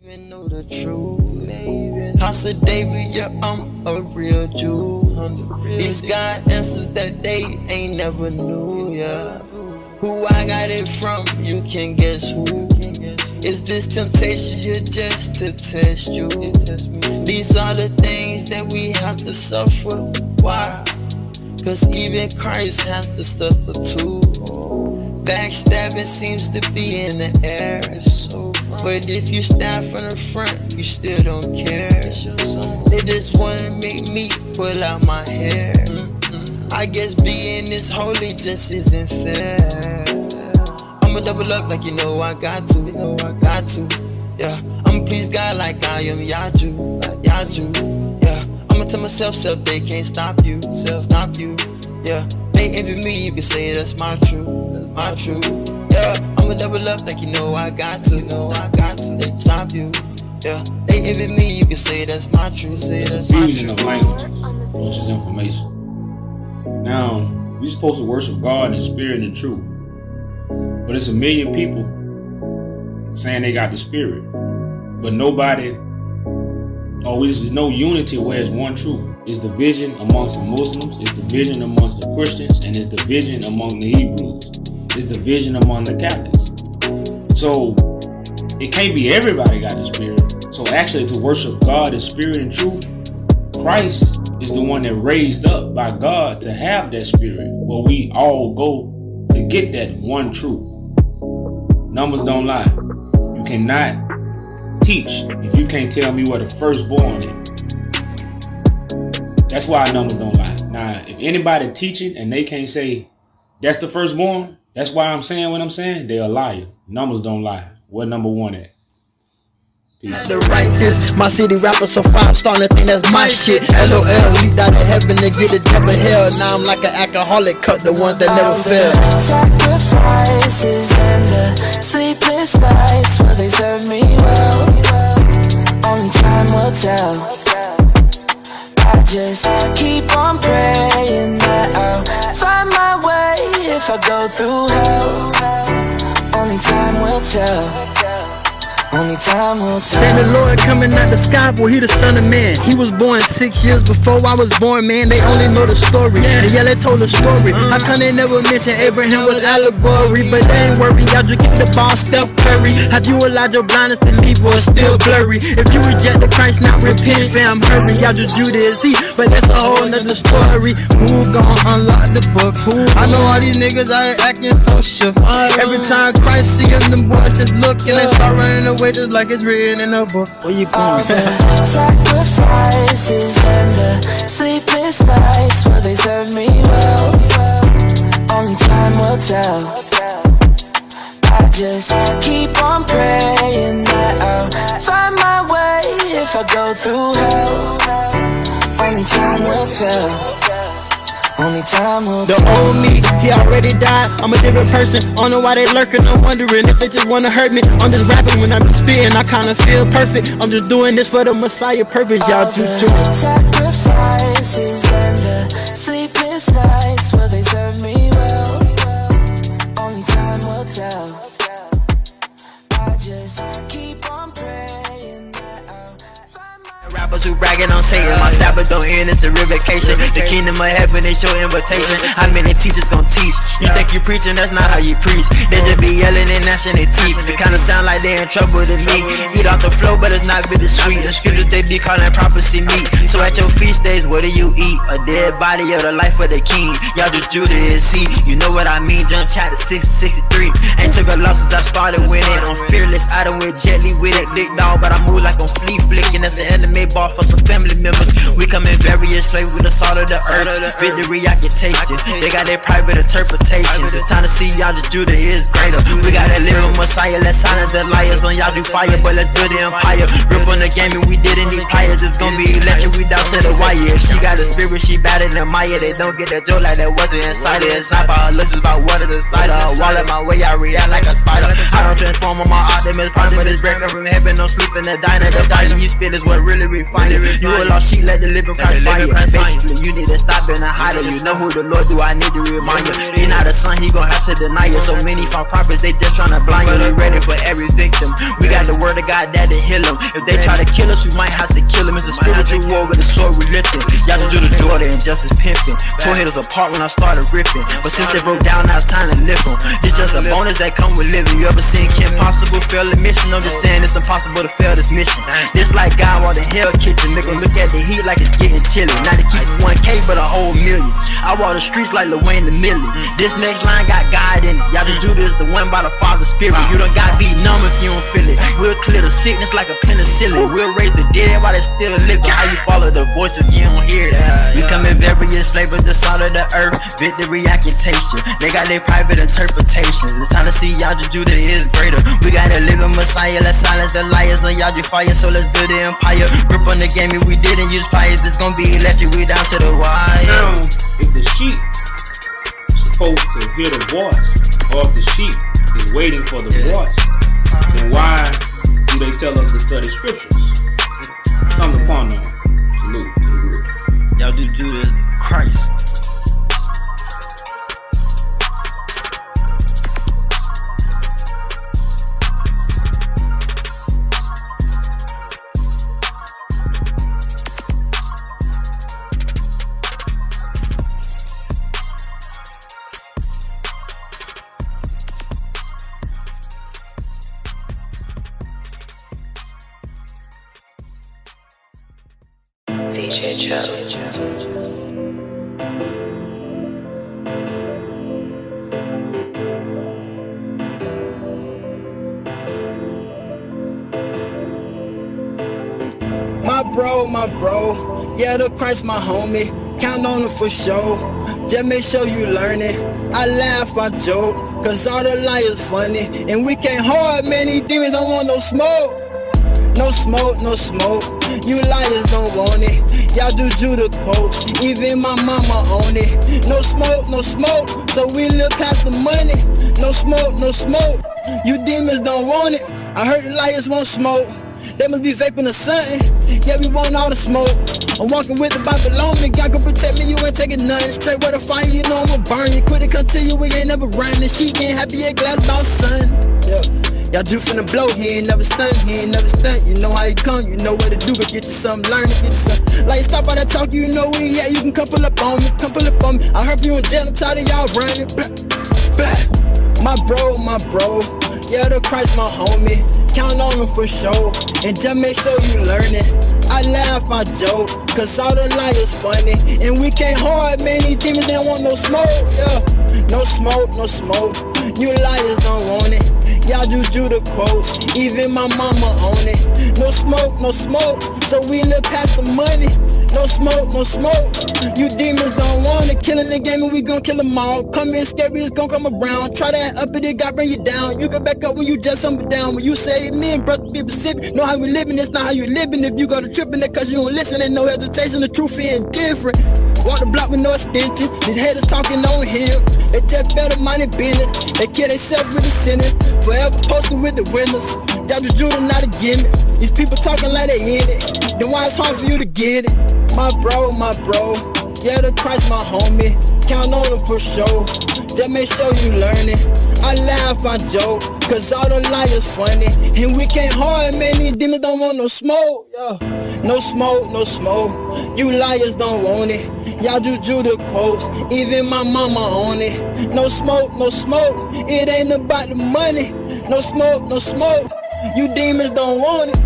Even know the truth. House of David, yeah, I'm a real Jew. These God answers that they ain't never knew, yeah. Who I got it from, you can guess who. Is this temptation here just to test you? These are the things that we have to suffer. Why? Cause even Christ has to suffer too. Backstabbing seems to be in the air. But if you stand from the front, you still don't care. They just wanna make me pull out my hair. I guess being this holy just isn't fair. I'ma double up like you know I got to. Yeah, I'ma please God like I am Yaju. Yeah, I'ma tell myself, they can't stop you. Yeah, they envy me, you can say that's my truth. Yeah, I'ma double up like you know I got to. They stop you. Yeah, they envy me, you can say that's my truth. Fusion of language, which is information. Now, we're supposed to worship God in spirit and truth. But it's a million people saying they got the spirit. But nobody, there's no unity where it's one truth. It's division amongst the Muslims, it's division amongst the Christians, and it's division among the Hebrews. It's division among the Catholics. So it can't be everybody got the spirit. So actually to worship God in spirit and truth, Christ is the one that raised up by God to have that spirit where we all go to get that one truth. Numbers don't lie. You cannot teach if you can't tell me where the firstborn is. That's why numbers don't lie. Now, if anybody teaching and they can't say that's the firstborn, that's why I'm saying what I'm saying, they're a liar. Numbers don't lie. What number one at? To write this, my city rapper so far I'm starting to think that's my shit. LOL, leaped out of heaven to get the devil hell. Now I'm like an alcoholic, cut the ones that never fail. Sacrifices and the sleepless nights, will they serve me well? Only time will tell. I just keep on praying that I'll find my way if I go through hell. Only time will tell. Only time will tell. And the Lord coming out the sky, boy, he the son of man. He was born 6 years before I was born, man. They only know the story. And yeah, they told the story. How come they never mention Abraham was allegory? But they ain't worry, y'all just get the ball, Steph Curry. Have you allowed your blindness to leave or still blurry? If you reject the Christ, not repent, fam, hurry. Y'all just do this, see, but that's a whole nother story. Who gon' unlock the book? Who? I know all these niggas out acting so shook. Every time Christ see them, them boys just looking and start running away. Just like it's written in a book. Where you going? Sacrifices and the sleepless nights, will they serve me well? Only time will tell. I just keep on praying that I'll find my way if I go through hell. Only time will tell. Only time will tell. The old me, he already died. I'm a different person. I don't know why they lurking. I'm wondering if they just wanna hurt me. I'm just rapping when I be spitting. I kinda feel perfect. I'm just doing this for the Messiah purpose. Y'all juju. Sacrifices and the sleepless nights, will they serve me well? Only time will tell. I just keep on praying that I'll find my Rappers who bragging on Satan, my Sabbath don't end, it's a revocation. The kingdom of heaven is your invitation. How many teachers gon' teach? You think you preaching, that's not how you preach. They just be yelling and gnashing their teeth. It kinda sound like they in trouble to me. Eat off the floor, but it's not bittersweet. The scriptures they be calling prophecy meat. So at your feast days, what do you eat? A dead body or the life of the king? Y'all just Judah is see. You know what I mean? John chapter 6:63. Ain't took a loss since I started winning. I'm fearless, I done went gently with it. Big dog, but I move like I'm flea flicking. That's the enemy ball for some family members. We come in various flavors with the salt of the earth. Victory I can taste it. They got their private interpretations. It's time to see y'all the Judah is greater. We got a living Messiah. Let's silence the liars on y'all do fire, but let's do the empire. Grip on the game and we didn't need pliers. It's gonna be electric, we down to the wire. If she got a spirit, she better than Maya. They don't get that joke like that wasn't inside it. It's not about her looks, it's about what is inside her. Wallet my way, I react like a spider. I don't transform on my Optimus Prime, but it's breaking from heaven. Don't sleep in the diner. The volume you spit is what really really fire. You a lost sheep, let the living Christ fire. Basically, you need to stop being a hider. You know who the Lord do, I need to remind you. He not a son, he gon' have to deny you. So many false prophets, they just tryna blind you. They ready for every victim. We got the word of God that to heal them. If they try to kill us, we might have to kill them. It's a spiritual war with the sword we lifting. Y'all just do the Jordan and justice pimping. Tore haters apart when I started ripping. But since they broke down, now it's time to lift them. It's just a bonus that come with living. You ever seen Kim Possible fail a mission? I'm just saying it's impossible to fail this mission. This like God while the hell kitchen. Nigga look at the heat like it's getting chilly. Not to keep it 1K but a whole million. I walk the streets like Lil Wayne the Millie. This next line got God in it. Y'all just do this, the one by the Father's Spirit. You don't got be numb if you don't feel it. We'll clear the sickness like a penicillin. We'll raise the dead while they still living. How you follow the voice if you don't hear it? We come in various flavors, the salt of the earth. Victory accusation. They got their private interpretations. It's time to see y'all just do that is greater. We got a living Messiah. Let's silence the liars and y'all just fire. So let's build an empire. Grip on the game if we didn't use pliers. It's gonna be electric. We down to the wire. Now, if the sheep is supposed to hear the voice, or if the sheep is waiting for the voice, then why do they tell us to study scriptures? Something to ponder on. Salute to the group. Y'all do Judas Christ. DJ Jones. My bro, yeah, the Christ my homie. Count on him for sure. Just make sure you learn it. I laugh, I joke, cause all the liars funny. And we can't hard, man, these demons don't want no smoke. No smoke, no smoke. You liars don't want it. Y'all do Judah quotes. Even my mama on it. No smoke, no smoke. So we live past the money. No smoke, no smoke. You demons don't want it. I heard the liars won't smoke. They must be vaping or something. Yeah, we want all the smoke. I'm walking with the Bible on me. God gon' protect me, you ain't taking nothing. Straight where the fire, you know I'ma burn you. Quit it, come to you, we ain't never running. She ain't happy, ain't glad about son. Yeah. Y'all Drew finna blow, he ain't never stunt, he ain't never stunt. You know how he come, you know what to do, go get you something, learn it, get you something. Like stop all that talk, you know where he at, you can come pull up on me, come pull up on me. I heard you in jail, I'm tired of y'all running. Blah, blah. My bro, yeah, the Christ my homie. Count on him for sure, and just make sure you learn it. I laugh, I joke, cause all the liars funny. And we can't hard, man, these demons they want no smoke, yeah. No smoke, no smoke, you liars don't want it. Y'all do Judah quotes, even my mama on it. No smoke, so we live past the money. No smoke, you demons don't want it. Killing the game and we gon' kill them all. Come in scary, it's gon' come around. Try that up it got bring you down. You get back up when you just something down. When you say me and brother be specific, know how we living, it's not how you living. If you go to tripping it cause you don't listen, ain't no hesitation, the truth is indifferent. Walk the block with no extension, these haters talking on him. They just better mind their business, they kill themselves with the sinner. Forever posted with the winners, y'all the Judah not a gimmick. These people talking like they in it, then why it's hard for you to get it? My bro, yeah, the Christ my homie. Count on him for sure, just make sure you learn it. I laugh, I joke, cause all the liars funny. And we can't hard, man, these demons don't want no smoke, yeah. No smoke, you liars don't want it. Y'all do Judah quotes, even my mama on it. No smoke, it ain't about the money. No smoke, you demons don't want it.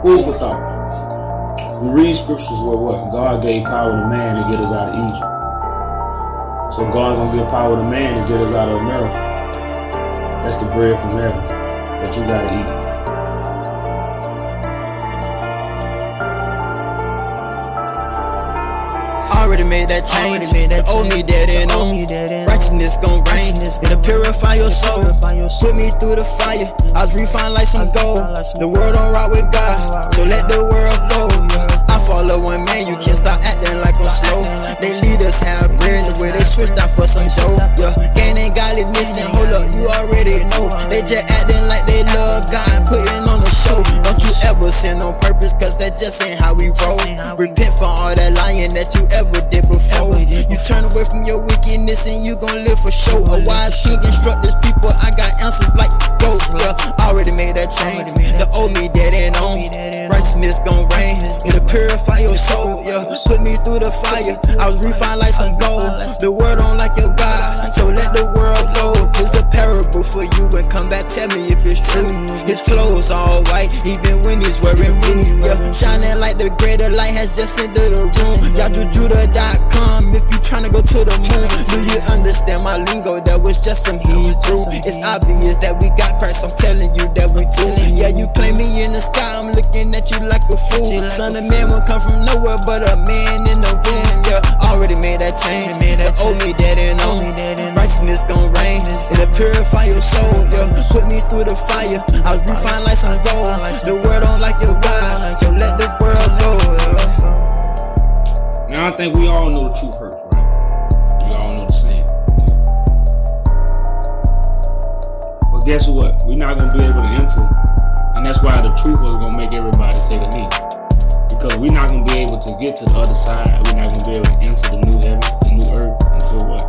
Food for thought. We read scriptures where what? God gave power to man to get us out of Egypt. So God gonna give power to man to get us out of America. That's the bread from heaven that you gotta eat. Already made that change, owe me that and righteousness gon' reign. It'll purify your soul, put me through the fire. I was refined like some gold. The world don't rock with God, so let the world go. I follow one man, you can't stop niggas have bread, the way they switched out for some dough. Yeah, gaining godliness and hold up, you already know. They just acting like they love God, putting on a show. Don't you ever sin on purpose, cause that just ain't how we roll. Repent for all that lying that you ever did before. You turn away from your wickedness and you gon' live for show. A wise king instruct his people, I got answers like ghosts. Yeah, already made that change. The old me dead and on. Righteousness gon' reign, it'll purify your soul. Yeah, put me through the fire, I was refined like some gold. The world don't like your God, so let the world go. It's a parable for you, and come back tell me if it's true. His clothes all white, even when he's wearing blue. Yeah, shining like the greater light has just entered the room. YahJudah.com if you tryna go to the moon. Do you understand my lingo? That was just some Hebrew. It's obvious that we got Christ, I'm telling you that we do. Yeah, you play me in the sky, I'm looking at you like a fool. Son of man won't come from nowhere but a man in the room. Yeah, already made that change. The old me dead and on. Righteousness gon' reign, it'll purify your soul. Yeah, put me through the fire, I was refined like some gold. The world don't like your God, so let the world go. Now I think we all know the truth hurts, right? We all know the saying. But guess what? We're not gonna be able to enter, and that's why the truth is gonna make everybody take a knee. Because we're not gonna be able to get to the other side. We're not gonna be able to enter the new heaven, the new earth until what?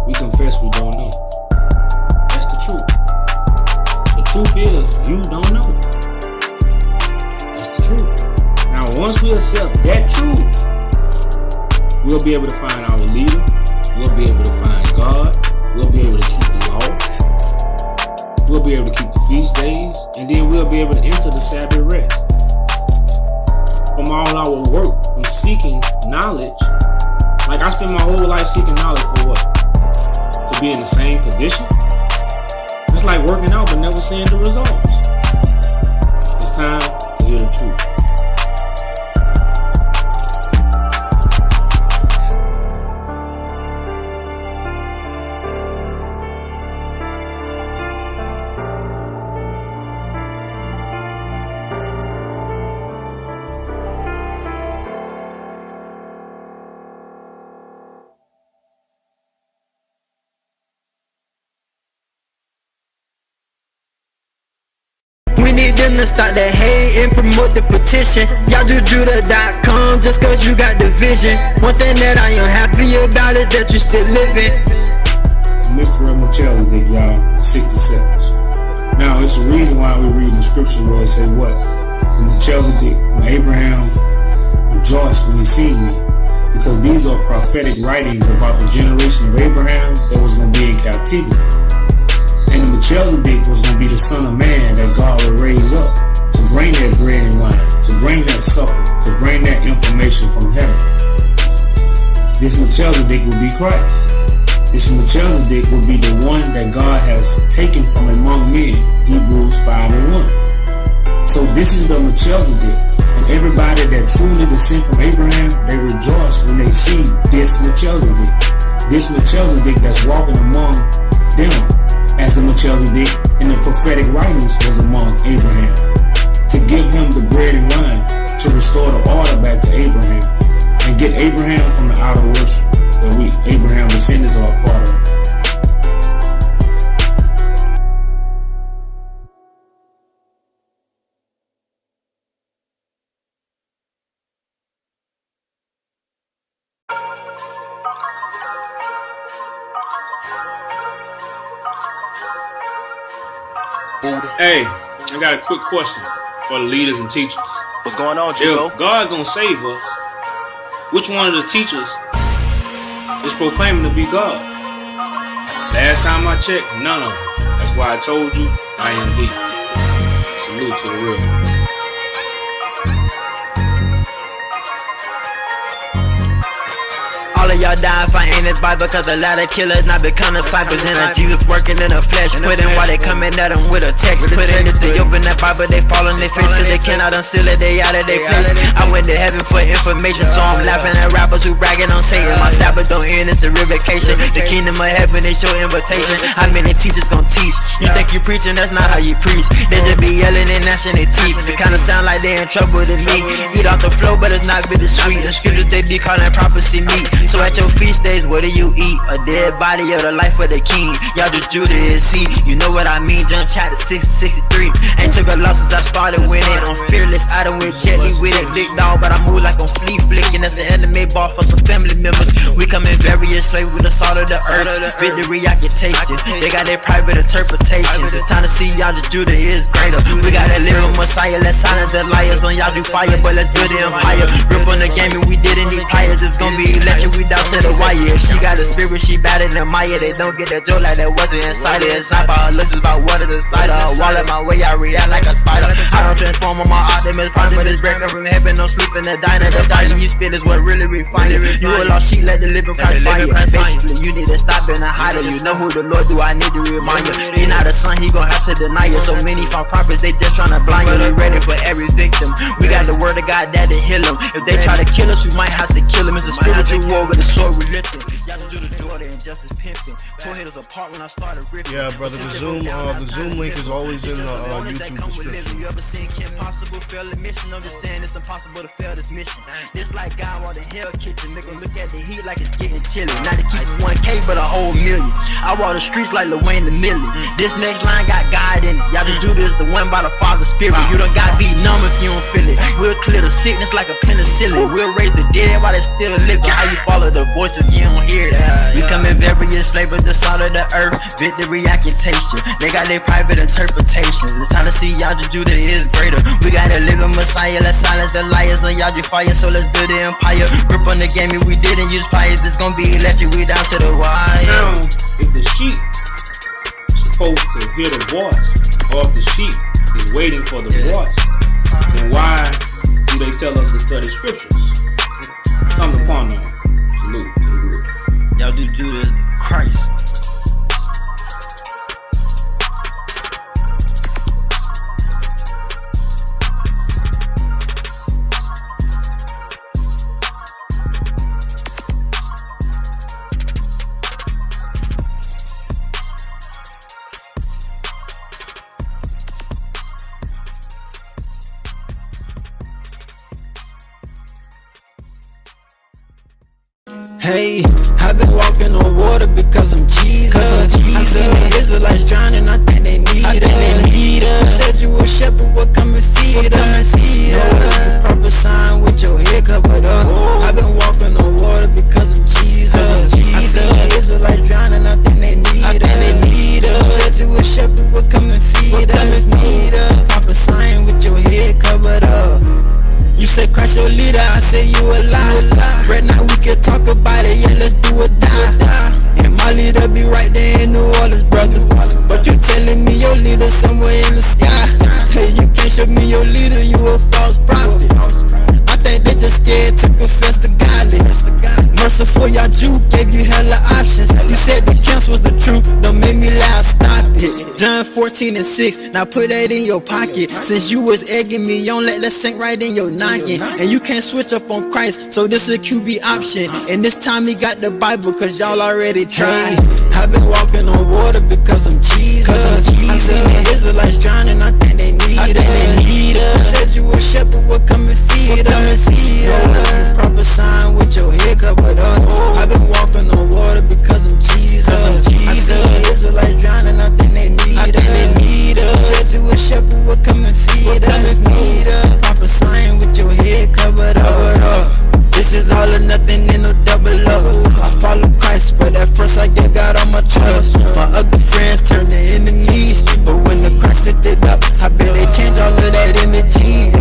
We confess we don't know. That's the truth. The truth is you don't know. That's the truth. Now once we accept that truth, we'll be able to find our leader. We'll be able to find God. We'll be able to keep the law. We'll be able to keep the feast days. And then we'll be able to enter the Sabbath rest. From all our work, from seeking knowledge. Like I spent my whole life seeking knowledge for what? To be in the same condition? It's like working out but never seeing the results. It's time to hear the truth. Them to start the hate and promote the petition. YahJudah.com just cause you got the vision. One thing that I am happy about is that you still living. Mr. Melchizedek, y'all, 60 seconds. Now it's the reason why we read the scripture where it say what? The Melchizedek, when Abraham rejoiced when he seen me. Because these are prophetic writings about the generation of Abraham that was going to be in captivity. And the Melchizedek was going to be the son of man that God would raise up to bring that bread and wine, to bring that supper, to bring that information from heaven. This Melchizedek will be Christ. This Melchizedek will be the one that God has taken from among men, Hebrews 5:1. So this is the Melchizedek. And everybody that truly descend from Abraham, they rejoice when they see this Melchizedek. This Melchizedek that's walking among them, as the Melchizedek in the prophetic writings was among Abraham, to give him the bread and wine, to restore the order back to Abraham, and get Abraham from the outer worship that we, Abraham descendants, are a part of. Hey, I got a quick question for the leaders and teachers. What's going on, Chico? If God gonna save us, which one of the teachers is proclaiming to be God? Last time I checked, none of them. That's why I told you I am deep. Salute to the real ones. All of y'all die fighting this Bible cause the ladder killers not become disciples. And Jesus working in the flesh, putting while they coming at them with a text. Putting if they open that Bible, they fall on their face cause they cannot unseal it, they out of their place. I went to heaven for information, so I'm laughing at rappers who bragging on Satan. My Sabbth don't end, it's a revocation. The kingdom of heaven is your invitation. How many teachers gon' teach? You think you preaching, that's not how you preach. They just be yelling and gnashing their teeth. It kinda sound like they in trouble to me. Eat off the flow, but it's not bittersweet. The scriptures they be calling prophecy meat. So at your feast days, what do you eat? A dead body or the life of the king? Y'all just Judah is see, you know what I mean? John chapter 63. Ain't took a loss since I started winning. I'm fearless, I done went gently with it. Big dog, but I move like I'm flea flicking. That's an anime ball for some family members. We come in various flavors with the salt of the earth. Victory occupation, they got their private interpretations. It's time to see y'all just Judah is greater. We got a living Messiah, let's silence the liars. On y'all do fire, but let's build the empire. Grip on the game and we didn't need pliers. It's gonna be electric, we down to the wire. If she got a spirit, she better than Maya. They don't get that joke like that wasn't inside it. It's not about her looks, it's about what is inside her. Wall at my way, I react like a spider. I don't transform on my Optimus Prime, but it's breaking from heaven. Don't sleep in the diner. The diner you spit is what really refine it. You a lost sheep, let the living Christ fire. Basically, you need to stop being a hider. You know who the Lord do, I need to remind you. He not a son, he gon' have to deny you. So many false prophets, they just tryna blind you. They ready for every victim. We got the word of God that to heal them. If they try to kill us, we might have to kill them. It's a spiritual war with the sword we lifting. Y'all do the Jordan and justice pimping. Tore hitters apart when I started ripping. Yeah, brother, the Zoom link is always in the YouTube description. You ever seen Kim Possible fail a mission? I'm just saying it's impossible to fail this mission. This like God while the hell kitchen. Nigga look at the heat like it's getting chilly. Not to keep 1K but a whole million. I walk the streets like Lil Wayne the Millie. This next line got God in it. Y'all just do this, the one by the Father's Spirit. You don't got be numb if you don't feel it. We'll clear the sickness like a penicillin. We'll raise the dead while they still living. How you follow the voice if you don't hear it? We come in various flavors, the salt of the earth. Victory occupation, they got their private interpretations. It's time to see y'all just Judah is greater. We got a living Messiah, let's silence the liars. On y'all just fire, so let's build the empire. Grip on the game and we didn't use pliers. It's gonna be electric, we down to the wire. Now, if the sheep is supposed to hear the voice, or if the sheep is waiting for the voice, then why do they tell us to study scriptures? Something to ponder on. Salute. Y'all do Judah is Christ. Hey, I've been walking on water because I'm Jesus. I seen the Israelites drowning, I think they need us. You said you a shepherd, well come and feed us. No, proper sign with your head covered up. I've been walking on water because I'm Jesus. I seen the Israelites drowning, I think they need us. You said you a shepherd, well come and feed us. Proper sign with your head covered up. You said Christ your leader, I say you a lie. Right now we can talk about it, yeah, let's do or die. And my leader be right there in New Orleans, brother. But you telling me your leader somewhere in the sky. Hey, you can't show me your leader, you a false prophet. I think they just scared to confess the godly. Merciful, y'all Jew gave you hella options. You said the camps was the truth, don't make me laugh, stop it. John 14:6, now put that in your pocket. Since you was egging me on, let that sink right in your noggin. And you can't switch up on Christ, so this is a QB option. And this time he got the Bible, cause y'all already tried. I've been walking on water because I'm Jesus. I seen the Israelites drowning, I think they need us. You said you a shepherd, well come and feed us. No, proper sign with your head covered up. I've been walking on water because I'm Jesus. I seen the Israelites drowning, I think they need us. You said you a shepherd, well come and feed us. Proper sign with your head covered up. This is all or nothing, ain't no double up. I follow Christ, but at first I gave God all my trust. My other friends turned to enemies, but when the Christ lifted up, I bet they change all of that energy.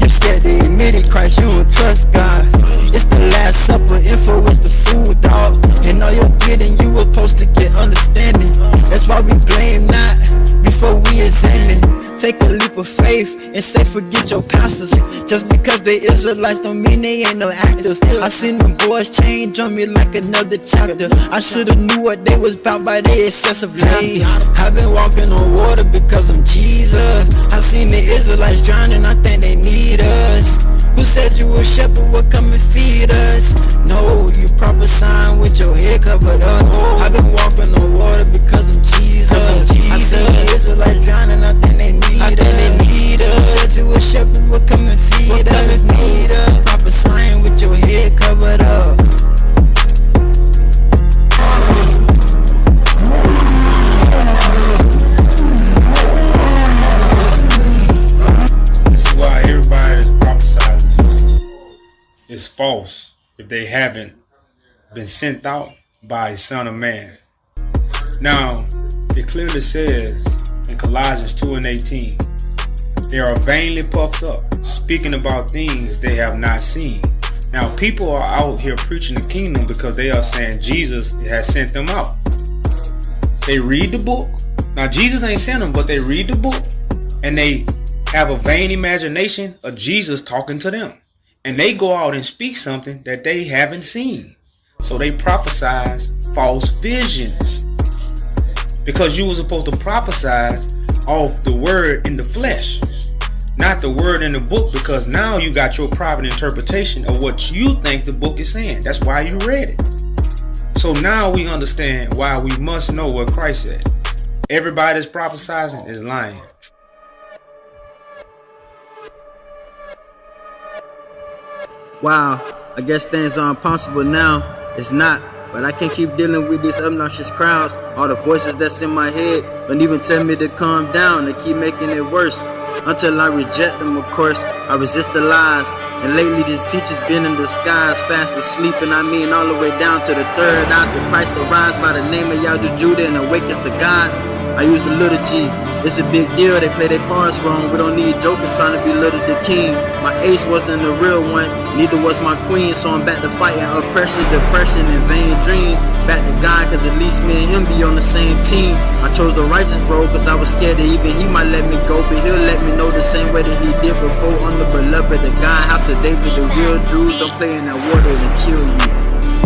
You scared to admit it, Christ, you don't trust God. It's the Last Supper, info is the food, dog. And all you're getting, you were supposed to get understanding. That's why we blame not before we examine. Take a leap of faith and say forget your pastors. Just because they Israelites don't mean they ain't no actors. I seen them boys change on me like another chapter. I should've knew what they was about by their excessive laughter. I've been walking on water because I'm Jesus. I seen the Israelites drowning, I think they need us. Who said you a shepherd, well come and feed us? No, you proper sign with your head covered up. I've been walking on water because I'm Jesus. I seen the Israelites drowning, I think they need us. Who said you a shepherd, well come and feed us? Proper sign with your head covered up. is false if they haven't been sent out by a Son of Man. Now, it clearly says in Colossians 2:18, they are vainly puffed up, speaking about things they have not seen. Now, people are out here preaching the kingdom because they are saying Jesus has sent them out. They read the book. Now, Jesus ain't sent them, but they read the book and they have a vain imagination of Jesus talking to them. And they go out and speak something that they haven't seen. So they prophesize false visions. Because you were supposed to prophesize off the word in the flesh, not the word in the book, because now you got your private interpretation of what you think the book is saying. That's why you read it. So now we understand why we must know what Christ said. Everybody that's prophesizing is lying. Wow, I guess things are impossible now. It's not, but I can't keep dealing with these obnoxious crowds. All the voices that's in my head don't even tell me to calm down. They keep making it worse. Until I reject them, of course, I resist the lies. And lately these teachers been in disguise, fast asleep, and I mean all the way down to the third eye, to Christ arise by the name of Yahweh Judah and awakens the gods. I use the little G. It's a big deal, they play their cards wrong. We don't need jokers trying to be little the king. My ace wasn't the real one, neither was my queen. So I'm back to fighting oppression, depression, and vain dreams. Back to God, cause at least me and him be on the same team. I chose the righteous road cause I was scared that even he might let me go, but he'll let me know the same way that he did before. On the beloved, the God, house of David, the real Jews don't play in that water to kill you.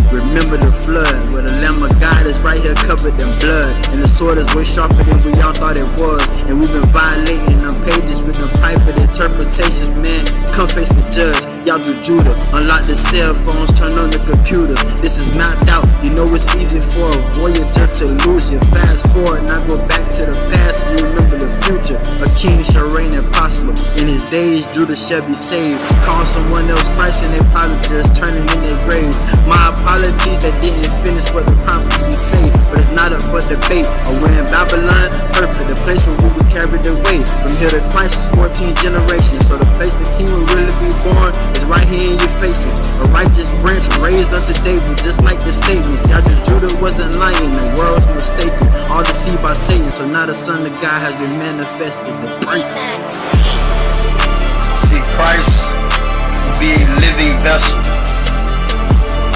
Remember the flood, where the Lamb of God is right here covered in blood, and the sword is way sharper than we all thought it was. And we've been violating them pages with them private interpretations, man. Come face the judge, Yahweh Judah. Unlock the cell phones, turn on the computers. This is mapped out, you know it's easy for a voyager to lose you. Fast forward, not go back to the past, you remember the future. A king shall reign and prosper, in his days Judah shall be saved. Call someone else Christ and they probably just turning in their graves. My apologies that didn't finish what the prophecy say, but it's not up for debate. Or we're in Babylon, perfect, the place where we were carried away. From here to Christ was 14 generations, so the place the king will really be born is right here in your faces. A righteous branch raised unto David, just like the statements. Yahweh Judah wasn't lying, the world's mistaken, all deceived by Satan. So now the Son of God has been manifested to break. See, Christ will be a living vessel.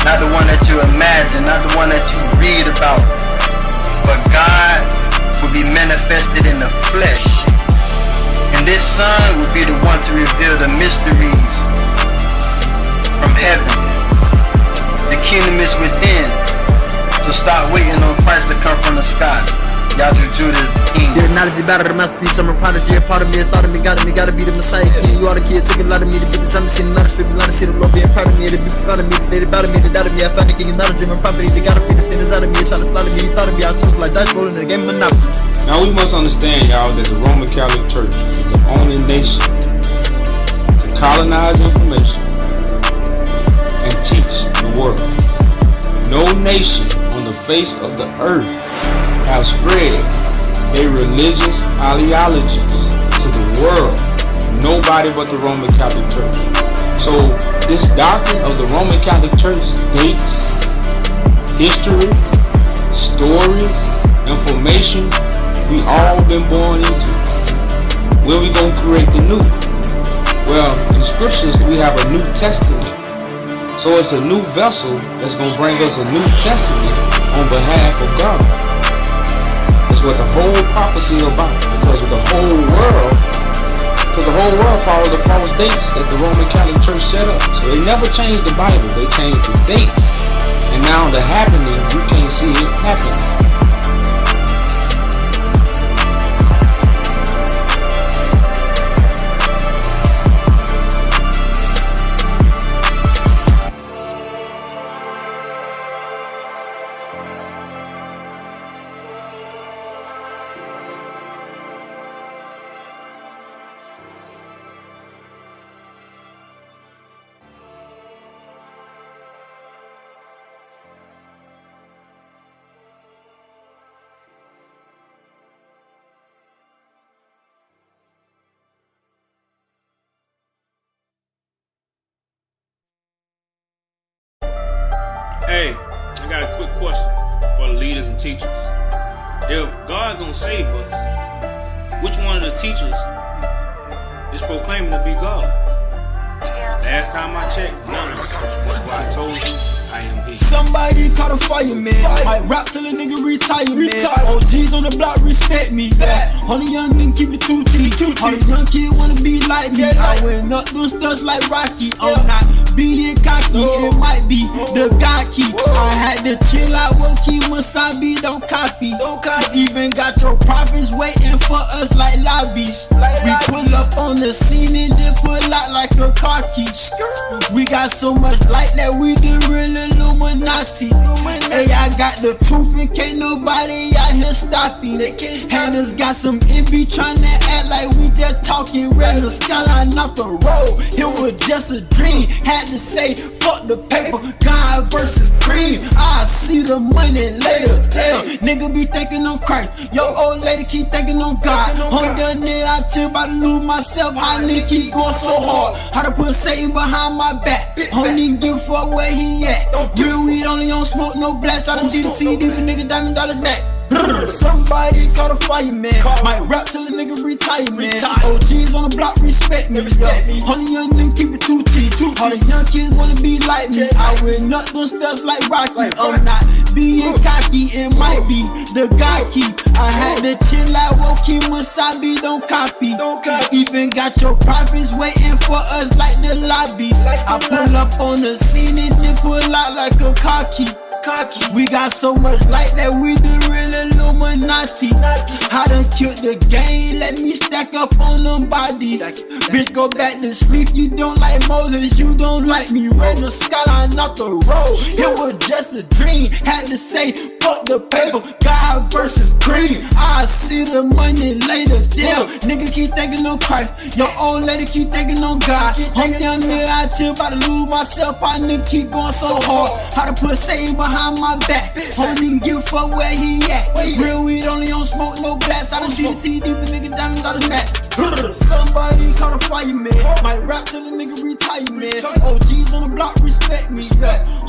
Not the one that you imagine, not the one that you read about, but God will be manifested in the flesh. And this Son will be the one to reveal the mysteries from heaven. The kingdom is within, so stop waiting on Christ to come from the sky. Yahweh Judah is the king. There's not a about the masterpiece, I'm a prodigy, a part of me, it started me, gotta be the Messiah king. You are the kid, took a lot of me to be the son, seen a lot of sleep, a lot of see the Lord being proud of me, the people proud of me, they doubted me, they doubted me, I found the king, not a dream, I'm property, they gotta be the sinners out of me, try to slaughter me, you thought of me, I took like dice rolling in the game of Monopoly. Now we must understand, y'all, that the Roman Catholic Church is the only nation to colonize information and teach the world. No nation on the face of the earth has spread their religious ideologies to the world. Nobody but the Roman Catholic Church. So this doctrine of the Roman Catholic Church dates, history, stories, information we all been born into. Where we gonna create the new? Well, in scriptures we have a New Testament. So it's a new vessel that's gonna bring us a New Testament on behalf of God. That's what the whole prophecy is about, because the whole world followed the false dates that the Roman Catholic Church set up. So they never changed the Bible, they changed the dates. And now the happening, you can't see it happening. question for the leaders and teachers. If God gonna save us, which one of the teachers is proclaiming to be God? Last time I checked, none of them. That's why I told you I am he. Somebody call a fireman. Might rap till a nigga retire, man. OGs on the block respect me. Only young nigga keep it 2T. All the young kid wanna be like me. I went up doing stunts like Rocky. I'm not being cocky. It might be the guy key. I had to chill out with Key Wasabi. Don't copy. Even got your prophets waiting for us like lobbies. We pull up on the scene and then pull out like a car key. We got so much light that we the real Illuminati. Hey, I got the truth and can't nobody out here stop me. Haters got some envy trying to act like we just talking regular skyline off the road. It was just a dream. Had to say fuck the paper, God versus cream. I see the money later. Damn, nigga be thinking on Christ. Yo, old lady keep thinking on God. On the near, I chill about to lose myself. How nigga keep going so hard? How to put Satan behind my back? Don't even give a fuck where he at. Real weed only on smoke, no blast. I done DDT, deep a nigga diamond dollars back. Somebody call a fireman. Might rap till a nigga retire, man. OGs on the block respect me. Only young nigga keep it 2T. All the young kids wanna be like me. I went up those steps like Rocky. I'm not being cocky, it might be the guy key. I had to chill out, Woki Wasabi, don't copy. Even got your prophets waiting for us like the lobbies. I pull up on the scene and then pull out like a car key. We got so much light that we the real Illuminati. I done killed the game, let me stack up on them bodies. Bitch, go back to sleep, you don't like Moses, you don't like me. Ran the skyline off the road, it was just a dream. Had to say, fuck the paper, God versus cream. I see the money later, damn. Nigga keep thinking on Christ, your old lady keep thinking on God. On young nigga, I chill about to lose myself, I nigga keep going so hard. How to put Satan behind my back, don't even give a fuck where he at. Real weed only on smoke, no blast. I don't DDT, deep a nigga diamond dollars back. Somebody call a fireman. Might rap till a nigga retire, man. OGs on the block respect me.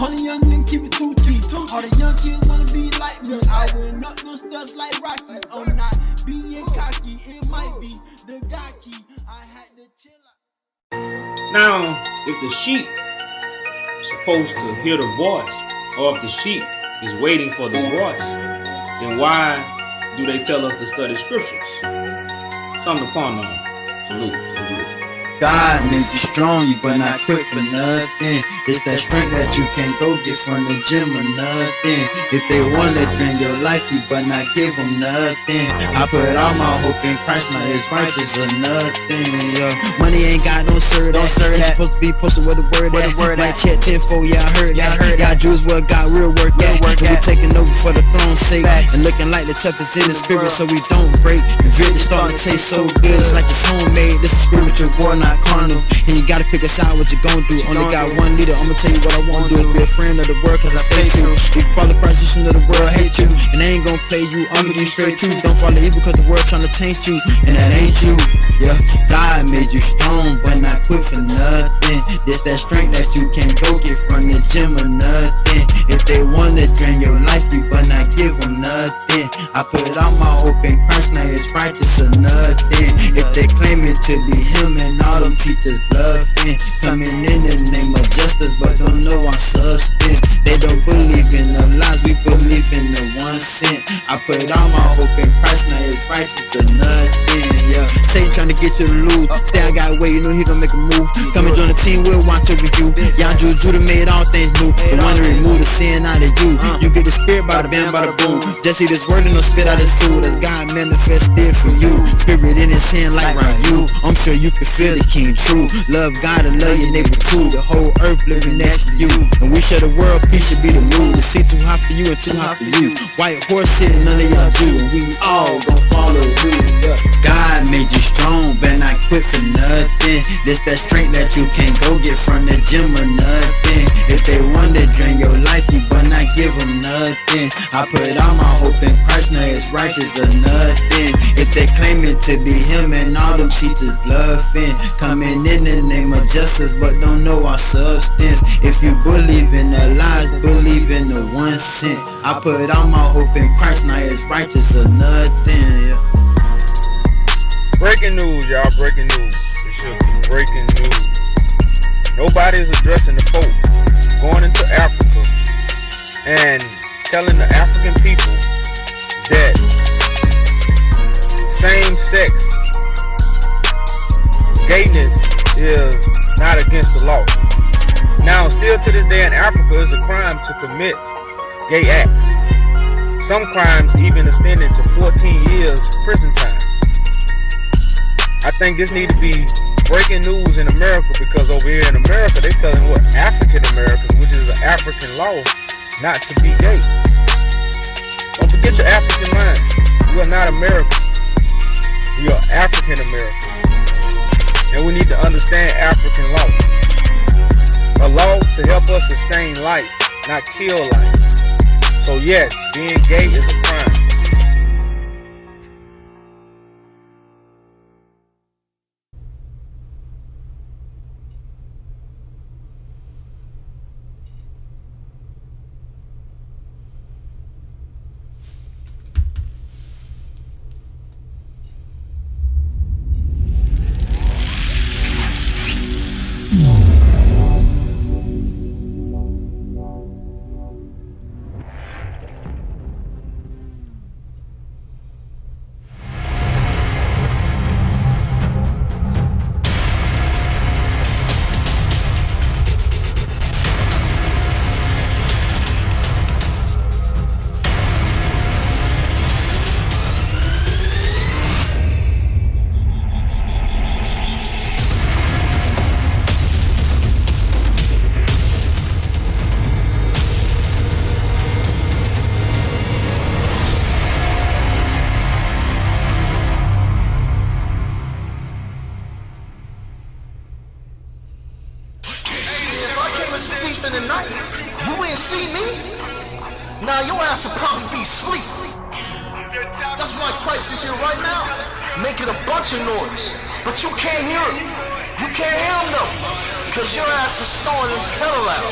Only young nigga keep it 2T. All the young kids wanna be like me. I went up those steps like Rocky. I'm not being cocky, it might be the guy key. I had to chill out. Now, if the sheep is supposed to hear the voice, or if the sheep is waiting for the voice, then why do they tell us to study scriptures? Something to ponder on. Salute. God made you strong, you but not quick for nothing. It's that strength that you can't go get from the gym or nothing. If they wanna drain your life, you but not give them nothing. I put all my hope in Christ, now it's righteous or nothing. Money ain't got no sir, that. Catch supposed to be posted where the word at. Like check 10-4, yeah I heard that. Y'all Jews what got real work at. And we taking over for the throne's sake, and looking like the toughest in the spirit, so we don't break. The vision starting to taste so good, it's like it's homemade. This is spiritual war, not carnal. And you gotta pick a side, what you gon' do. Only got one leader, I'ma tell you what I wanna do. Is be a friend of the world, cause I stay true. If you follow Christ, you know the world hate you. And they ain't gon' play you, I'ma give you straight truth. Don't follow evil cause the world tryna taint you, and that ain't you. Yeah, God made you strong, but not quit for nothing. This that strength that you can't go get from the gym or nothing. If they wanna drain your life, you but not give them nothing. I put all my hope in Christ, now it's righteous or nothing. If they claim it to be him and all them teachers bluffing, coming in the name of justice but don't know our substance. They don't believe in the lies, we believe in the 1 cent. I put all my hope in Christ, now it's righteous or nothing. Yeah, Satan trying to get you to lose. Stay, I got away, you know he gon' make a move. Come and join the team, we'll watch over you. Y'all Judah made all things new. The one to remove the sin out of you. You get the spirit by the bam, by the boom. Just see this word and no spit out this food. As God manifested for you. Spirit in his hand like you. I'm sure you can feel the king true. Love God and love your neighbor too. The whole earth living next to you. And we share the world, peace should be the mood. The sea too hot for you and too hot for you. White horse sitting, none of y'all do. And we all gon' follow you. Yeah. God made you strong, but not quit for nothing. This that strength that you can't go get from the gym or nothing. If they wanna drain your life, you but not give them nothing. I put all my hope in Christ, now it's righteous or nothing. If they claim it to be him and all them teachers bluffing, coming in the name of justice but don't know our substance. substance. If you believe in the lies, believe in the 1 cent. I put all my hope in Christ, now it's righteous or nothing. Yeah. Breaking news, y'all. Breaking news. It should be breaking news. Nobody is addressing the Pope going into Africa and telling the African people that same-sex gayness is not against the law. Now, still to this day in Africa, it's a crime to commit gay acts. Some crimes even extended to 14 years prison time. I think this needs to be breaking news in America, because over here in America, they telling what African Americans, which is an African law, not to be gay. Don't forget your African mind. We are not Americans. We are African Americans. And we need to understand African law. A law to help us sustain life, not kill life. So yes, being gay is a crime. Now your ass will probably be asleep. That's why Christ is here right now, making a bunch of noise. But you can't hear him. You can't hear him though, because your ass is throwing them pedal out.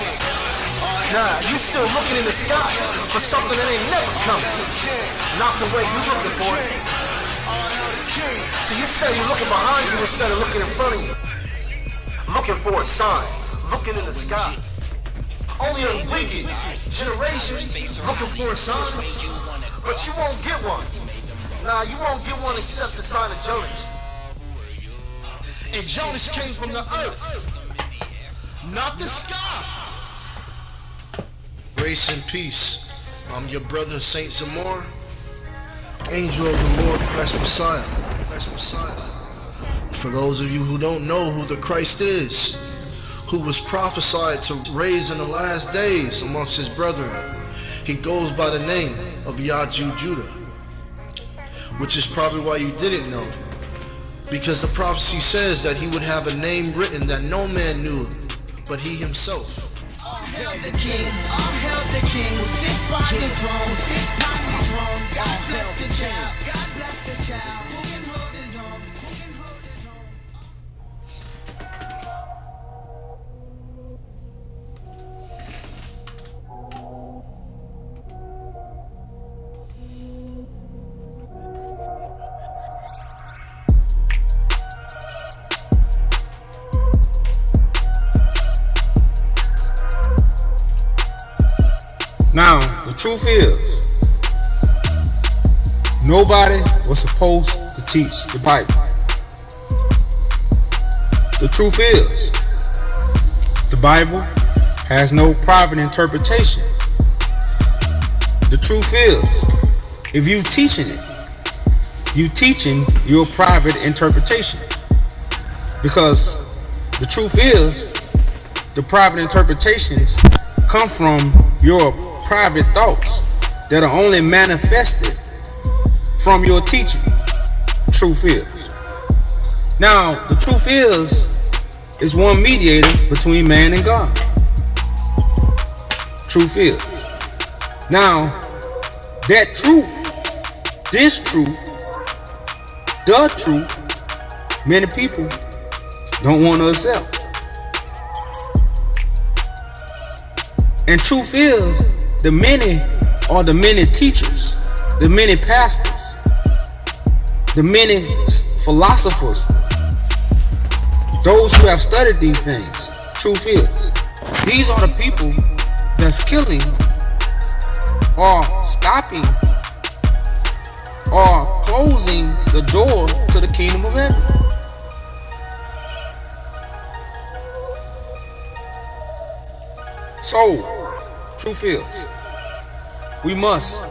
Nah, you still looking in the sky for something that ain't never coming. Not the way you looking for it. So you steady looking behind you instead of looking in front of you. Looking for a sign, looking in the sky. Only a wicked generation looking for a sign, but you won't get one. Nah, you won't get one except the sign of Jonas. And Jonas came from the earth, not the sky. Grace and peace. I'm your brother Saint Zamor, angel of the Lord, Christ Messiah. Christ Messiah. For those of you who don't know who the Christ is, who was prophesied to raise in the last days amongst his brethren, he goes by the name of Yaju Judah, which is probably why you didn't know, because the prophecy says that he would have a name written that no man knew but he himself. All hail the king, all hail the king who sits by the throne, sits by the throne. God bless the child, God bless the child, who can hold his own, who can hold his own. Now, the truth is, nobody was supposed to teach the Bible. The truth is, the Bible has no private interpretation. The truth is, if you teaching it, you teaching your private interpretation. Because the truth is, the private interpretations come from your private thoughts that are only manifested from your teaching. Truth is. Now, the truth is one mediator between man and God. Truth is. Now, that truth, this truth, the truth, many people don't want to accept. And truth is, the many are the many teachers, the many pastors, the many philosophers, those who have studied these things. Truth is, these are the people that's killing or stopping or closing the door to the kingdom of heaven. So, truth is, we must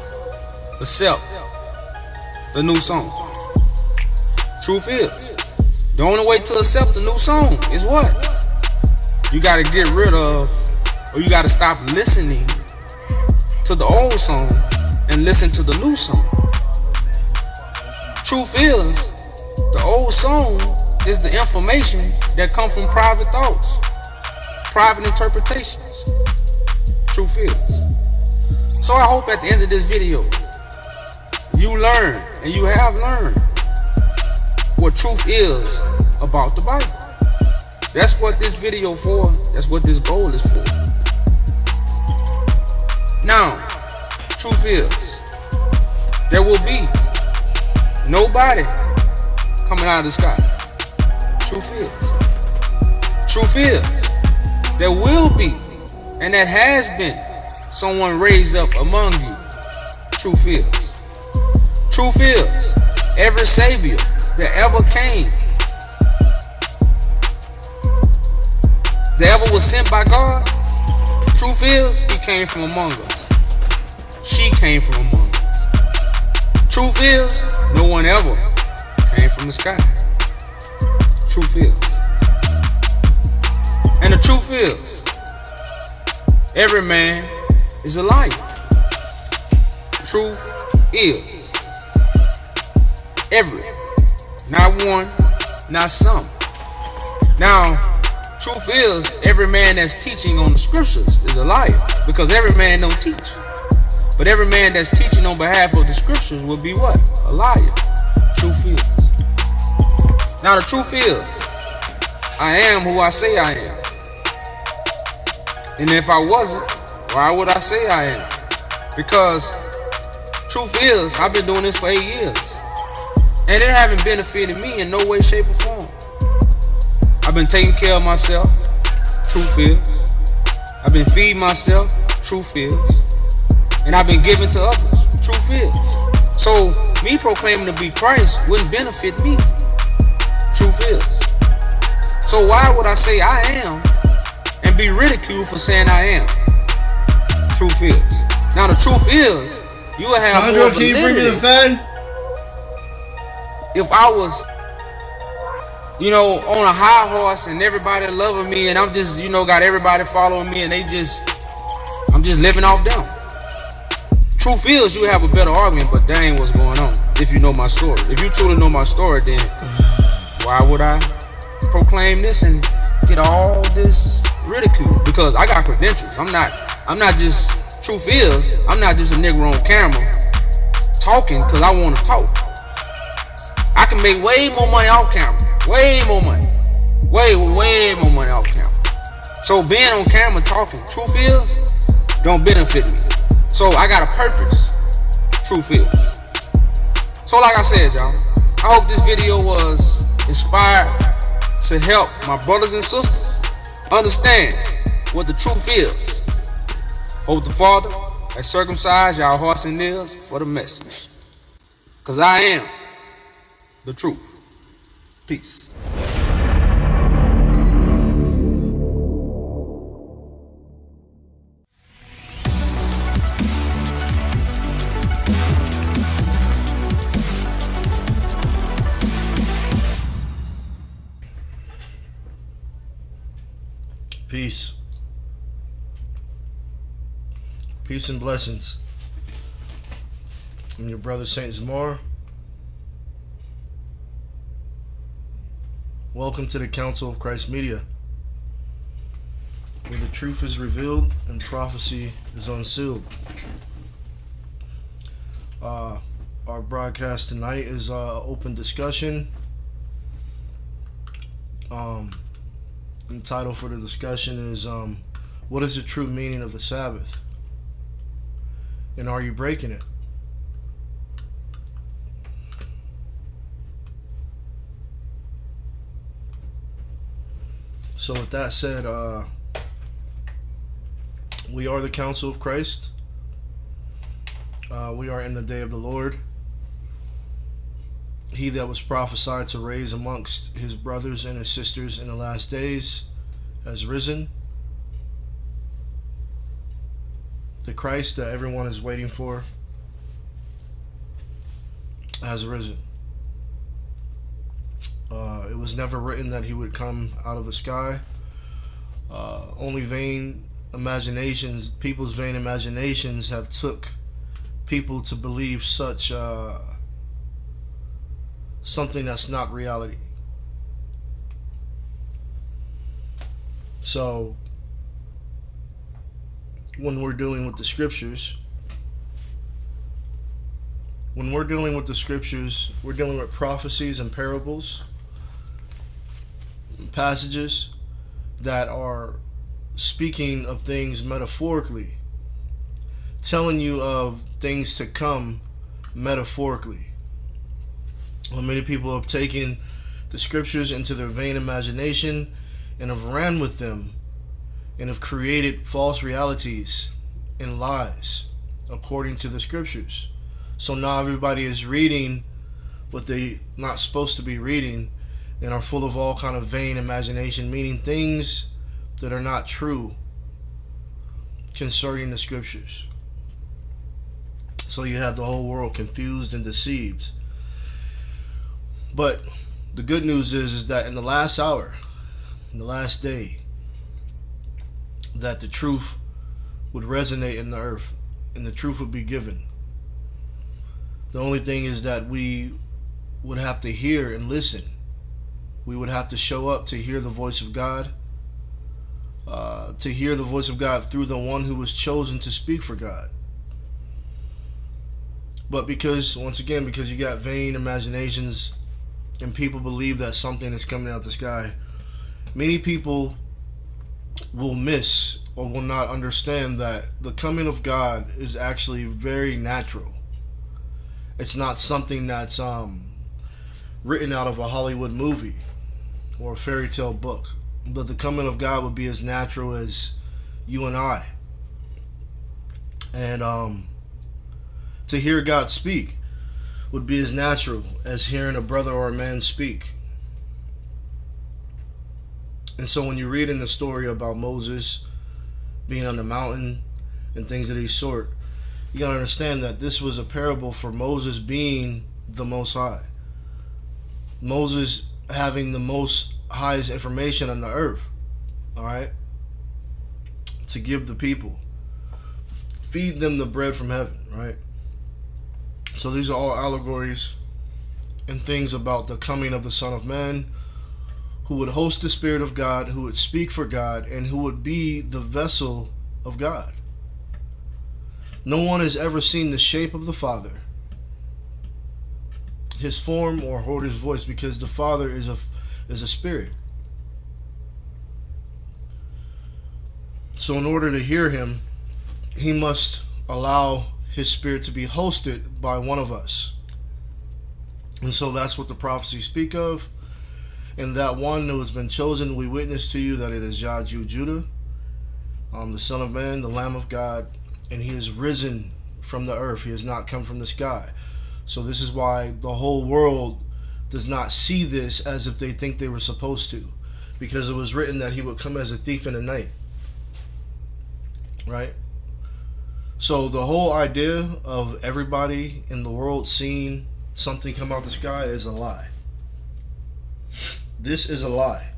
accept the new song. Truth is, the only way to accept the new song is what? You gotta get rid of, or you gotta stop listening to the old song and listen to the new song. Truth is, the old song is the information that comes from private thoughts, private interpretations. Truth is. So I hope at the end of this video, you learn, and you have learned, what truth is about the Bible. That's what this video for. That's what this goal is for. Now, truth is, there will be nobody coming out of the sky. Truth is. Truth is, there will be, and that has been, someone raised up among you. Truth is. Truth is, every savior that ever came, that ever was sent by God, truth is, he came from among us. She came from among us. Truth is, no one ever came from the sky. Truth is. And the truth is, every man is a liar. Truth is. Every. Not one, not some. Now, truth is, every man that's teaching on the scriptures is a liar, because every man don't teach. But every man that's teaching on behalf of the scriptures will be what? A liar. Truth is. Now the truth is, I am who I say I am. And if I wasn't, why would I say I am? Because truth is, I've been doing this for 8 years. And it haven't benefited me in no way, shape, or form. I've been taking care of myself. Truth is. I've been feeding myself. Truth is. And I've been giving to others. Truth is. So me proclaiming to be Christ wouldn't benefit me. Truth is. So why would I say I am and be ridiculed for saying I am? Truth is. Now the truth is, you will have Sandra, more can you bring me the validity fan? if I was, on a high horse and everybody loving me, and I'm just, got everybody following me, and I'm just living off them. Truth is, you have a better argument, but that ain't what's going on. If you know my story, if you truly know my story, then why would I proclaim this and get all this ridicule? Because I got credentials. I'm not just, truth is, I'm not just a nigga on camera talking because I want to talk. I can make way more money off camera. Way more money. Way more money off camera. So being on camera talking, truth is, don't benefit me. So I got a purpose. Truth is. So like I said, y'all, I hope this video was inspired to help my brothers and sisters understand what the truth is. Hope the Father has circumcised y'all hearts and ears for the message. Because I am the truth. Peace. Peace. Peace and blessings. I'm your brother Saint Zamar. Welcome to the Council of Christ Media, where the truth is revealed and prophecy is unsealed. Our broadcast tonight is open discussion. The title for the discussion is What is the true meaning of the Sabbath? And are you breaking it? So with that said, we are the council of Christ. We are in the day of the Lord. He that was prophesied to raise amongst his brothers and his sisters in the last days has risen. The Christ that everyone is waiting for has risen. It was never written that he would come out of the sky. Only vain imaginations, people's vain imaginations have took people to believe such something that's not reality. So when we're dealing with the scriptures, we're dealing with prophecies and parables, passages that are speaking of things metaphorically, telling you of things to come metaphorically. Well, many people have taken the scriptures into their vain imagination and have ran with them and have created false realities and lies according to the scriptures. So now everybody is reading what they not supposed to be reading and are full of all kind of vain imagination, meaning things that are not true concerning the scriptures. So you have the whole world confused and deceived. But the good news is that in the last hour, in the last day, that the truth would resonate in the earth and the truth would be given. The only thing is that we would have to hear and listen. We would have to show up to hear the voice of God, to hear the voice of God through the one who was chosen to speak for God. But because you got vain imaginations and people believe that something is coming out the sky, many people will miss or will not understand that the coming of God is actually very natural. It's not something that's written out of a Hollywood movie or a fairy tale book. But the coming of God would be as natural as you and I. And to hear God speak would be as natural as hearing a brother or a man speak. And so when you read in the story about Moses being on the mountain and things of these sort, you gotta understand that this was a parable for Moses being the Most High. Moses having the most highest information on the earth, all right, to give the people, feed them the bread from heaven, right? So these are all allegories and things about the coming of the Son of Man, who would host the Spirit of God, who would speak for God, and who would be the vessel of God. No one has ever seen the shape of the Father, his form, or heard his voice, because the Father is a spirit. So in order to hear him, he must allow his spirit to be hosted by one of us. And so that's what the prophecies speak of. And that one who has been chosen, we witness to you that it is Yah Judah, the Son of Man, the Lamb of God, and he is risen from the earth. He has not come from the sky. So this is why the whole world does not see this as if they think they were supposed to, because it was written that he would come as a thief in the night, right? So the whole idea of everybody in the world seeing something come out the sky is a lie. This is a lie,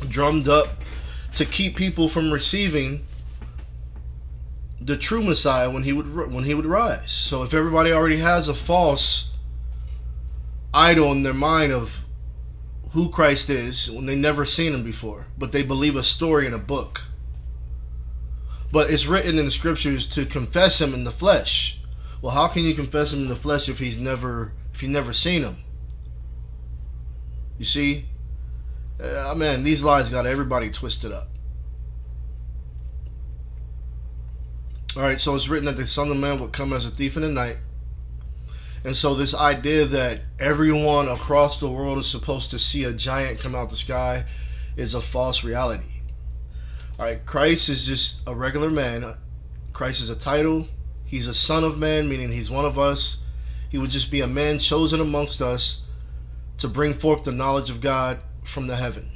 drummed up to keep people from receiving the true Messiah when he would rise. So if everybody already has a false idol in their mind of who Christ is when they never seen him before, but they believe a story in a book, but it's written in the scriptures to confess him in the flesh. Well, how can you confess him in the flesh if you've never seen him? You see, man, these lies got everybody twisted up. All right, so it's written that the Son of Man would come as a thief in the night. And so this idea that everyone across the world is supposed to see a giant come out the sky is a false reality. All right, Christ is just a regular man. Christ is a title. He's a son of man, meaning he's one of us. He would just be a man chosen amongst us to bring forth the knowledge of God from the heaven.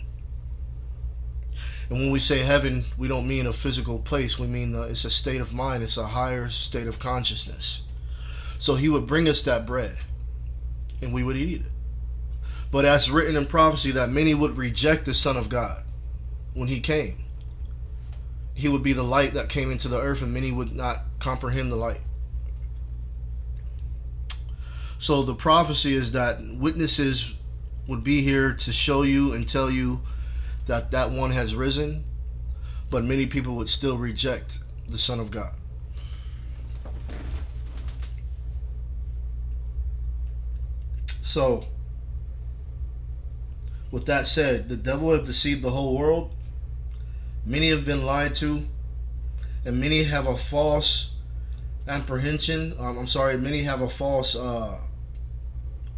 And when we say heaven, we don't mean a physical place. We mean it's a state of mind. It's a higher state of consciousness. So he would bring us that bread, and we would eat it. But as written in prophecy, that many would reject the Son of God when he came. He would be the light that came into the earth, and many would not comprehend the light. So the prophecy is that witnesses would be here to show you and tell you that that one has risen, but many people would still reject the Son of God. So, with that said, the devil have deceived the whole world. Many have been lied to, and many have a false apprehension. Many have a false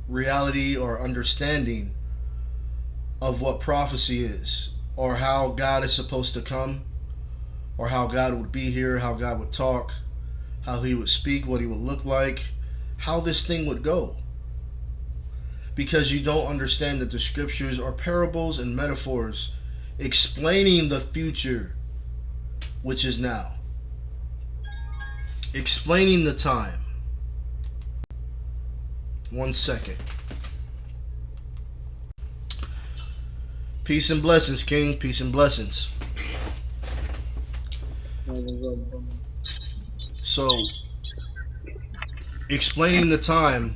reality or understanding of what prophecy is, or how God is supposed to come, or how God would be here, how God would talk, how he would speak, what he would look like, how this thing would go. Because you don't understand that the scriptures are parables and metaphors explaining the future, which is now. Explaining the time. 1 second. Peace and blessings, King. Peace and blessings. So, explaining the time,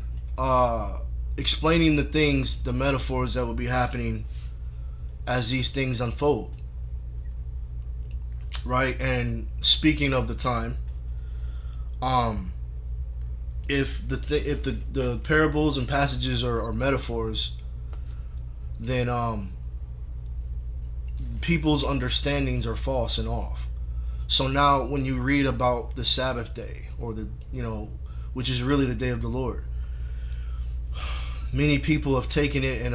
explaining the things, the metaphors that will be happening as these things unfold. Right? And speaking of the time, if the parables and passages are metaphors, then people's understandings are false and off. So now when you read about the Sabbath day, or which is really the day of the Lord, many people have taken it and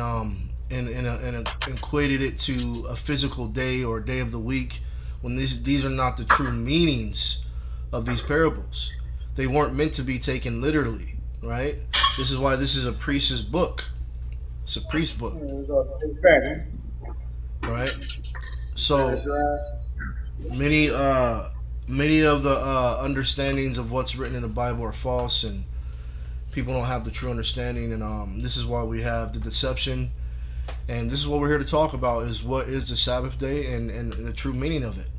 equated it to a physical day or day of the week, when these are not the true meanings of these parables. They weren't meant to be taken literally, right? This is why this is a priest's book. It's a priest's book, right? So many of the understandings of what's written in the Bible are false, and people don't have the true understanding, and this is why we have the deception. And this is what we're here to talk about, is what is the Sabbath day and the true meaning of it.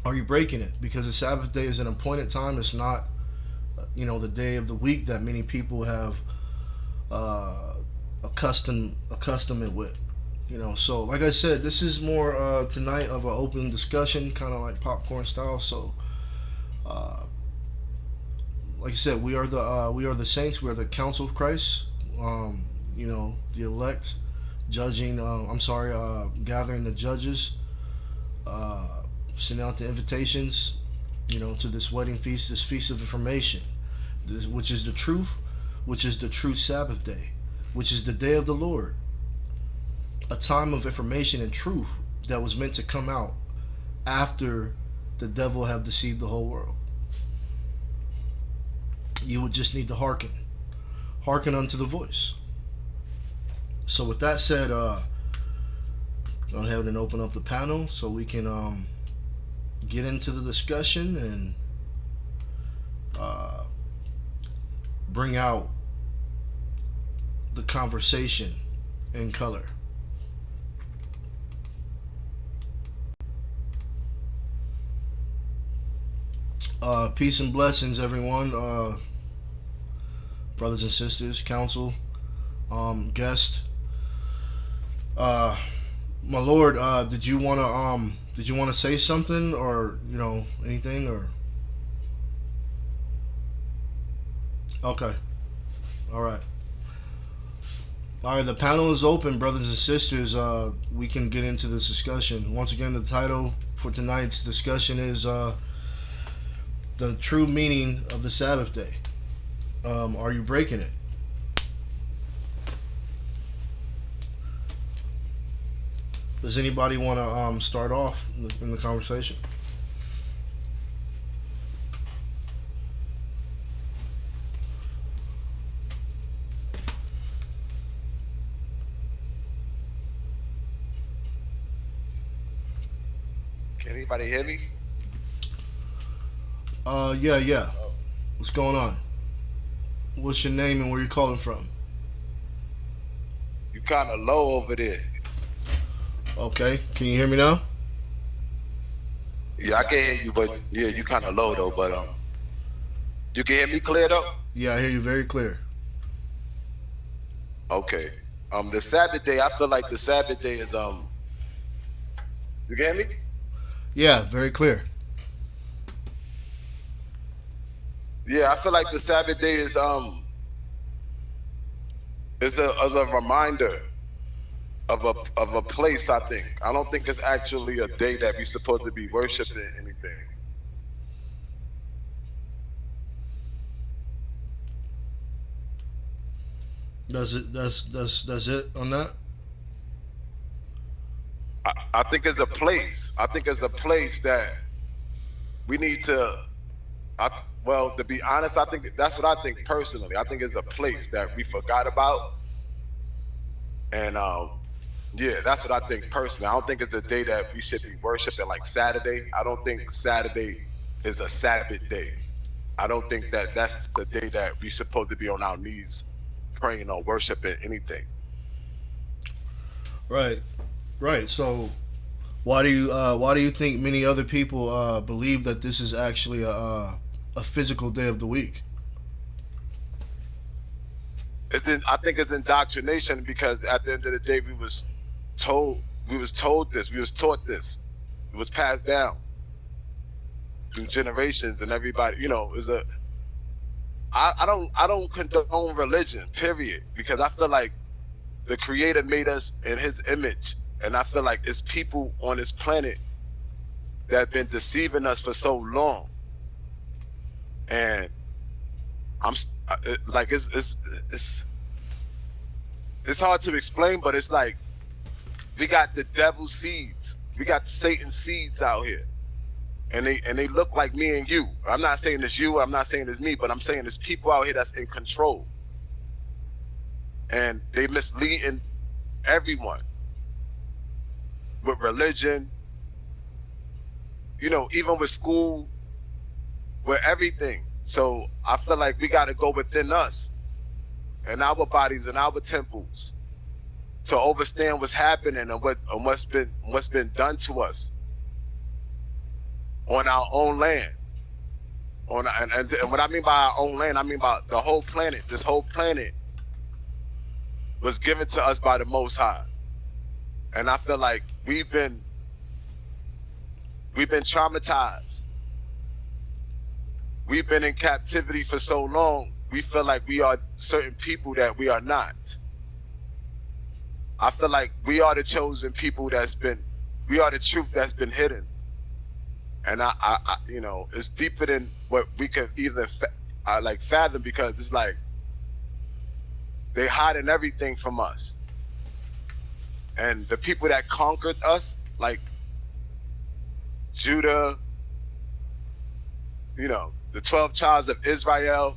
Are you breaking it? Because the Sabbath day is an appointed time. It's not, the day of the week that many people have accustomed it with. So like I said, this is more tonight of an open discussion, kind of like popcorn style. So, like I said, we are the saints. We are the council of Christ. The elect, judging. Gathering the judges, sending out the invitations, to this wedding feast, this feast of information, which is the truth, which is the true Sabbath day, which is the day of the Lord. A time of information and truth that was meant to come out after the devil have deceived the whole world. You would just need to hearken unto the voice. So with that said, go ahead and open up the panel so we can get into the discussion and bring out the conversation in color. Peace and blessings, everyone. Brothers and sisters, council, guest. My Lord, did you want to say something, or anything, or? Okay. All right. The panel is open, brothers and sisters. We can get into this discussion. Once again, the title for tonight's discussion is the true meaning of the Sabbath day? Are you breaking it? Does anybody want to start off in the conversation? Can anybody hear me? Yeah. What's going on? What's your name and where you calling from? You kind of low over there. Okay, can you hear me now? Yeah, I can hear you, but yeah, you kind of low though. But you can hear me clear though. Yeah, I hear you very clear. Okay. The Sabbath day, I feel like the Sabbath day is You can hear me? Yeah, very clear. Yeah, I feel like the Sabbath day is a reminder of a place. I think. I don't think it's actually a day that we're supposed to be worshiping anything. That's it on that? I think it's a place. I think it's a place that we need to. Well, to be honest, I think that's what I think personally. I think it's a place that we forgot about, and yeah, that's what I think personally. I don't think it's a day that we should be worshiping like Saturday. I don't think Saturday is a Sabbath day. I don't think that that's the day that we supposed to be on our knees praying or worshiping anything. Right. So, why do you think many other people believe that this is actually a physical day of the week? I think it's indoctrination, because at the end of the day, we was taught this, it was passed down through generations, and everybody, I don't condone religion, period, because I feel like the Creator made us in His image, and I feel like it's people on this planet that have been deceiving us for so long, and I'm like it's hard to explain, but it's like we got the devil's seeds, we got Satan's seeds out here, and they look like me and you. I'm not saying it's you, I'm not saying it's me, but I'm saying it's people out here that's in control, and they misleading everyone with religion, even with school, with everything. So I feel like we got to go within us and our bodies and our temples to understand what's happening and what's been done to us on our own land. And what I mean by our own land, I mean by the whole planet. This whole planet was given to us by the Most High, and I feel like we've been traumatized. We've been in captivity for so long, we feel like we are certain people that we are not. I feel like we are the chosen people we are the truth that's been hidden. And I it's deeper than what we can even fathom, because it's like they hiding everything from us. And the people that conquered us, like Judah, the 12 tribes of Israel,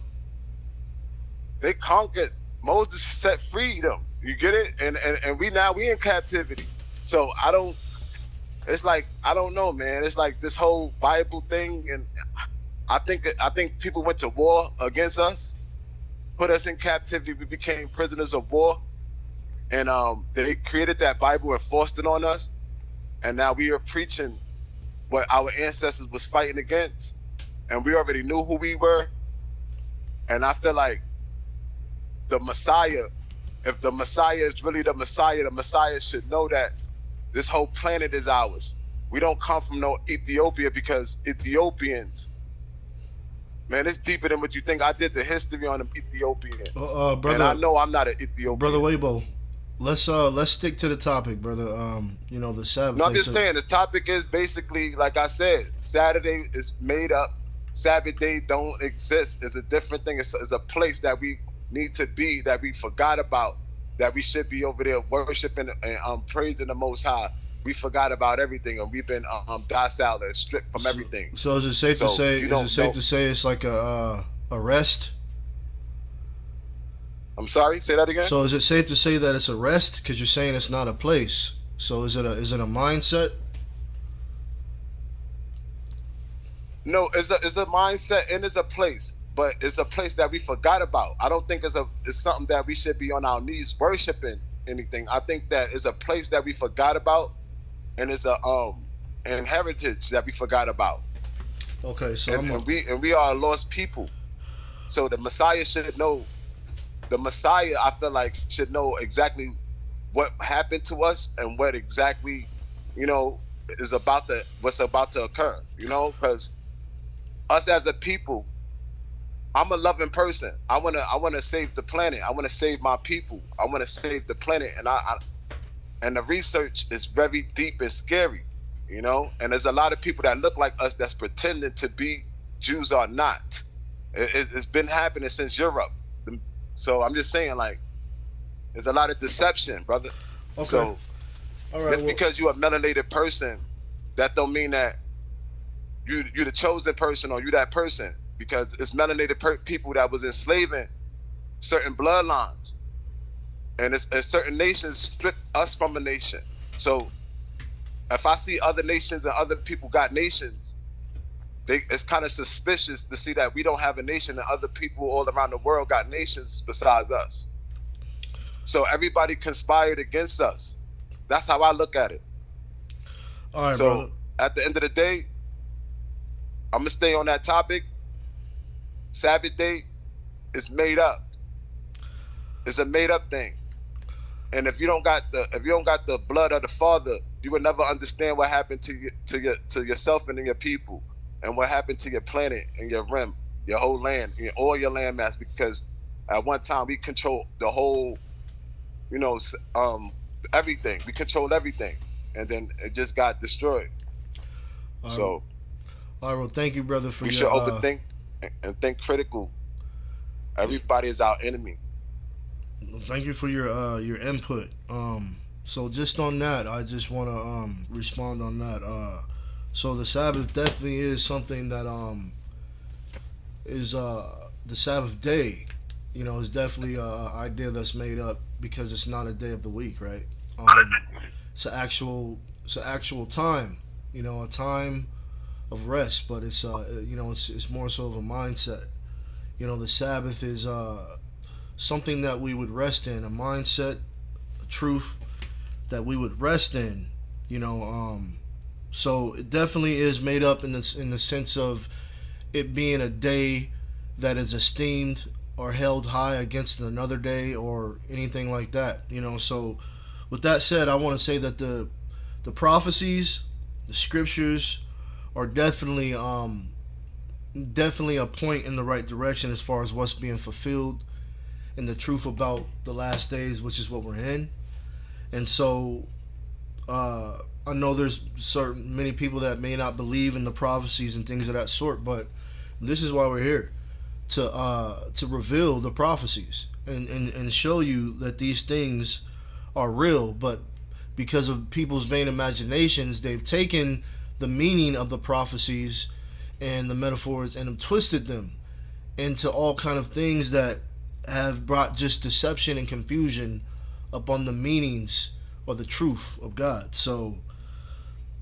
they conquered. Moses set free them. You get it? And we in captivity. So I don't know, man. It's like this whole Bible thing, and I think people went to war against us, put us in captivity. We became prisoners of war, and they created that Bible and forced it on us, and now we are preaching what our ancestors was fighting against. And we already knew who we were. And I feel like the Messiah, if the Messiah is really the Messiah should know that this whole planet is ours. We don't come from no Ethiopia, because Ethiopians, man, it's deeper than what you think. I did the history on them Ethiopians. Brother, and I know I'm not an Ethiopian. Brother Weibo, let's stick to the topic, brother. The Sabbath. No, I'm just saying the topic is basically, like I said, Saturday is made up Sabbath day don't exist. It's a different thing. It's a place that we need to be, that we forgot about, that we should be over there worshiping and praising the Most High. We forgot about everything, and we've been docile and stripped from everything. So is it safe to say? Is it safe to say it's like a rest? I'm sorry. Say that again. So is it safe to say that it's a rest? Because you're saying it's not a place. So is it a mindset? No, it's a mindset and it's a place, but it's a place that we forgot about. I don't think it's something that we should be on our knees worshiping anything. I think that it's a place that we forgot about, and it's a and heritage that we forgot about. Okay, so we are a lost people. So the Messiah should know. The Messiah, I feel like, should know exactly what happened to us and what exactly, is what's about to occur. Because us as a people, I'm a loving person. I wanna save the planet. I wanna save my people. I wanna save the planet, and the research is very deep and scary, And there's a lot of people that look like us that's pretending to be Jews or not. It's been happening since Europe. So I'm just saying, like, there's a lot of deception, brother. Okay. So all right, just because you're a melanated person, that don't mean that you're the chosen person or you that person, because it's melanated people that was enslaving certain bloodlines, and certain nations stripped us from a nation. So if I see other nations and other people got nations, it's kind of suspicious to see that we don't have a nation and other people all around the world got nations besides us. So everybody conspired against us. That's how I look at it. All right, so brother. At the end of the day, I'm gonna stay on that topic. Sabbath day is made up. It's a made up thing. And if you don't got the blood of the Father, you will never understand what happened to yourself and your people, and what happened to your planet and your rim, your whole land, all your land mass. Because at one time we controlled the whole, everything. We controlled everything, and then it just got destroyed. All right, well, thank you, brother, for we your... should overthink and think critical. Everybody is our enemy. Thank you for your input. So just on that, I just want to respond on that. So the Sabbath definitely is something that is the Sabbath day. Is definitely an idea that's made up because it's not a day of the week, right? It's an actual time. A time of rest, but it's it's more so of a mindset. The Sabbath is something that we would rest in, a mindset, a truth that we would rest in. So it definitely is made up in the sense of it being a day that is esteemed or held high against another day or anything like that. So with that said, I want to say that the prophecies, the scriptures, are definitely a point in the right direction as far as what's being fulfilled and the truth about the last days, which is what we're in. And so I know there's many people that may not believe in the prophecies and things of that sort, but this is why we're here, to reveal the prophecies and show you that these things are real. But because of people's vain imaginations, they've taken the meaning of the prophecies and the metaphors and have twisted them into all kind of things that have brought just deception and confusion upon the meanings or the truth of God. So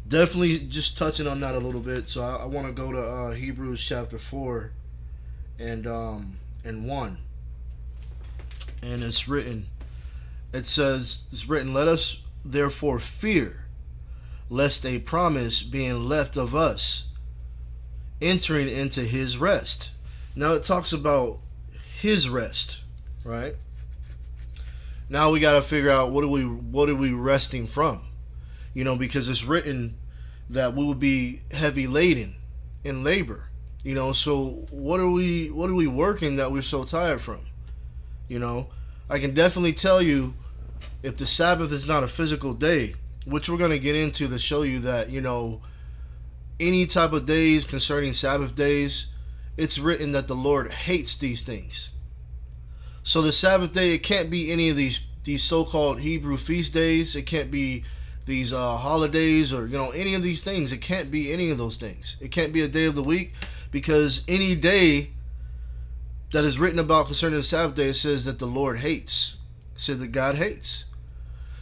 definitely just touching on that a little bit. So I want to go to Hebrews chapter 4 and 1, and it's written, let us therefore fear, lest a promise being left of us entering into his rest. Now it talks about his rest, right? Now we got to figure out what are we resting from, because it's written that we will be heavy laden in labor, so what are we working that we're so tired from? I can definitely tell you, if the Sabbath is not a physical day, which we're going to get into to show you that, any type of days concerning Sabbath days, it's written that the Lord hates these things. So the Sabbath day, it can't be any of these so-called Hebrew feast days. It can't be these holidays or any of these things. It can't be any of those things. It can't be a day of the week, because any day that is written about concerning the Sabbath day, it says that the Lord hates. It says that God hates.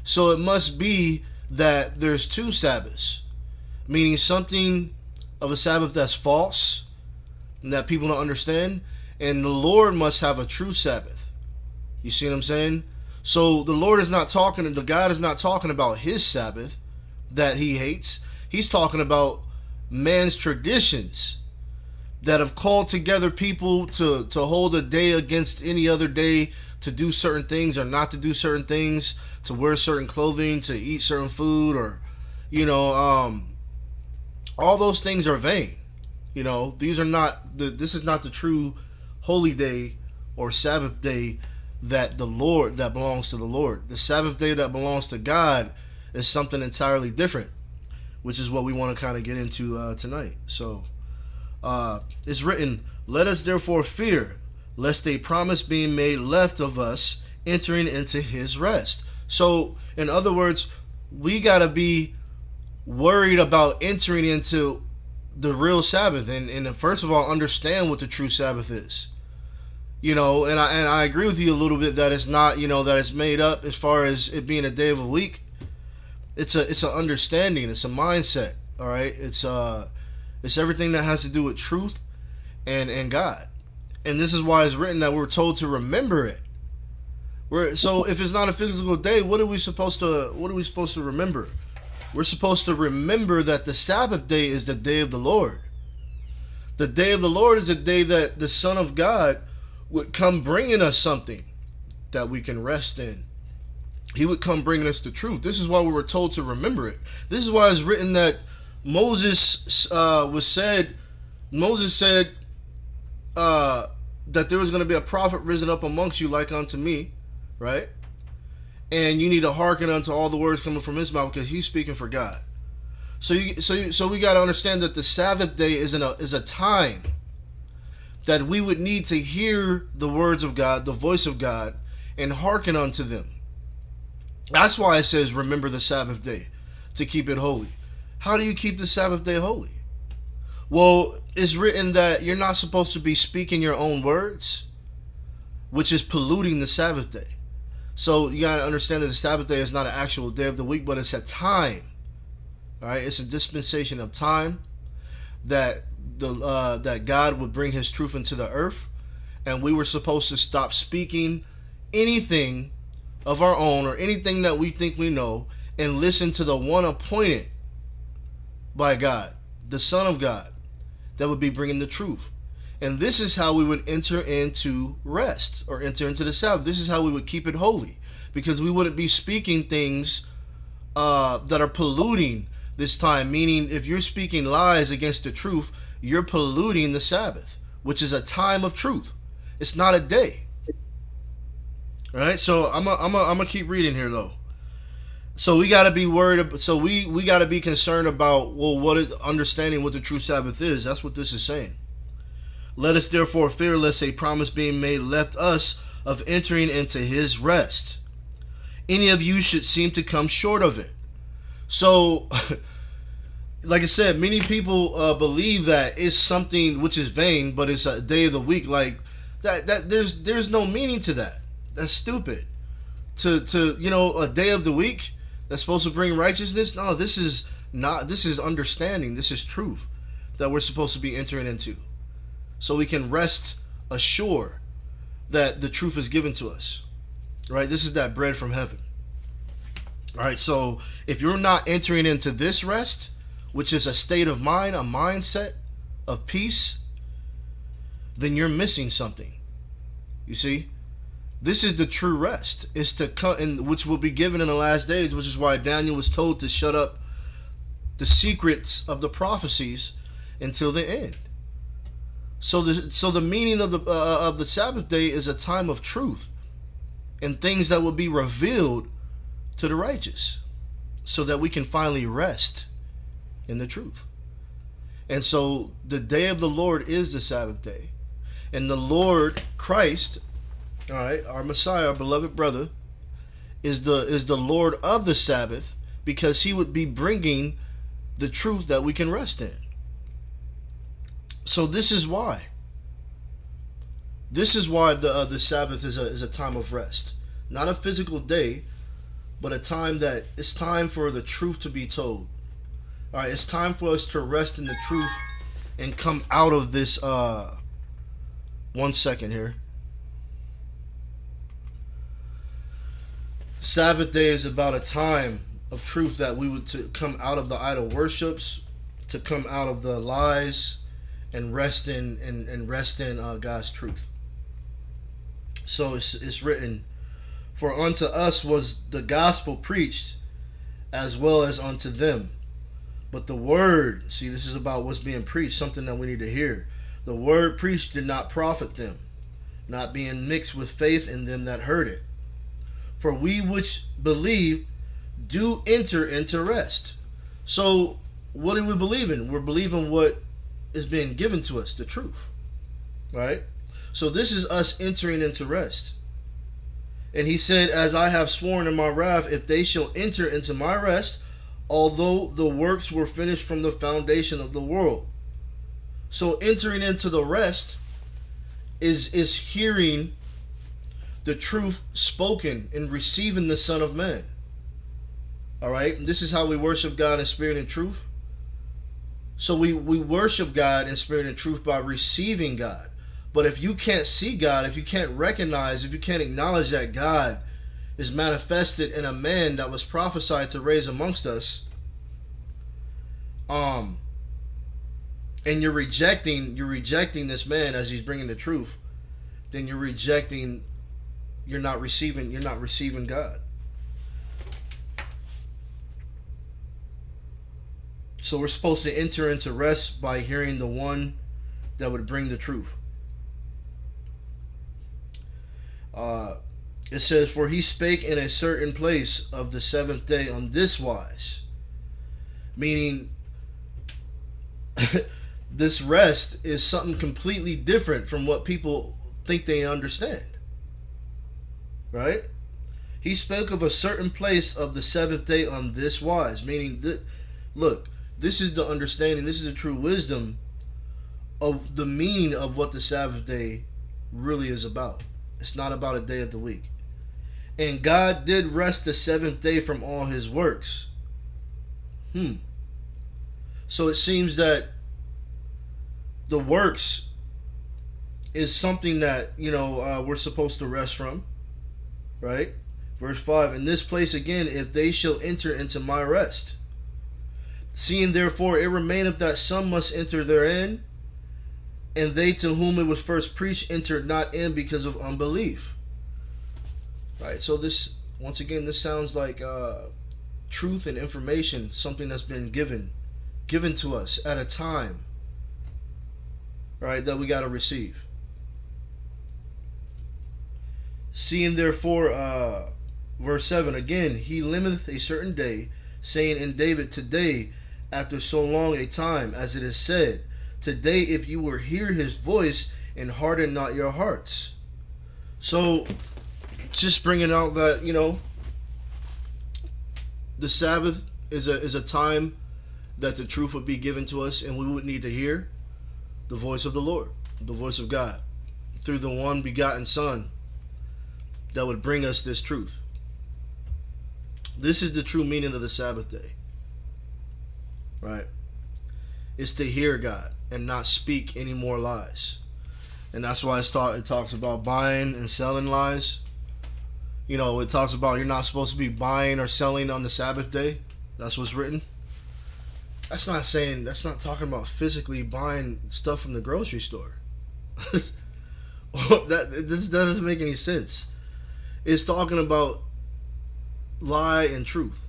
So it must be that there's two Sabbaths, meaning something of a Sabbath that's false and that people don't understand, and the Lord must have a true Sabbath. You see what I'm saying? So the Lord is not talking, the God is not talking about his Sabbath that he hates. He's talking about man's traditions that have called together people to hold a day against any other day, to do certain things or not to do certain things, to wear certain clothing, to eat certain food, or all those things are vain. These are not this is not the true holy day or Sabbath day that belongs to the Lord. The Sabbath day that belongs to God is something entirely different, which is what we want to kind of get into tonight. So it's written, "Let us therefore fear, lest a promise being made left of us entering into his rest." So in other words, we got to be worried about entering into the real Sabbath, and first of all, understand what the true Sabbath is. And I agree with you a little bit that it's not, that it's made up as far as it being a day of a week. It's an understanding, it's a mindset, all right? It's everything that has to do with truth and God. And this is why it's written that we're told to remember it. So if it's not a physical day, what are we supposed to remember? We're supposed to remember that the Sabbath day is the day of the Lord. The day of the Lord is the day that the Son of God would come bringing us something that we can rest in. He would come bringing us the truth. This is why we were told to remember it. This is why it's written that Moses said that there was going to be a prophet risen up amongst you like unto me, right? And you need to hearken unto all the words coming from his mouth, because he's speaking for God. So we got to understand that the Sabbath day is a time that we would need to hear the words of God, the voice of God, and hearken unto them. That's why it says remember the Sabbath day, to keep it holy. How do you keep the Sabbath day holy? Well, it's written that you're not supposed to be speaking your own words, which is polluting the Sabbath day. So you got to understand that the Sabbath day is not an actual day of the week, but it's a time. All right, it's a dispensation of time that that God would bring his truth into the earth, and we were supposed to stop speaking anything of our own or anything that we think we know, and listen to the one appointed by God, the Son of God, that would be bringing the truth. And this is how we would enter into rest, or enter into the Sabbath. This is how we would keep it holy, because we wouldn't be speaking things that are polluting this time. Meaning, if you're speaking lies against the truth, you're polluting the Sabbath, which is a time of truth. It's not a day. All right, so I'm gonna keep reading here though. So we got to be worried. So we got to be concerned about, well, what is understanding what the true Sabbath is. That's what this is saying. Let us therefore fear lest a promise being made left us of entering into his rest, any of you should seem to come short of it. So, like I said, many people believe that it's something which is vain, but it's a day of the week. Like that there's no meaning to that. That's stupid. To a day of the week that's supposed to bring righteousness. No, this is not. This is understanding. This is truth that we're supposed to be entering into, so we can rest assured that the truth is given to us. Right? This is that bread from heaven. All right. So if you're not entering into this rest, which is a state of mind, a mindset of peace, then you're missing something. You see? This is the true rest. It's to come, and which will be given in the last days, which is why Daniel was told to shut up the secrets of the prophecies until the end. So the meaning of the Sabbath day is a time of truth and things that will be revealed to the righteous, so that we can finally rest in the truth. And so the day of the Lord is the Sabbath day. And the Lord Christ, all right, our Messiah, our beloved brother, is the Lord of the Sabbath, because he would be bringing the truth that we can rest in. So this is why. This is why the Sabbath is a time of rest. Not a physical day, but a time that it's time for the truth to be told. All right, it's time for us to rest in the truth and come out of this. 1 second here. Sabbath day is about a time of truth that we would to come out of the idol worships, to come out of the lies, and rest in God's truth. So it's written, for unto us was the gospel preached, as well as unto them. But the word, see, this is about what's being preached, something that we need to hear. The word preached did not profit them, not being mixed with faith in them that heard it. For we which believe do enter into rest. So what do we believe in? We're believing what is being given to us, the truth. Right? So this is us entering into rest. And he said, as I have sworn in my wrath, if they shall enter into my rest, although the works were finished from the foundation of the world. So entering into the rest is hearing the truth spoken and receiving the Son of Man. All right? This is how we worship God in spirit and truth. So we worship God in spirit and truth by receiving God. But if you can't see God, if you can't recognize, if you can't acknowledge that God is manifested in a man that was prophesied to raise amongst us, and you're rejecting this man as he's bringing the truth, then you're not receiving God. So we're supposed to enter into rest by hearing the one that would bring the truth. It says, for he spake in a certain place of the seventh day on this wise. Meaning, this rest is something completely different from what people think they understand. Right? He spoke of a certain place of the seventh day on this wise. Meaning, look, this is the understanding, this is the true wisdom of the meaning of what the Sabbath day really is about. It's not about a day of the week. And God did rest the seventh day from all his works. So it seems that the works is something that, we're supposed to rest from. Right? Verse 5, in this place again, if they shall enter into my rest. Seeing therefore it remaineth that some must enter therein, and they to whom it was first preached entered not in because of unbelief. Right, so this, once again, this sounds like truth and information, something that's been given to us at a time, right, that we got to receive. Seeing therefore, verse 7, again, he limiteth a certain day, saying in David, today, after so long a time, as it is said, today if you will hear his voice and harden not your hearts. So, just bringing out that, the Sabbath is a time that the truth would be given to us, and we would need to hear the voice of the Lord, the voice of God, through the one begotten Son that would bring us this truth. This is the true meaning of the Sabbath day. Right? It's to hear God and not speak any more lies. And that's why it talks about buying and selling lies. It talks about you're not supposed to be buying or selling on the Sabbath day. That's what's written. That's not talking about physically buying stuff from the grocery store. That doesn't make any sense. It's talking about lie and truth.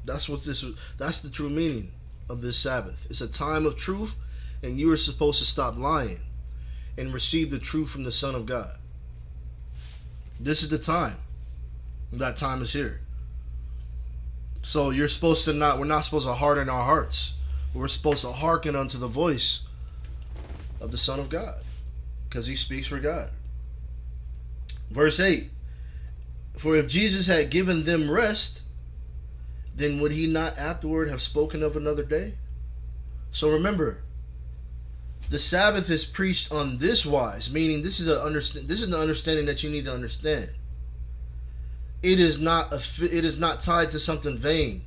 That's the true meaning of this Sabbath. It's a time of truth, and you are supposed to stop lying and receive the truth from the Son of God. This is the time. That time is here. So we're not supposed to harden our hearts We're supposed to hearken unto the voice of the Son of God, because he speaks for God. Verse 8, for if Jesus had given them rest, then would he not afterward have spoken of another day? So remember, the Sabbath is preached on this wise, meaning this is the understanding that you need to understand. It is not tied to something vain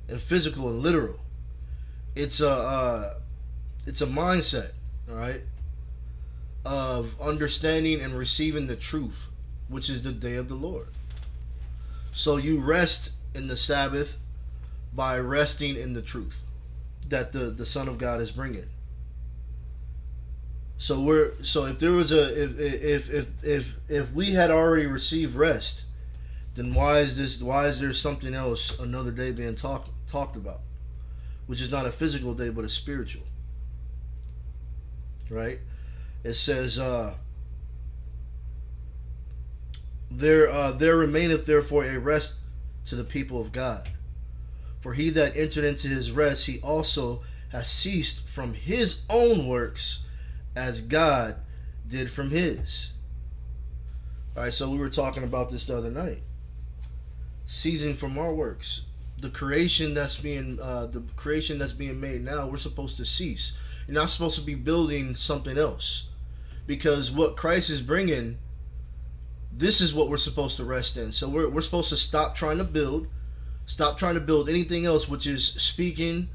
and physical and literal. It's a mindset, all right, of understanding and receiving the truth, which is the day of the Lord. So you rest in the Sabbath by resting in the truth that the Son of God is bringing. So if there was if we had already received rest, then why is there something else, another day being talked about, which is not a physical day but a spiritual, right? It says there remaineth therefore a rest to the people of God, for he that entered into his rest, he also has ceased from his own works, as God did from his. All right, so we were talking about this the other night. Ceasing from our works, the creation that's being made now, we're supposed to cease. You're not supposed to be building something else, because what Christ is bringing, this is what we're supposed to rest in. So we're supposed to stop trying to build anything else, which is speaking,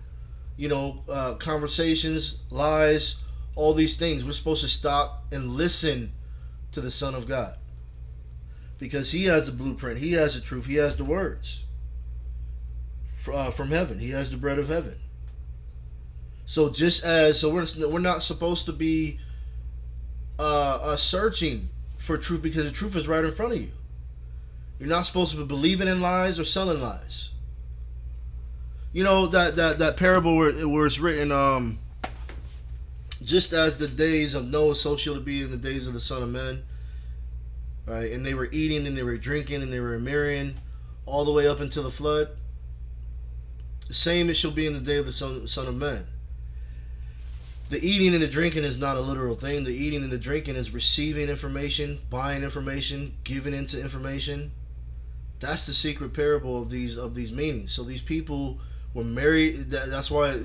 conversations, lies, all these things. We're supposed to stop and listen to the Son of God, because he has the blueprint, he has the truth, he has the words from heaven, he has the bread of heaven. So we're not supposed to be searching for truth, because the truth is right in front of you. You're not supposed to be believing in lies or selling lies. That parable where it's written, just as the days of Noah, so shall it be in the days of the Son of Man. Right? And they were eating and they were drinking and they were marrying all the way up until the flood. The same it shall be in the day of the Son of Man. The eating and the drinking is not a literal thing. The eating and the drinking is receiving information, buying information, giving into information. That's the secret parable of these meanings. So these people were married. That's why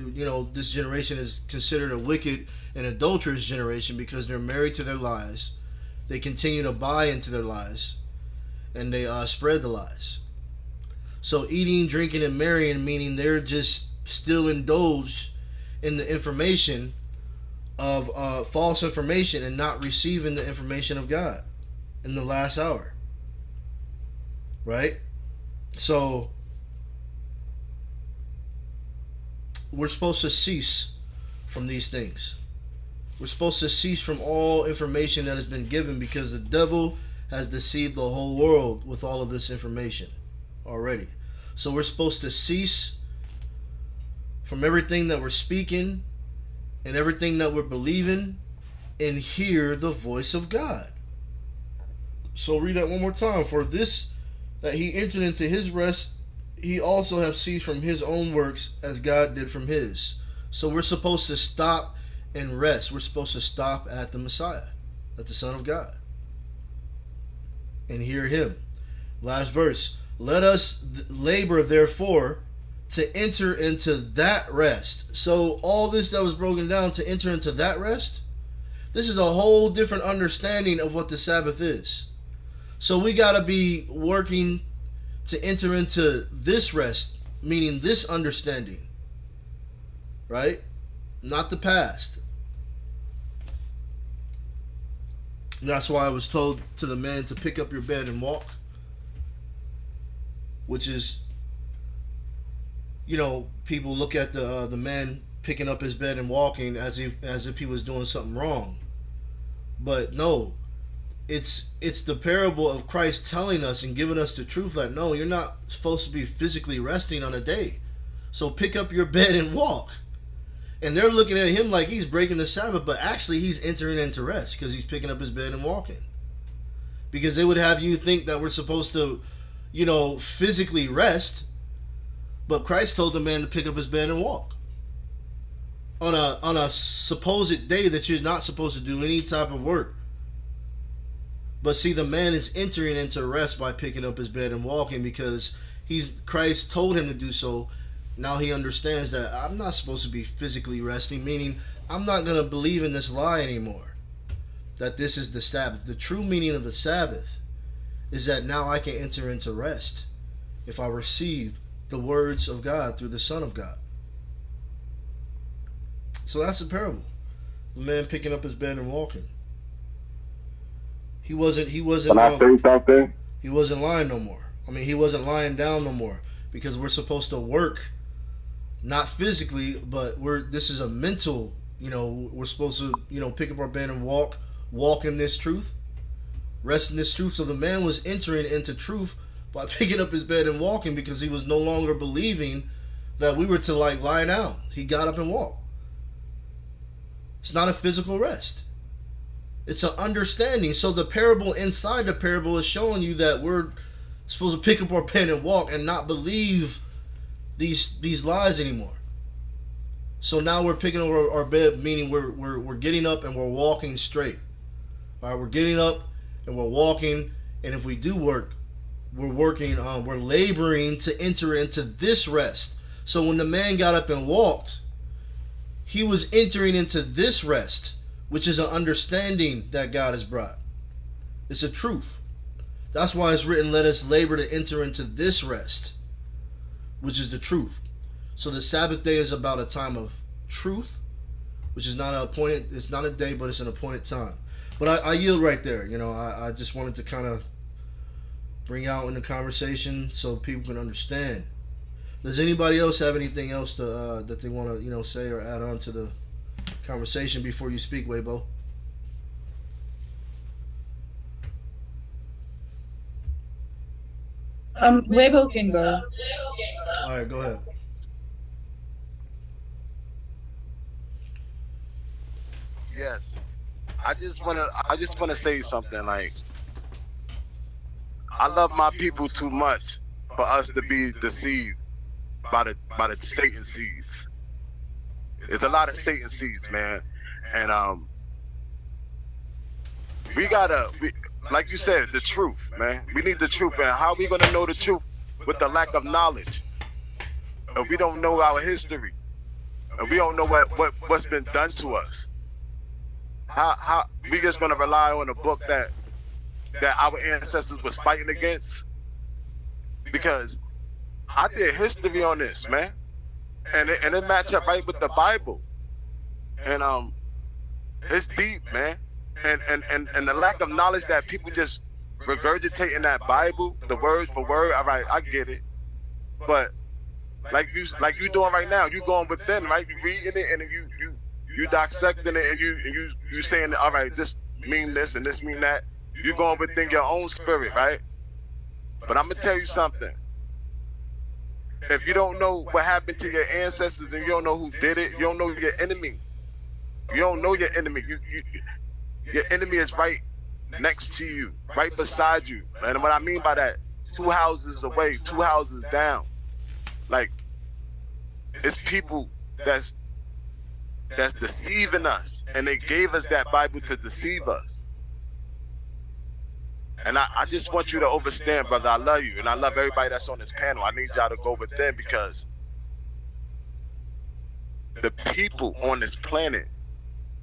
this generation is considered a wicked and adulterous generation, because they're married to their lies. They continue to buy into their lies, and they spread the lies. So eating, drinking, and marrying, meaning they're just still indulged in the information of false information and not receiving the information of God in the last hour. Right? So we're supposed to cease from these things. We're supposed to cease from all information that has been given, because the devil has deceived the whole world with all of this information already. So we're supposed to cease from everything that we're speaking and everything that we're believing, and hear the voice of God. So read that one more time. For this that he entered into his rest, he also have ceased from his own works, as God did from his. So we're supposed to stop and rest. We're supposed to stop at the Messiah, at the Son of God, and hear him. Last verse. Let us labor therefore to enter into that rest. So all this that was broken down to enter into that rest, this is a whole different understanding of what the Sabbath is. So we got to be working to enter into this rest, meaning this understanding, right? Not the past. And that's why I was told to the man to pick up your bed and walk, which is, people look at the man picking up his bed and walking as if he was doing something wrong. But no, it's the parable of Christ telling us and giving us the truth that no, you're not supposed to be physically resting on a day. So pick up your bed and walk. And they're looking at him like he's breaking the Sabbath, but actually he's entering into rest because he's picking up his bed and walking. Because they would have you think that we're supposed to, physically rest, but Christ told the man to pick up his bed and walk. on a supposed day that you're not supposed to do any type of work. But see, the man is entering into rest by picking up his bed and walking, because Christ told him to do so. Now he understands that I'm not supposed to be physically resting, meaning I'm not going to believe in this lie anymore, that this is the Sabbath. The true meaning of the Sabbath is that now I can enter into rest if I receive the words of God through the Son of God. So that's the parable. The man picking up his bed and walking. He wasn't Can I say something? He wasn't lying no more. I mean, he wasn't lying down no more, because we're supposed to work, not physically, but this is a mental, we're supposed to, pick up our bed and walk in this truth, rest in this truth. So the man was entering into truth by picking up his bed and walking, because he was no longer believing that we were to lie down. He got up and walked. It's not a physical rest. It's an understanding. So the parable inside the parable is showing you that we're supposed to pick up our pen and walk and not believe these lies anymore. So now we're picking up our bed, meaning we're getting up and we're walking straight. All right, we're getting up and we're walking, and if we do work, we're working. We're laboring to enter into this rest. So when the man got up and walked, he was entering into this rest, which is an understanding that God has brought. It's a truth. That's why it's written, let us labor to enter into this rest, which is the truth. So the Sabbath day is about a time of truth, which is not it's not a day, but it's an appointed time. But I yield right there. I just wanted to kind of bring out in the conversation so people can understand. Does anybody else have anything else that they want to say or add on to the conversation before you speak, Weibo? Weibo can go. All right, go ahead. Yes, I just wanna say something. Like, I love my people too much for us to be deceived by the Satan seeds. There's a lot of Satan seeds, man, and we like you said, the truth, man. We need the truth, and how are we gonna know the truth with the lack of knowledge? If we don't know our history, and we don't know what's been done to us, how we just gonna rely on a book that our ancestors was fighting against? Because I did history on this, man, and it match up right with the Bible, and it's deep, man, and the lack of knowledge that people just regurgitate in that Bible, the word for word. All right, I get it, but like you doing right now, you going within, right? You reading it and then you dissecting it, and you saying, all right, this mean this and this mean that. You going within your own spirit, right? But I'm gonna tell you something. If you don't know what happened to your ancestors and you don't know who did it, you don't know your enemy. You don't know your enemy. Your enemy is right next to you, right beside you. And what I mean by that, 2 houses away, 2 houses down. Like, it's people that's deceiving us, and they gave us that Bible to deceive us. And I just want you to understand, brother, I love you, and I love everybody that's on this panel. I need y'all to go within, because the people on this planet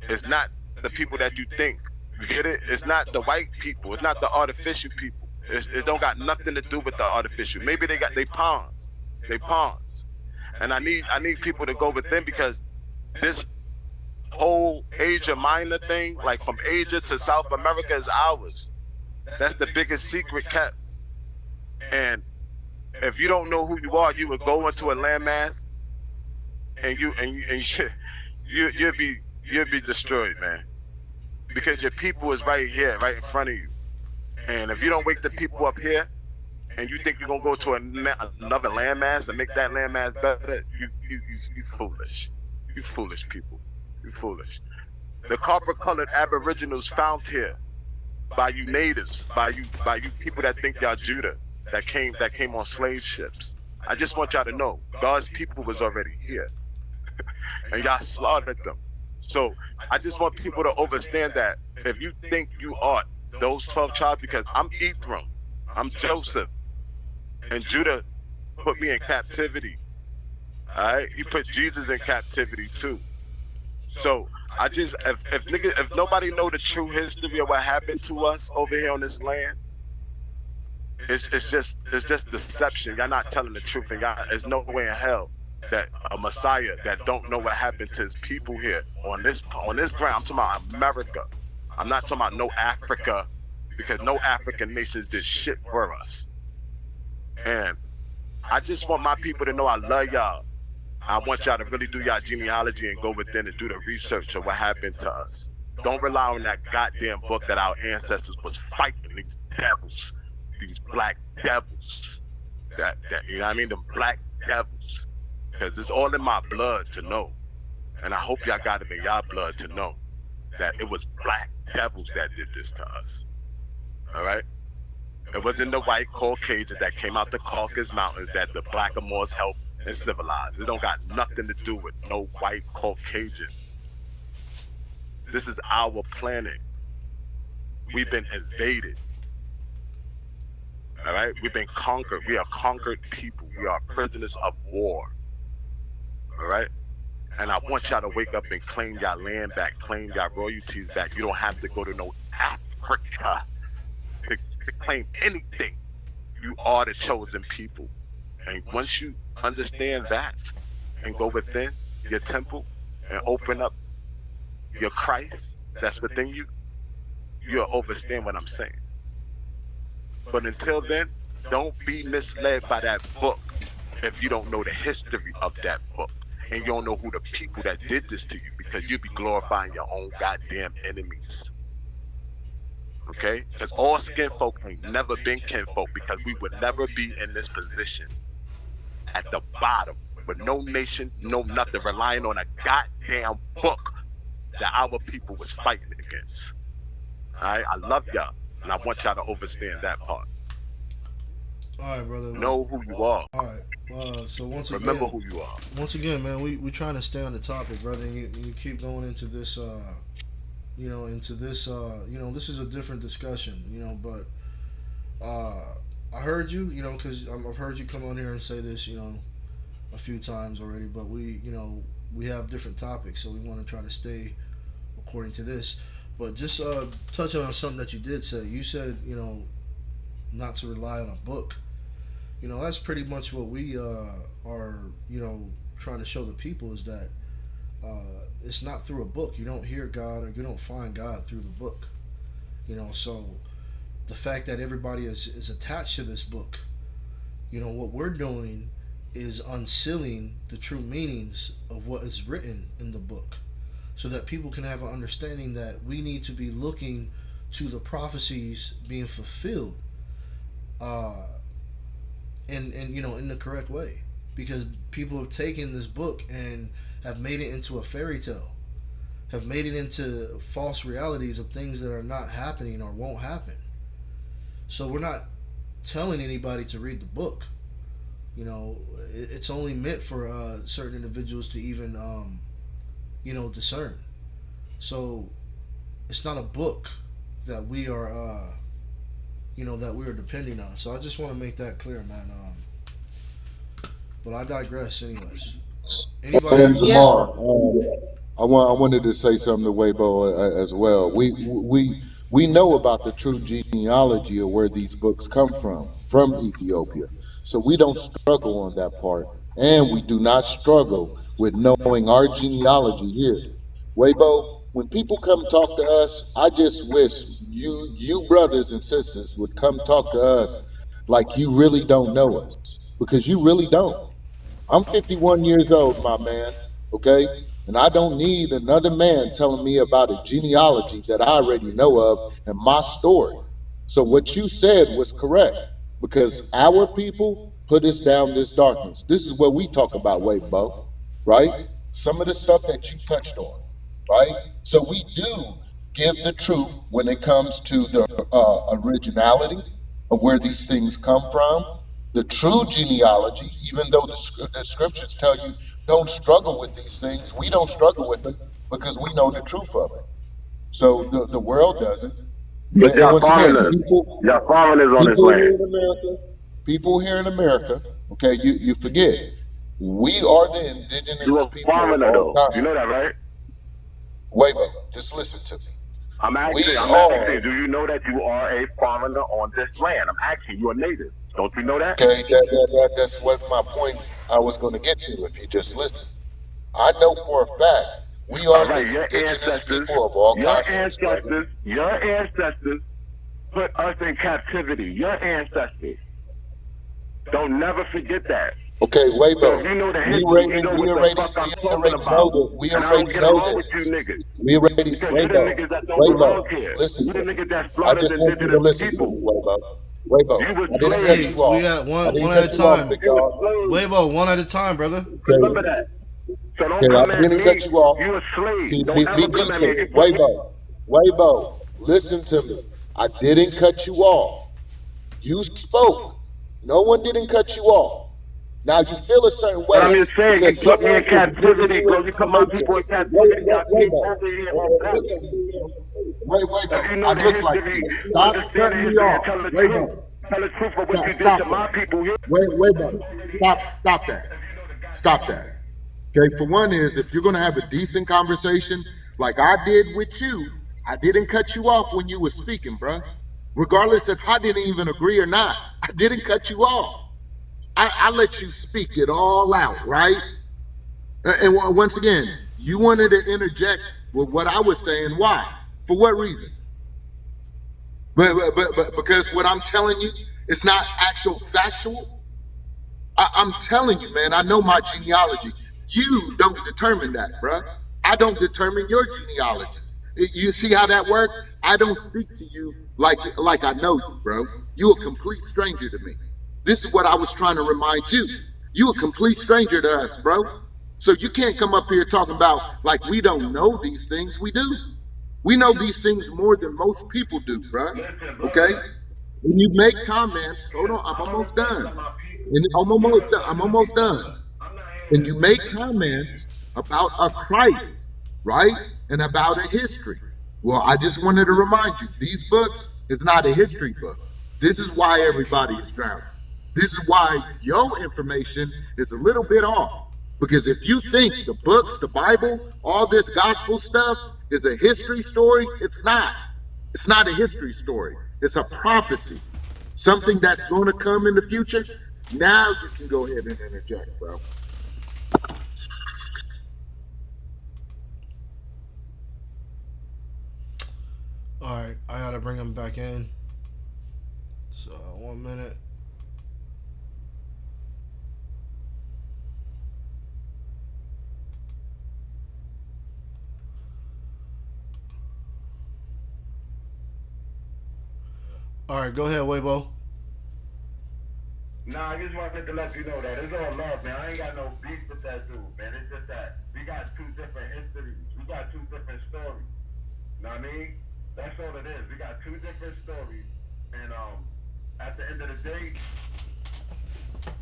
is not the people that you think. You get it? It's not the white people. It's not the artificial people. It don't got nothing to do with the artificial. Maybe they got they pawns. And I need people to go within, because this whole Asia Minor thing, like from Asia to South America, is ours. That's the biggest secret kept. And if you don't know who you are, you would go into a landmass, and you'll be destroyed, man. Because your people is right here, right in front of you. And if you don't wake the people up here, and you think you're gonna go to another landmass and make that landmass better, you foolish. You foolish people. You foolish. The copper-colored aboriginals found here by you natives, by you people that think y'all Judah, that came on slave ships. I just want y'all to know, God's people was already here. and y'all slaughtered them. So I just want people to understand that if you think you are those 12 tribes, because I'm Ephraim, I'm Joseph, and Judah put me in captivity. All right, he put Jesus in captivity too. So I just, if nobody know the true history of what happened to us over here on this land, it's just deception. Y'all not telling the truth, and y'all, there's no way in hell that a Messiah that don't know what happened to his people here on this ground. I'm talking about America. I'm not talking about no Africa, because no African nations did shit for us. And I just want my people to know I love y'all. I want y'all to really do y'all genealogy and go within and do the research of what happened to us. Don't rely on that goddamn book that our ancestors was fighting these devils, these black devils. That you know what I mean? Them black devils. Because it's all in my blood to know. And I hope y'all got it in y'all blood to know that it was black devils that did this to us. All right? It wasn't the white Caucasians that came out the Caucasus Mountains that the Blackamoors helped and civilized. It don't got nothing to do with no white Caucasian. This is our planet. We've been invaded. All right? We've been conquered. We are conquered people. We are prisoners of war. All right? And I want y'all to wake up and claim y'all land back, claim y'all royalties back. You don't have to go to no Africa to claim anything. You are the chosen people. And once you understand that and go within your temple and open up your Christ that's within you, you'll understand what I'm saying. But until then, don't be misled by that book if you don't know the history of that book and you don't know who the people that did this to you, because you'll be glorifying your own goddamn enemies. Okay? Because all skin folk ain't never been kinfolk, because we would never be in this position at the bottom with no nation, no nothing, relying on a goddamn book that our people was fighting against. All right? I love y'all, and I want y'all to understand that part. All right, brother. Know who you are. All right. So remember who you are. Once again, man, we trying to stay on the topic, brother. And you keep going into this, this is a different discussion, but I heard you, because I've heard you come on here and say this, a few times already. But we have different topics, so we want to try to stay according to this. But just touching on something that you did say, you said, not to rely on a book. That's pretty much what we are, trying to show the people, is that it's not through a book. You don't hear God, or you don't find God through the book. So the fact that everybody is attached to this book, what we're doing is unsealing the true meanings of what is written in the book, so that people can have an understanding that we need to be looking to the prophecies being fulfilled in the correct way, because people have taken this book and have made it into a fairy tale, have made it into false realities of things that are not happening or won't happen. So we're not telling anybody to read the book. It's only meant for certain individuals to even discern. So it's not a book that we are that we are depending on. So I just want to make that clear, man. But I digress, anyways. Anybody? And Zamar, I wanted to say something to Weibo as well. We know about the true genealogy of where these books come from Ethiopia. So we don't struggle on that part, and we do not struggle with knowing our genealogy here. Weibo, when people come talk to us, I just wish you brothers and sisters would come talk to us like you really don't know us, because you really don't. I'm 51 years old, my man, okay? And I don't need another man telling me about a genealogy that I already know of and my story. So what you said was correct, because our people put us down this darkness. This is what we talk about, Weibo, right? Some of the stuff that you touched on, right? So we do give the truth when it comes to the originality of where these things come from. The true genealogy, even though the scriptures tell you don't struggle with these things. We don't struggle with it because we know the truth of it. So the world doesn't. But And y'all once again, foreigners. Y'all foreigners on this land. People here in America, okay, you forget, we are the indigenous You a people of foreigner all though. You time. know that, right? Wait, just listen to me. I'm asking, do you know that you are a foreigner on this land? I'm asking, you a native. Don't you know that? Okay, that's what my point I was going to get to if you just listen. I know for a fact we are All right, the your indigenous ancestors, people of all your continents. ancestors put us in captivity. Your ancestors. Don't never forget that. Okay, wait, so if you know the history, you know what the fuck I'm talking about. And I don't get along with you niggas. Because you the niggas that don't belong here. You the niggas that slaughtered the indigenous people. You was slaves. We at one at a time. Weibo, one at a time, brother. Remember that. So don't come at me. You a slave. Don't ever come at me. Weibo, listen to me. I didn't cut you off. You spoke. No one didn't cut you off. Now you feel a certain way. But I'm just saying, you put me in captivity, bro. You put my people in captivity. I came over here on purpose. If you know the history, understand the history, and tell the truth. Tell the truth of what you did to my people here. Stop that. Stop that. Okay, for one is, if you're going to have a decent conversation like I did with you, I didn't cut you off when you were speaking, bro. Regardless if I didn't even agree or not, I didn't cut you off. I let you speak it all out, right? And once again, you wanted to interject with what I was saying. Why? For what reason? But because what I'm telling you is not actual factual. I'm telling you, man, I know my genealogy. You don't determine that, bruh. I don't determine your genealogy. You see how that works? I don't speak to you like I know you, bro. You a complete stranger to me. This is what I was trying to remind you. You a complete stranger to us, bro. So you can't come up here talking about like we don't know these things. We do. We know these things more than most people do, bro. Okay? When you make comments, hold on, I'm almost done. I'm almost done. And you make comments about a Christ, right? And about a history. Well, I just wanted to remind you, these books is not a history book. This is why everybody is drowning. This is why your information is a little bit off. Because if you think the books, the Bible, all this gospel stuff is a history story, it's not. It's not a history story. It's a prophecy. Something that's going to come in the future. Now you can go ahead and interject, bro. All right, I gotta bring him back in. So 1 minute. All right, go ahead, Weibo. Nah, I just wanted to let you know that it's all love, man. I ain't got no beef with that dude, man. It's just that we got two different histories. We got two different stories. You know what I mean? That's all it is. We got two different stories. And at the end of the day,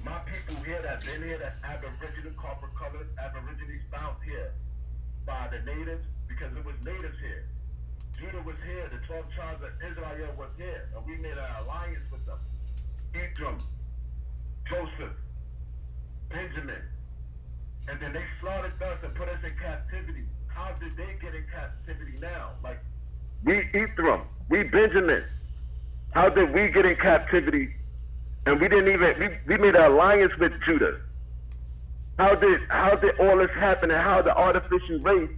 my people here that been here, that's aboriginal, copper colored, aborigines found here by the natives, because it was natives here. Judah was here, the 12 tribes of Israel was here, and we made an alliance with them. Ephraim, Joseph, Benjamin, and then they slaughtered us and put us in captivity. How did they get in captivity now? Like, we Ephraim, we Benjamin. How did we get in captivity? And we didn't even, we made an alliance with Judah. How did all this happen, and how the artificial race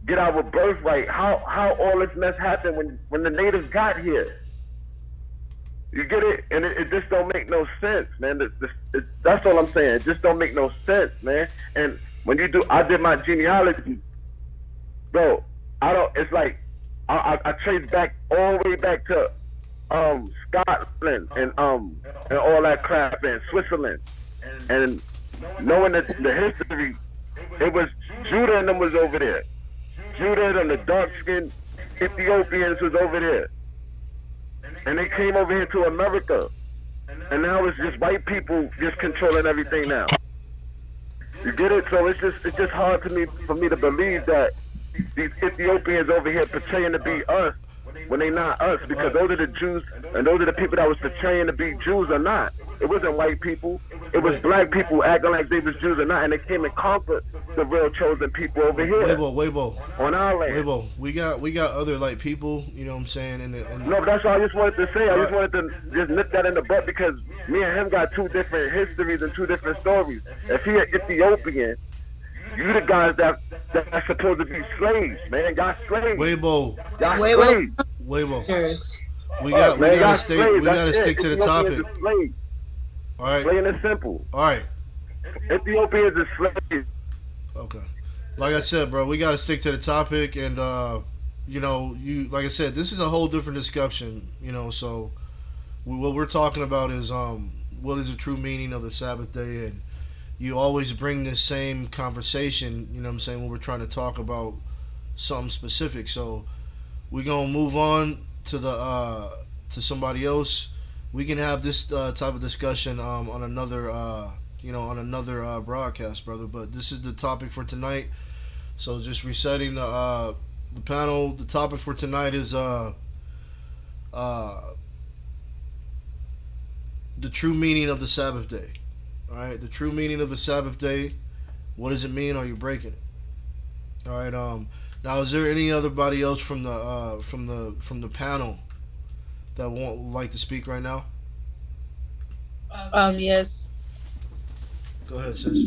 get our birthright? How all this mess happened when the natives got here? You get it? And it just don't make no sense, man. That's all I'm saying. It just don't make no sense, man. And when you do, I did my genealogy, bro. It's like I trace back all the way back to Scotland and all that crap, and Switzerland, and knowing that the history, it was Judah and them was over there. Judah and the dark-skinned Ethiopians was over there. And they came over here to America. And now it's just white people just controlling everything now. You get it? So it's just hard for me to believe that these Ethiopians over here portraying to be us when they not us, because those are the Jews and those are the people that was portraying to be Jews or not. It wasn't white people. It was black people acting like they was Jews or not, and they came and conquered the real chosen people over here. Weibo. On our land. Weibo, we got other like people, you know what I'm saying? No, but that's all I just wanted to say. I just wanted to just nip that in the butt because me and him got two different histories and two different stories. If he an Ethiopian, you the guys that are supposed to be slaves, man. Y'all slaves. Weibo. Y'all slaves. Weibo. We gotta stick to the topic. All right. Plain and simple. All right. Ethiopians are slaves. Okay. Like I said, bro, we gotta stick to the topic, and you know, like I said, this is a whole different discussion. You know, so what we're talking about is what is the true meaning of the Sabbath day, and you always bring this same conversation. You know what I'm saying, when we're trying to talk about something specific. So we're gonna move on to to somebody else. We can have this type of discussion on another broadcast, brother. But this is the topic for tonight. So just resetting the panel. The topic for tonight is the true meaning of the Sabbath day. All right, the true meaning of the Sabbath day. What does it mean? Are you breaking it? All right. Now, is there anybody else from the panel that would like to speak right now? Yes. Go ahead, sis.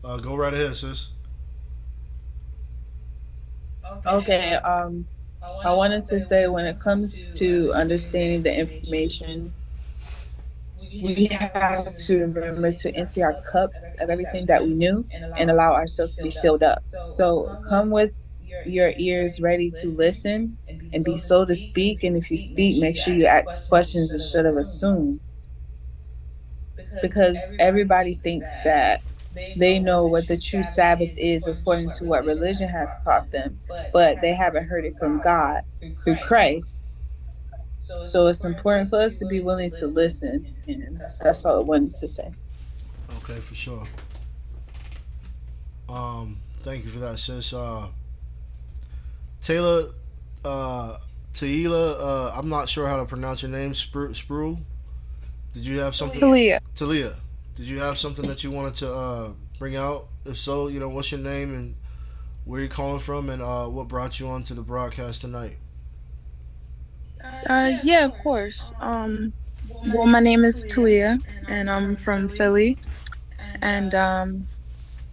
Go right ahead, sis. Okay. I wanted to say, when it comes to understanding the information, we have to remember to empty our cups of everything that we knew and allow ourselves to be filled up. So come with your ears ready to listen and be slow to speak. And if you speak, make sure you ask questions instead of assume. Because everybody thinks that they know what the true Sabbath is according to what religion has taught them, but they haven't heard it from God through Christ. So it's important for us to be willing to listen, and that's all I wanted to say. Okay, for sure. Thank you for that, sis. Taila, I'm not sure how to pronounce your name. Spruill. Did you have something? Talia. Did you have something that you wanted to bring out? If so, you know, what's your name and where you're calling from, and what brought you onto the broadcast tonight? Yeah, of course. Well, my name is Talia, and I'm from Philly. And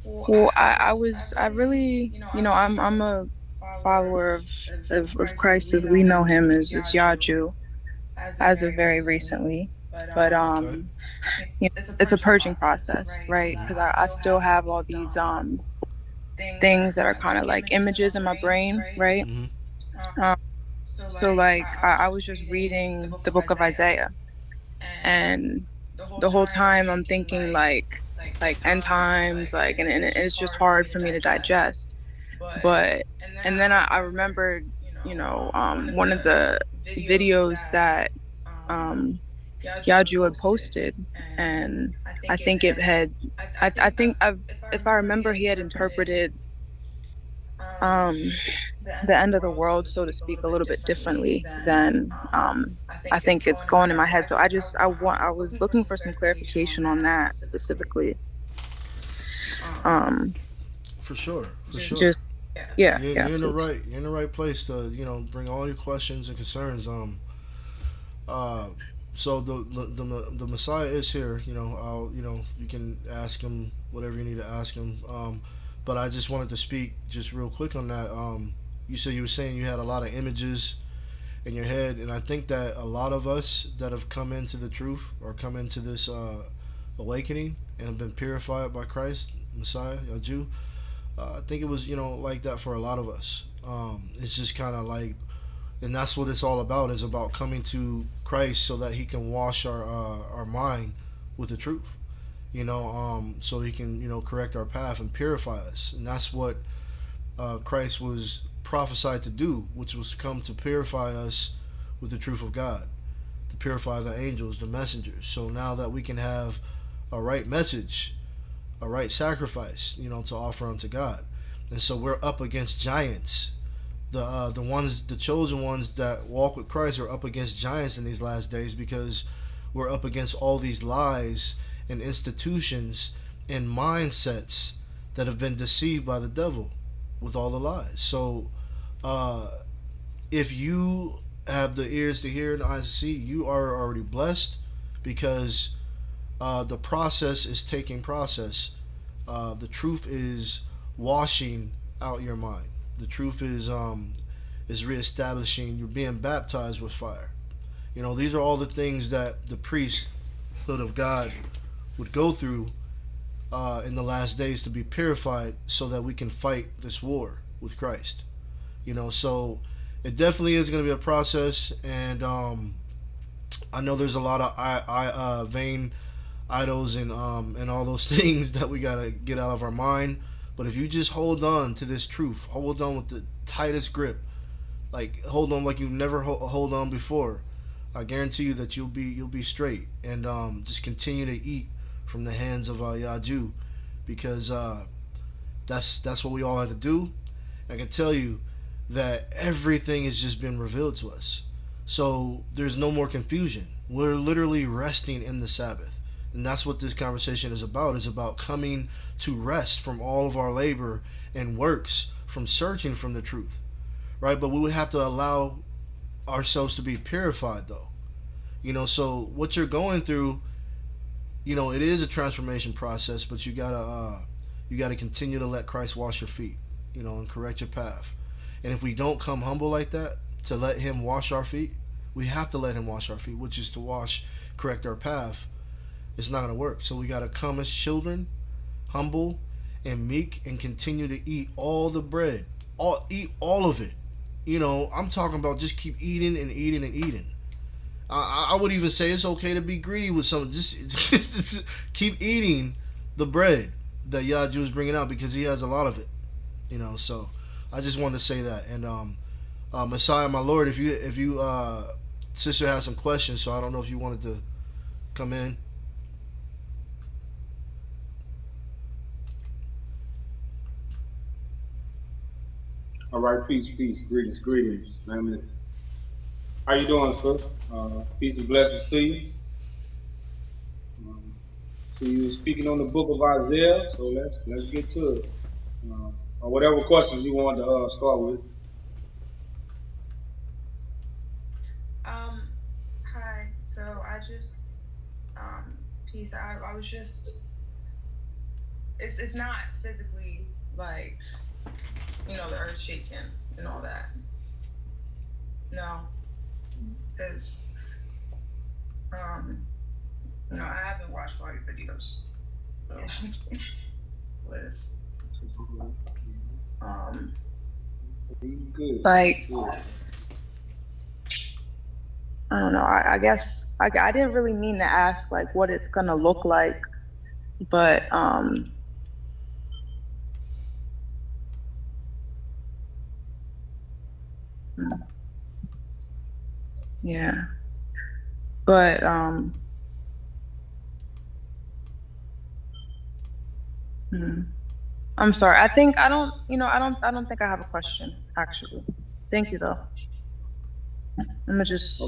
well, I really, you know, I'm a follower of Christ as we know him as Yaju, as of very recently. But you know, it's a purging process, right? Because I still have all these things that are kind of like images in my brain, right? Mm-hmm. So like I was just reading the book of Isaiah, and the whole time I'm thinking like end times, like, and it's just hard for me to digest. But and then I remembered, you know, one of the videos that Yaju had posted, and I think it had, if I remember, he had interpreted the end of the world, so to speak, a little bit differently than I think it's going in my head. So I was looking for some clarification on that specifically. For sure. Just yeah, you're in the right place to, you know, bring all your questions and concerns. So the Messiah is here. You know, you can ask him whatever you need to ask him. But I just wanted to speak just real quick on that. You were saying you had a lot of images in your head, and I think that a lot of us that have come into the truth or come into this awakening and have been purified by Christ, Messiah, a Jew, I think it was, you know, like that for a lot of us. It's just kind of like, and that's what it's all about, is about coming to Christ so that he can wash our mind with the truth, you know, so he can, you know, correct our path and purify us. And that's what Christ was prophesied to do, which was to come to purify us with the truth of God. to purify the angels, the messengers. So now that we can have a right message, a right sacrifice, to offer unto God, and so we're up against giants. The chosen ones that walk with Christ are up against giants in these last days because we're up against all these lies and institutions and mindsets that have been deceived by the devil with all the lies. So, if you have the ears to hear and the eyes to see, you are already blessed because the process is taking process. The truth is washing out your mind. The truth is reestablishing. You're being baptized with fire. These are all the things that the priesthood of God would go through in the last days to be purified so that we can fight this war with Christ. So it definitely is going to be a process, and I know there's a lot of vain idols and all those things that we got to get out of our mind. But if you just hold on to this truth, hold on with the tightest grip, like hold on like you've never hold on before, I guarantee you that you'll be straight, and just continue to eat from the hands of Yaju, because that's what we all have to do. I can tell you that everything has just been revealed to us, so there's no more confusion. We're literally resting in the Sabbath, and that's what this conversation is about. Is about coming to rest from all of our labor and works, from searching from the truth, right? But we would have to allow ourselves to be purified, though. So what you're going through, it is a transformation process, but you gotta continue to let Christ wash your feet, and correct your path. And if we don't come humble like that to let Him wash our feet, we have to let Him wash our feet, which is to correct our path. It's not gonna work. So we gotta come as children, humble and meek, and continue to eat all the bread, eat all of it. I'm talking about just keep eating and eating and eating. I would even say it's okay to be greedy with some. Just keep eating the bread that Yaju is bringing out, because He has a lot of it. So I just wanted to say that. And Messiah, my Lord, if you sister has some questions, so I don't know if you wanted to come in. All right, peace, greetings, man. How you doing, sis? Peace and blessings to you. See you speaking on the book of Isaiah, so let's get to it. Or whatever questions you want to start with. Hi. So I just peace. I was just. It's not physically like, the earth shaking and all that. No. Because, I haven't watched all your videos. So, like, I don't know. I guess I didn't really mean to ask like what it's gonna look like, but yeah. But I'm sorry. I think I don't think I have a question actually. Thank you though. I'm gonna just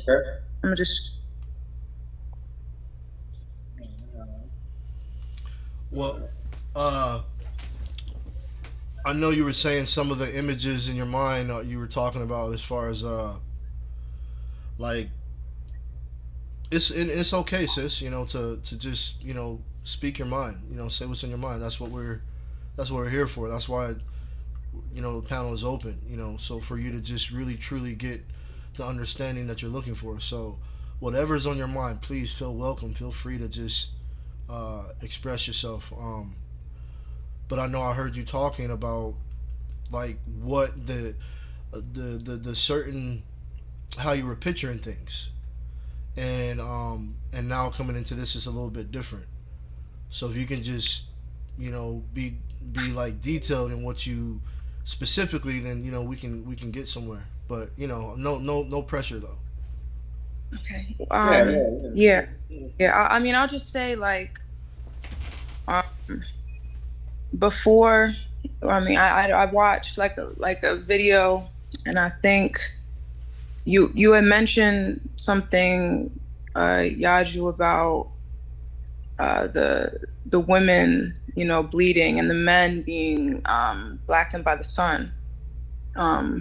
Well, I know you were saying some of the images in your mind you were talking about as far as like it's okay, sis, to just speak your mind, say what's in your mind. That's what we're here for. That's why the panel is open, so for you to just really truly get the understanding that you're looking for. So whatever's on your mind, please feel welcome, feel free to just express yourself. But I know I heard you talking about like what the certain, how you were picturing things, and now coming into this is a little bit different. So if you can just be like detailed in what you specifically, then we can get somewhere. But no pressure though. Okay. Yeah. I mean, I'll just say like, um, before, I mean, I watched like a video, and I think you had mentioned something, Yaju, about the women, you know, bleeding and the men being blackened by the sun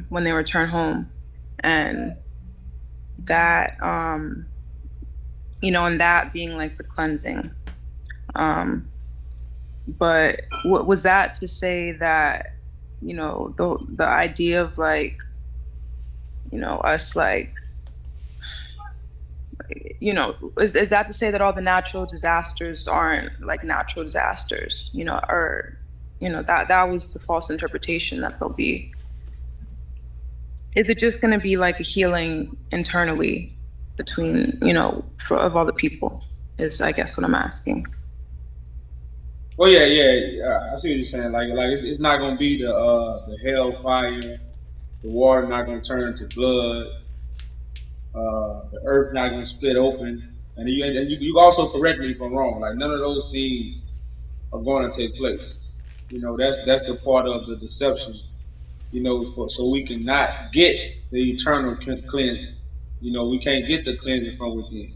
when they return home, and that you know, and that being like the cleansing. Um, but what was that to say that, you know, the idea of like, you know, us like, you know, is that to say that all the natural disasters aren't like natural disasters, you know, or, you know, that was the false interpretation that they'll be. Is it just going to be like a healing internally between, you know, of all the people is, I guess, what I'm asking. Well, yeah. I see what you're saying. Like it's not gonna be the hell fire, the water not gonna turn to blood, the earth not gonna split open, and you also correct me if I'm wrong. Like none of those things are going to take place. You know, that's the part of the deception. You know, so we cannot get the eternal cleansing. You know, we can't get the cleansing from within.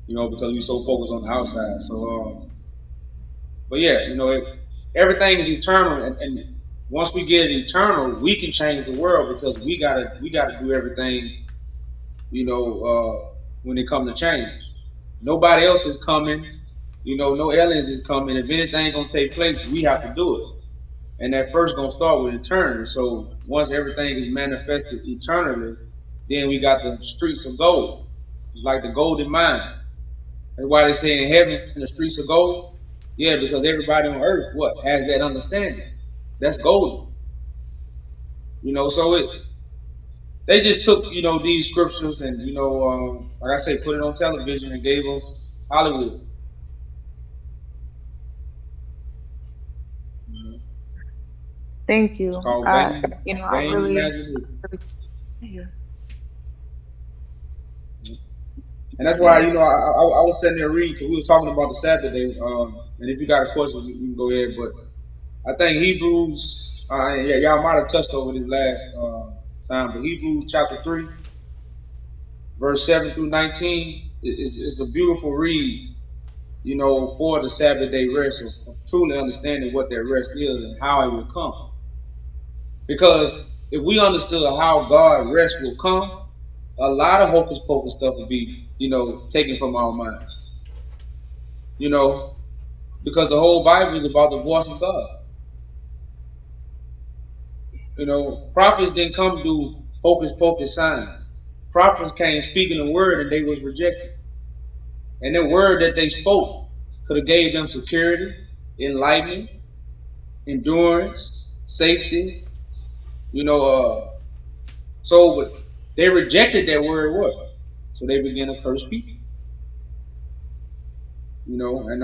You know, because we so focused on the outside. So, but yeah, you know, everything is eternal, and once we get it eternal, we can change the world because we gotta do everything. You know, when it comes to change, nobody else is coming. You know, no aliens is coming. If anything gonna take place, we have to do it. And that first gonna start with eternity. So once everything is manifested eternally, then we got the streets of gold. It's like the golden mine. That's why they say in heaven the streets of gold. Yeah, because everybody on earth what has that understanding. That's golden. You know, so they just took, you know, these scriptures and, you know, like I say, put it on television and gave us Hollywood. Thank you. It's called You know, vain I really. imagination. And that's why, you know, I was sitting there reading because we were talking about the Sabbath day. And if you got a question, you can go ahead. But I think Hebrews, yeah, y'all might have touched over this last time, but Hebrews chapter 3, verse 7 through 19 is a beautiful read, you know, for the Sabbath day rest, of truly understanding what that rest is and how it will come. Because if we understood how God rest will come, a lot of hocus pocus stuff would be, you know, taken from our minds. You know, because the whole Bible is about the voice of God. You know, prophets didn't come to do hocus pocus signs. Prophets came speaking the word and they was rejected. And the word that they spoke could have gave them security, enlightenment, endurance, safety. You know, but they rejected that word. What? So they began to curse people. You know, and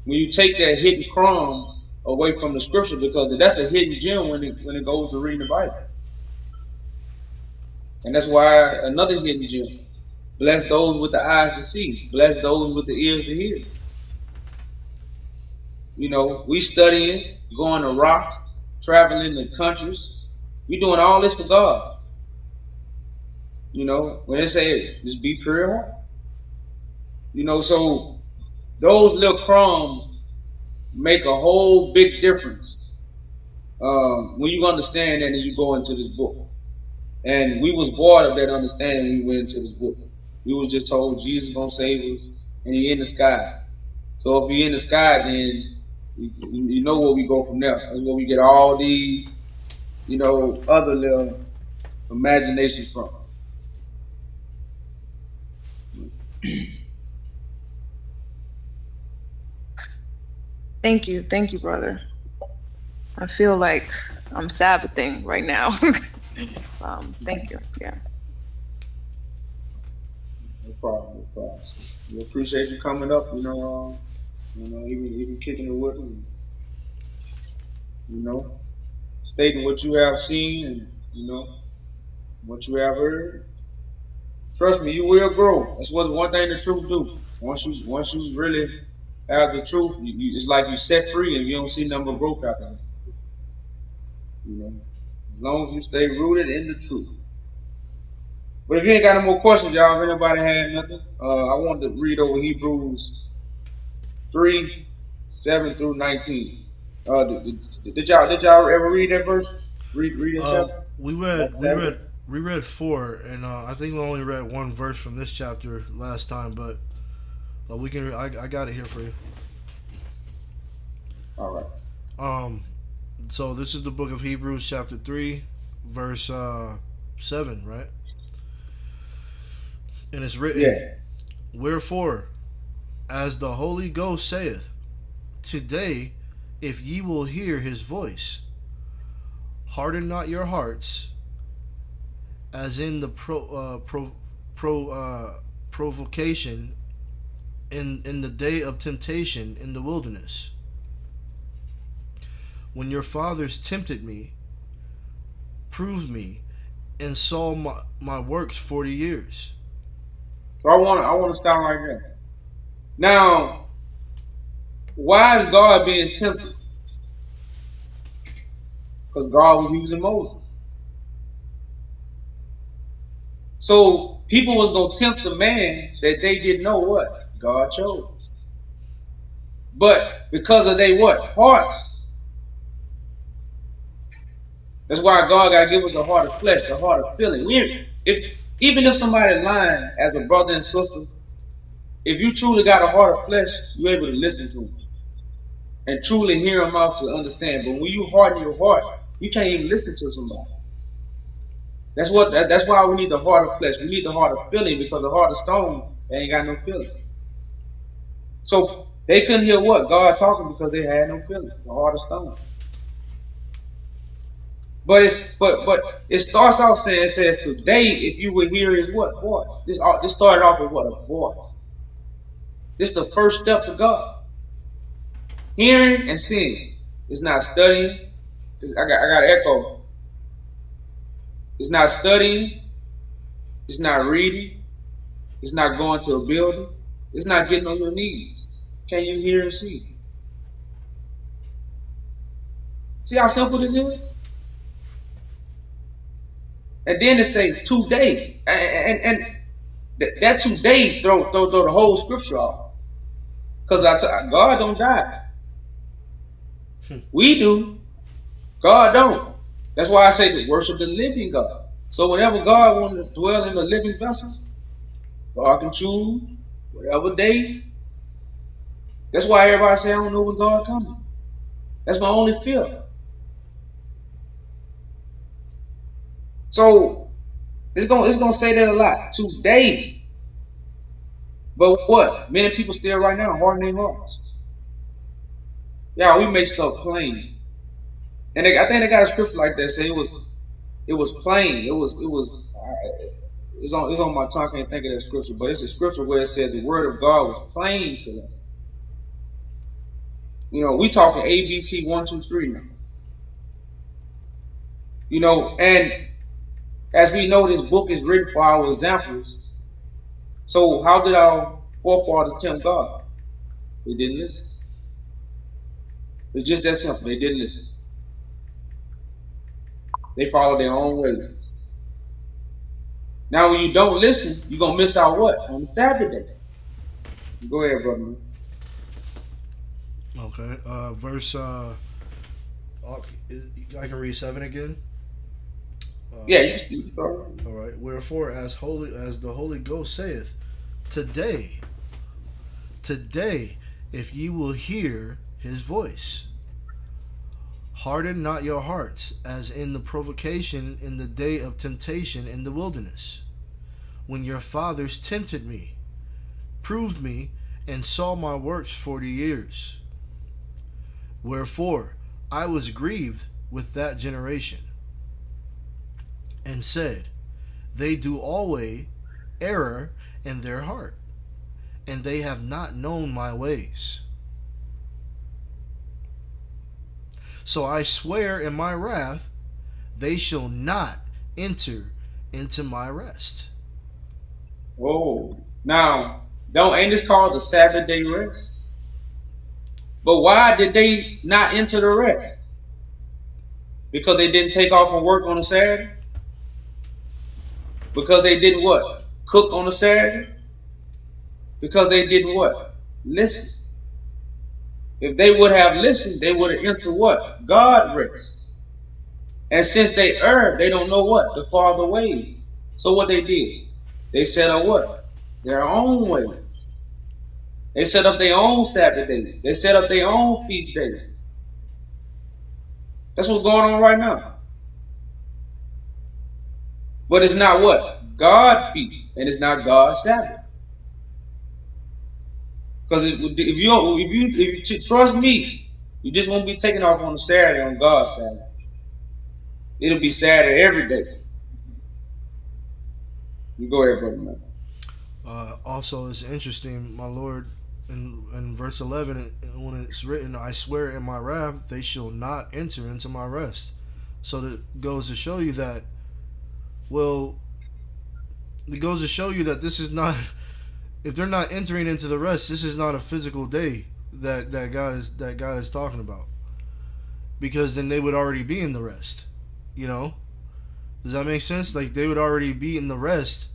when you take that hidden crumb away from the scripture, because that's a hidden gem when it goes to reading the Bible. And that's why another hidden gem. Bless those with the eyes to see. Bless those with the ears to hear. You know, we studying, going to rocks, traveling to countries. We doing all this for God. You know, when they say just be pure. You know, so those little crumbs make a whole big difference when you understand that and you go into this book. And we was void of that understanding when we went into this book. We was just told Jesus gonna save us and he in the sky. So if he in the sky, then you know where we go from there. That's where we get all these, you know, other little imaginations from. Thank you, brother. I feel like I'm Sabbathing right now. Thank you. Yeah. No problem. We appreciate you coming up. You know, even kicking it with me. You know, stating what you have seen and you know what you have heard. Trust me, you will grow. That's what one thing the truth do. Once you really have the truth, it's like you set free and you don't see nothing but growth out there. You know, as long as you stay rooted in the truth. But if you ain't got no more questions, y'all, if anybody had nothing, I wanted to read over Hebrews 3:7-19. Did y'all ever read that verse? Read that chapter? We read 4, and I think we only read one verse from this chapter last time, but we can. I got it here for you. All right. So this is the book of Hebrews, chapter 3, verse 7, right? And it's written, Yeah. Wherefore, as the Holy Ghost saith, today, if ye will hear his voice, harden not your hearts, as in the provocation in the day of temptation in the wilderness, when your fathers tempted me, proved me, and saw my works 40 years. So I want to stop right there. Now, why is God being tempted? Because God was using Moses. So people was going to tempt the man that they didn't know what God chose. But because of their what? Hearts. That's why God got to give us the heart of flesh, the heart of feeling. Even if somebody lying as a brother and sister, if you truly got a heart of flesh, you're able to listen to them and truly hear them out to understand. But when you harden your heart, you can't even listen to somebody. That's why we need the heart of flesh. We need the heart of feeling, because the heart of stone, they ain't got no feeling. So they couldn't hear what? God talking, because they had no feeling. The heart of stone. But it starts off saying, it says, today, if you would hear his what? Voice. This started off with what? A voice. This is the first step to God. Hearing and seeing. It's not studying. I got an echo. It's not studying. It's not reading. It's not going to a building. It's not getting on your knees. Can you hear and see? See how simple this is? And then it says today. And that today throw the whole scripture off. Because God don't die. We do. God don't. That's why I say to worship the living God. So whenever God wants to dwell in a living vessel, God can choose whatever day. That's why everybody say, I don't know when God coming. That's my only fear. So it's gonna say that a lot today. But what? Many people still right now harden their hearts. Yeah, we make stuff plain. And I think they got a scripture like that. Say it was plain. It's on my tongue. I can't think of that scripture, but it's a scripture where it says the word of God was plain to them. You know, we talking ABC 1, 2, 3 now. You know, and as we know, this book is written for our examples. So how did our forefathers tempt God? They didn't listen. It's just that simple. They didn't listen. They follow their own ways. Now, when you don't listen, you're going to miss out what? On the Sabbath day. Go ahead, brother. Okay. Verse, I can read 7 again. Yeah, you can start. All right. Wherefore, as the Holy Ghost saith, today, if ye will hear his voice, harden not your hearts, as in the provocation in the day of temptation in the wilderness, when your fathers tempted me, proved me, and saw my works 40 years. Wherefore I was grieved with that generation, and said, they do always error in their heart, and they have not known my ways. So I swear in my wrath, they shall not enter into my rest. Oh, now ain't this called the Sabbath day rest? But why did they not enter the rest? Because they didn't take off from work on a Saturday? Because they didn't what? Cook on a Saturday? Because they didn't what? Listen. If they would have listened, they would have entered what? God rest. And since they erred, they don't know what? The Father ways. So what they did? They set up what? Their own ways. They set up their own Sabbath days. They set up their own feast days. That's what's going on right now. But it's not what? God feast, and it's not God's Sabbath. Because if you trust me, you just won't be taking off on a Saturday on God's Sabbath. It'll be Saturday every day. You go ahead, brother man. Also, it's interesting, my Lord, in verse 11, when it's written, I swear in my wrath, they shall not enter into my rest. So that goes to show you that, well, it goes to show you that this is not, if they're not entering into the rest, this is not a physical day that God is talking about. Because then they would already be in the rest. You know? Does that make sense? Like, they would already be in the rest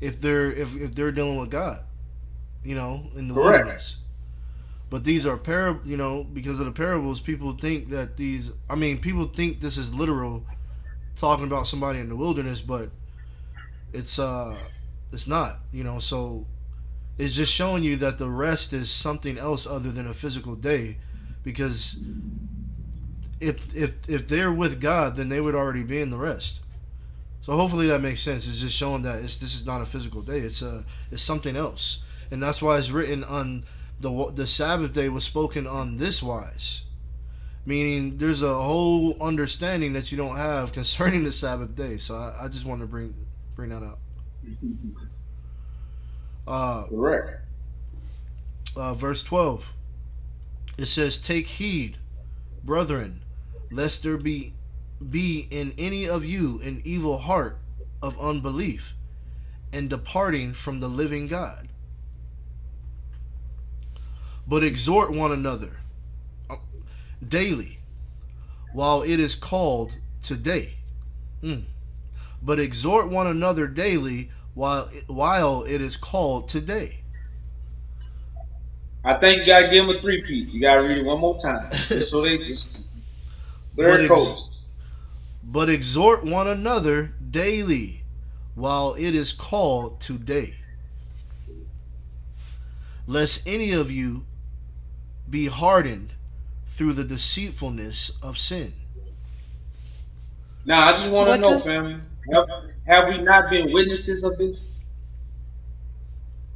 if they're dealing with God, you know, in the wilderness. But these are you know, because of the parables, people think that people think this is literal, talking about somebody in the wilderness, but it's not, you know. So it's just showing you that the rest is something else other than a physical day, because if they're with God, then they would already be in the rest. So hopefully that makes sense. It's just showing that this is not a physical day. It's something else, and that's why it's written on the Sabbath day was spoken on this wise, meaning there's a whole understanding that you don't have concerning the Sabbath day. So I just want to bring that up. Correct. Verse 12. It says, "Take heed, brethren, lest there be in any of you an evil heart of unbelief, and departing from the living God. But exhort one another daily, while it is called today." But exhort one another daily, while it is called today. I think you gotta give them a three-peat. You gotta read it one more time, so they just third coast. But exhort one another daily, while it is called today, lest any of you be hardened through the deceitfulness of sin. Now, I just want to know, family, have we not been witnesses of this?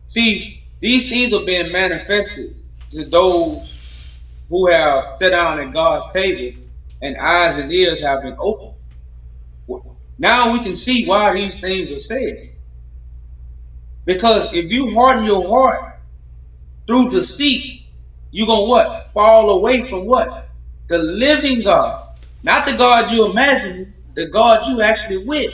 See, these things are being manifested to those who have sat down at God's table and eyes and ears have been opened. Now we can see why these things are said. Because if you harden your heart through deceit, you're going to what? Fall away from what? The living God. Not the God you imagine, the God you actually with.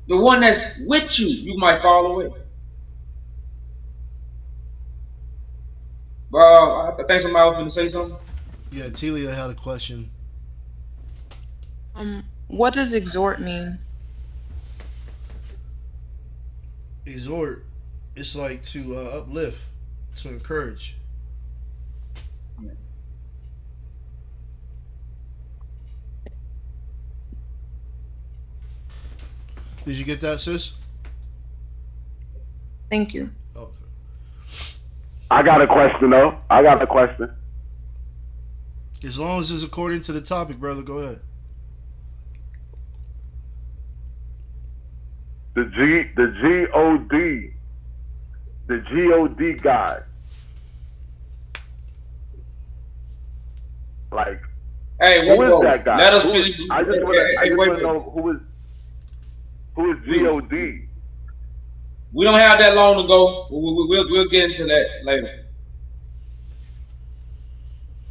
The one that's with you, you might fall away. I think somebody was going to say something. Yeah, Telia had a question. What does exhort mean? Exhort, it's like to uplift, to encourage. Did you get that, sis? Thank you. Oh, okay. I got a question though. As long as it's according to the topic, brother, go ahead. The G-O-D guy. Like, hey, who is that guy? Let us finish. I just want to know who is G-O-D. We don't have that long to go. We'll get into that later.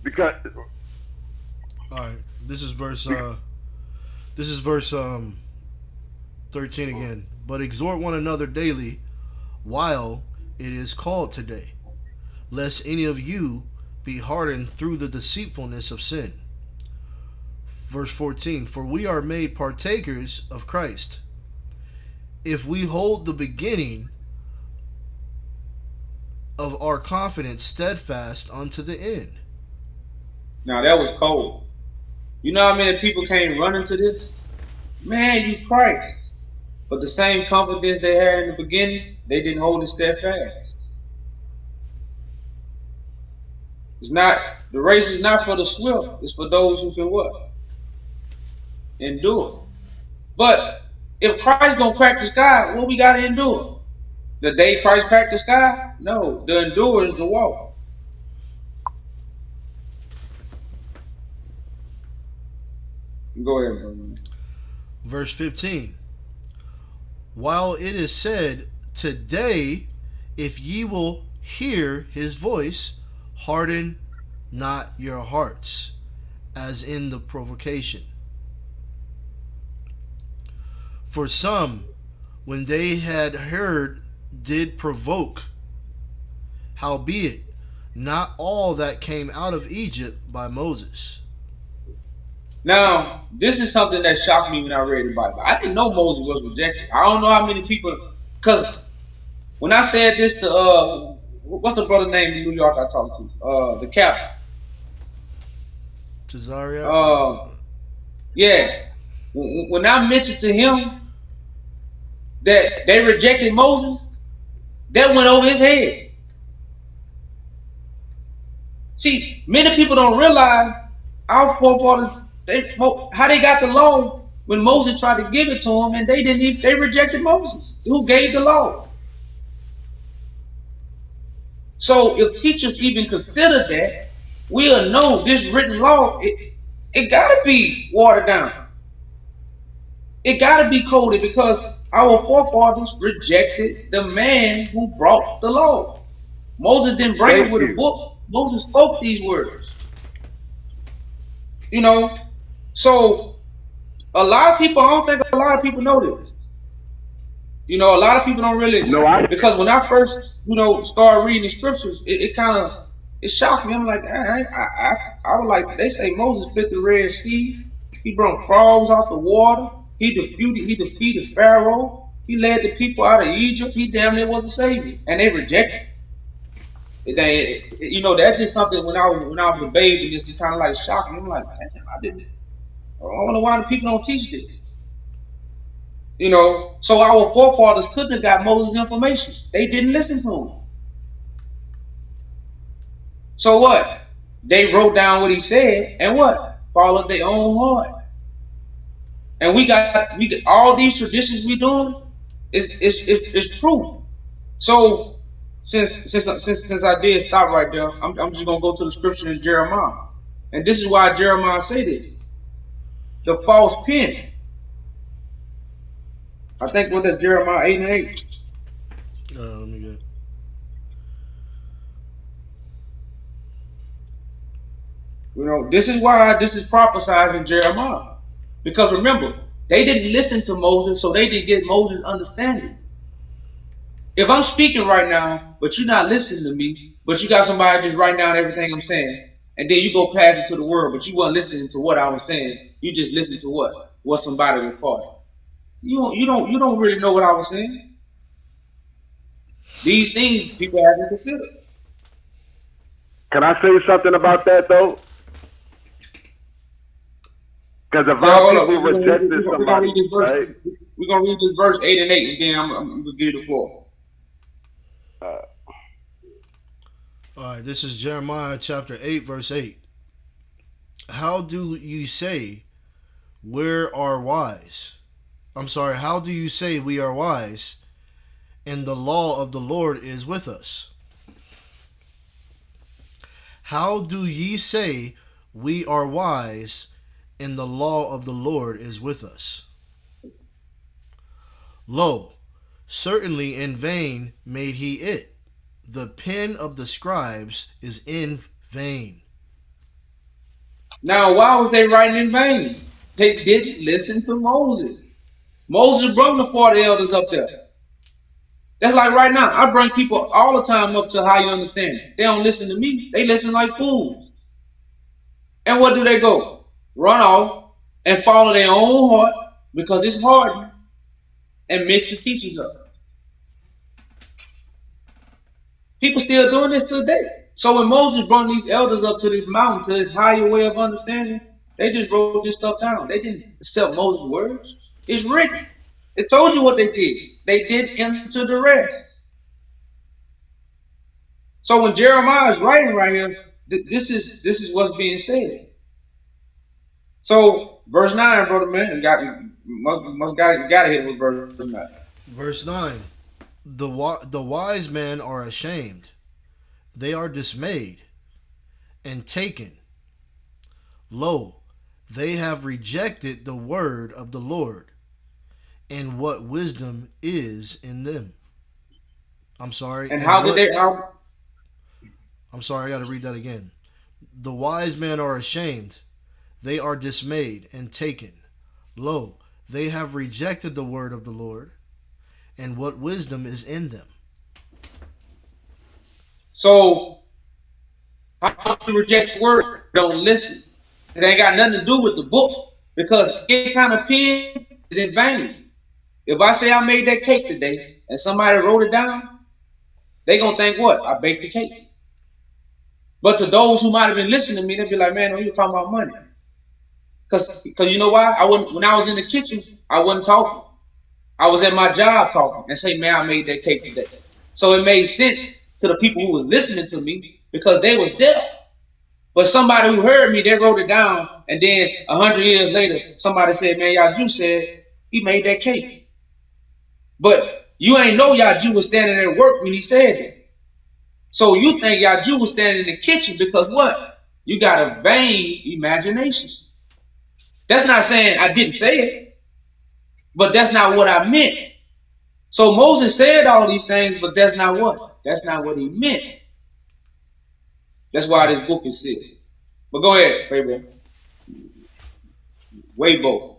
Because all right, this is verse 13 again. but exhort one another daily while it is called today, lest any of you be hardened through the deceitfulness of sin. Verse 14, for we are made partakers of Christ, if we hold the beginning of our confidence steadfast unto the end. Now that was cold. You know how many people came running to this? Man, you Christ. But the same confidence they had in the beginning, they didn't hold it steadfast. It's not, the race is not for the swift, it's for those who can what? Endure. But if Christ gonna crack the sky, what we gotta endure? The day Christ cracked the sky? No, the endure is the walk. Go ahead, bro. Verse 15, while it is said, today, if ye will hear his voice, harden not your hearts, as in the provocation. For some, when they had heard, did provoke. Howbeit, not all that came out of Egypt by Moses. Now, this is something that shocked me when I read the Bible. I didn't know Moses was rejected. I don't know how many people, because when I said this to, what's the brother name in New York I talked to? The captain. Cesaria? Yeah. When I mentioned to him that they rejected Moses, that went over his head. See, many people don't realize our forefathers, how they got the law when Moses tried to give it to them, and they rejected Moses, who gave the law. So if teachers even consider that, we'll know this written law, it gotta be watered down. It gotta be coded, because our forefathers rejected the man who brought the law. Moses didn't bring it with a book. Moses spoke these words. You know, so a lot of people, I don't think a lot of people know this. You know, a lot of people don't really know, because when I first, started reading the scriptures, it kind of, it shocked me. I'm like, I was like, they say Moses split the Red Sea. He brought frogs out the water. He defeated Pharaoh. He led the people out of Egypt. He damn near was a savior, and they rejected it. That's just something when I was a baby, and just kind of like shocked me. I'm like, man, I don't know why the people don't teach this. So our forefathers couldn't have got Moses' information. They didn't listen to him. So what? They wrote down what he said, and what? Followed their own heart. And we got all these traditions we doing is proof. So since I did stop right there, I'm just gonna go to the scripture in Jeremiah, and this is why Jeremiah say this: the false pen. I think what is Jeremiah 8 and 8. Let me get. This is why this is prophesied in Jeremiah. Because remember, they didn't listen to Moses, so they didn't get Moses' understanding. If I'm speaking right now, but you're not listening to me, but you got somebody just writing down everything I'm saying, and then you go pass it to the world, but you weren't listening to what I was saying. You just listened to what somebody recorded. You don't really know what I was saying. These things people have to consider. Can I say something about that though? Because if our people rejected somebody, right? We're gonna read this verse 8 and 8, and then I'm gonna give you the floor. All right, this is Jeremiah chapter 8, verse 8. How do you say, where are wise? How do you say we are wise, and the law of the Lord is with us? How do ye say we are wise, and the law of the Lord is with us? Lo, certainly in vain made he it. The pen of the scribes is in vain. Now, why was they writing in vain? They didn't listen to Moses. Moses brought the 40 elders up there. That's like right now. I bring people all the time up to how you understand it. They don't listen to me. They listen like fools. And what do they go? Run off and follow their own heart because it's hard and mix the teachings up. People still doing this today. So when Moses brought these elders up to this mountain, to this higher way of understanding, they just wrote this stuff down. They didn't accept Moses' words. It's written. It told you what they did. They did enter the rest. So when Jeremiah is writing right here, this is what's being said. So verse 9, brother man, you gotta hit with verse 9. Verse 9. The wise men are ashamed. They are dismayed and taken. Lo, they have rejected the word of the Lord, and what wisdom is in them. I'm sorry. And how did they? I'm sorry, I got to read that again. The wise men are ashamed. They are dismayed and taken. Lo, they have rejected the word of the Lord, and what wisdom is in them. So, how do you reject the word? Don't listen. It ain't got nothing to do with the book, because any kind of pen is in vain. If I say I made that cake today and somebody wrote it down, they gonna think what? I baked the cake. But to those who might have been listening to me, they'd be like, man, no, you're talking about money. Cause you know why? When I was in the kitchen, I wasn't talking. I was at my job talking and say, man, I made that cake today. So it made sense to the people who was listening to me because they was there. But somebody who heard me, they wrote it down, and then 100 years later, somebody said, man, Yaju said he made that cake. But you ain't know Yaju was standing at work when he said that. So you think Yaju was standing in the kitchen because what? You got a vain imagination. That's not saying I didn't say it, but that's not what I meant. So Moses said all these things, but that's not what he meant. That's why this book is sealed. But go ahead, Weibo. Weibo.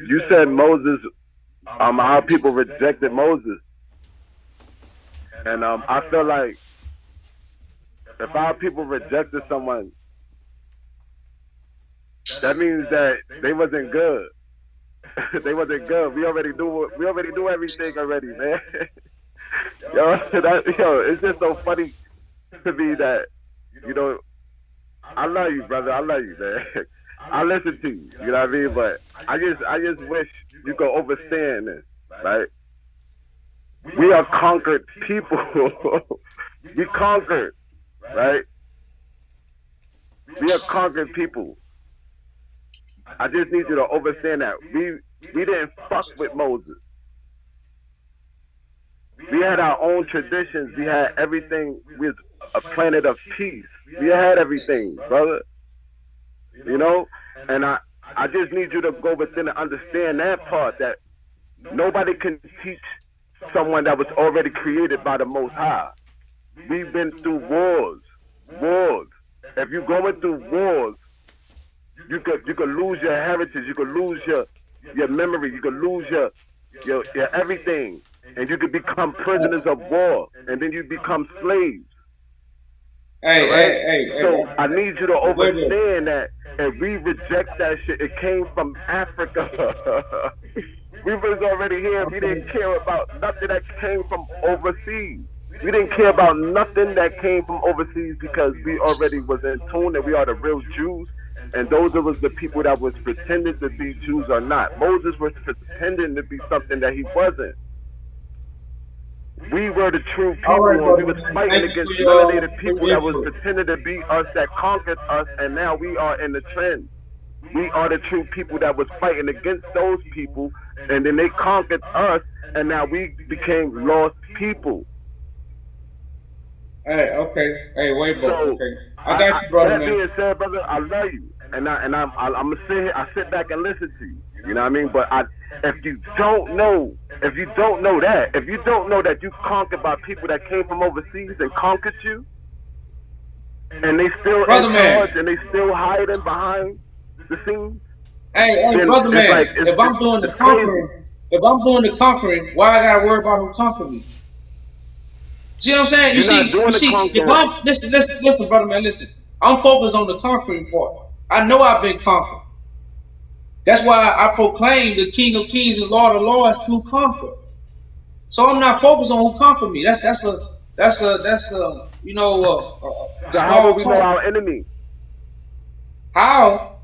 You said Moses, how people rejected Moses. And I feel like if our people rejected someone, that means that they wasn't good. They wasn't good. We already do everything already, man. It's just so funny to me that, I love you, brother. I love you, man. I listen to you, you know what I mean? But I just wish you could understand this, right? We are conquered people. We conquered, right? We are conquered people. I just need you to understand that we didn't fuck with Moses. We had our own traditions. We had everything. We was a planet of peace. We had everything, brother. And I just need you to go within and understand that part, that nobody can teach someone that was already created by the Most High. We've been through wars. If you're going through wars, you could lose your heritage, you could lose your memory, you could lose your everything, and you could become prisoners of war, and then you become slaves. So I need you to understand that if we reject that shit, it came from Africa. We was already here. We didn't care about nothing that came from overseas. We didn't care about nothing that came from overseas because we already was in tune that we are the real Jews. And those of us, the people that was pretending to be Jews or not. Moses was pretending to be something that he wasn't. We were the true people, and we was fighting against melanated people that was pretending to be us, that conquered us, and now we are in the trend. We are the true people that was fighting against those people, and then they conquered us, and now we became lost people. Hey, okay. Hey, Weibo. Okay. I got you, brother. That being said, brother, I love you, and I'm gonna sit here. I sit back and listen to you. You know what I mean? But if you don't know that you conquered by people that came from overseas and conquered you, and they still brother in man. charge and they still hiding behind the scenes, Hey, then brother it's man. like If I'm doing the it's crazy. conquering, why I gotta worry about who conquer me? See what I'm saying? You're not doing You the see. If conquering. I'm listen, brother man, listen. I'm focused on the conquering part. I know I've been conquered. That's why I proclaim the King of Kings and Lord of Lords to conquer. So I'm not focused on who conquered me. That's a a So how will small we know talk. our enemy? How?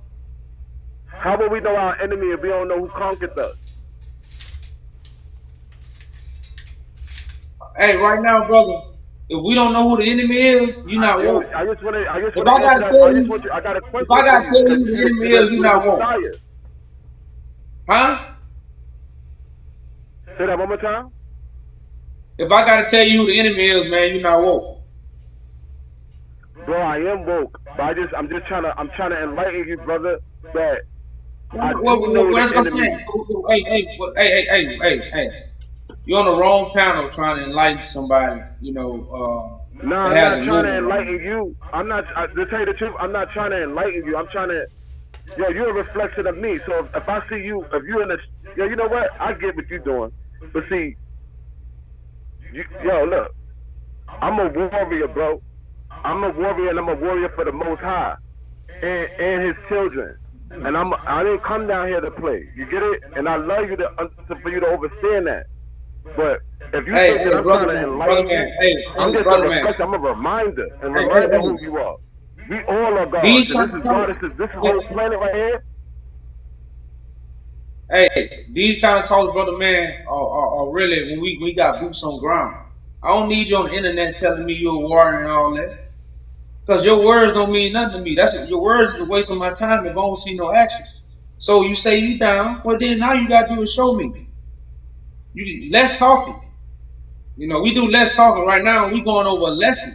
How will we know our enemy if we don't know who conquered us? Hey, right now, brother, if we don't know who the enemy is, you're not Yo, woke. I just wanna If I answer gotta that. tell you, I got a if question I for gotta you tell you because who the enemy is, you're you're the not woke. Messiah. Huh? Say that one more time. If I gotta tell you who the enemy is, man, you're not woke. Bro, I am woke, but I'm trying to enlighten you, brother, that I do know That's the what I'm enemy. saying. Hey. You're on the wrong panel trying to enlighten somebody, Nah, that I'm has not a trying new to one. enlighten you. To tell you the truth, I'm not trying to enlighten you. I'm trying to, you're a reflection of me. So if I see you, if you're in a, you know what? I get what you're doing. But see, look, I'm a warrior, bro. I'm a warrior and I'm a warrior for the Most High and His children. And I didn't come down here to play. You get it? And I love you for you to understand that. But if you think that I'm trying to enlighten you, I'm just a reflection. I'm a reminder and reminder who you are. We all are gods, and this is God. This whole planet right here. Hey, these kind of talks, brother man, are really when we got boots on ground. I don't need you on the internet telling me you're a warrior and all that. Because your words don't mean nothing to me. Your words is a waste of my time if I don't see no actions. So you say you down, well then now you gotta do is show me. You less talking. We do less talking right now. We going over a lesson.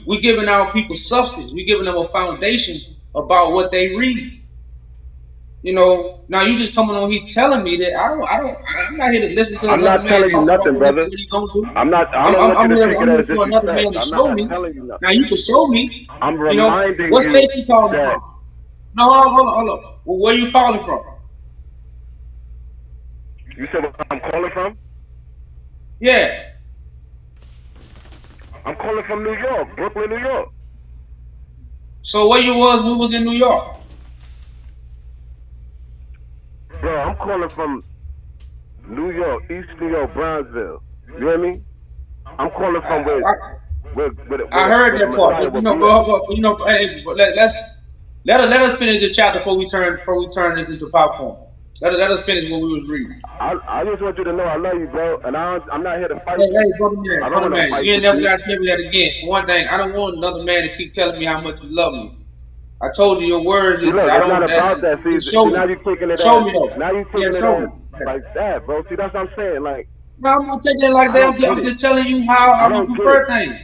We giving our people substance. We giving them a foundation about what they read. Now you just coming on here telling me that I'm not here to listen to I'm another not man telling you talk about nothing, what brother. he gonna do. I don't want you to take it I'm as here for another disrespect. man to I'm show not me. telling you nothing. Now you can show me. I'm reminding What you state you calling that. from? No, hold on. Well, where you calling from? You said where I'm calling from? Yeah. I'm calling from New York, Brooklyn, New York. So where you was when we was in New York? Bro, I'm calling from New York, East New York, Brownsville. You hear me? I'm calling from where I heard that part, Messiah but would be let us finish the chapter before we turn this into popcorn. Let us finish what we was reading. I just want you to know I love you, bro, and I'm not here to fight Hey, you. brother man, you ain't never gotta tell me that again. For one thing, I don't want another man to keep telling me how much you love me. I told you your words See, is look, I it's not don't. about that. Show See, me. now you're taking it Show as me though. now you're Yeah, taking it show as me. like that, bro. See, that's what I'm saying. Like, No, I'm not taking it like I that. don't get I'm it. just telling you how I I would don't get it. prefer things.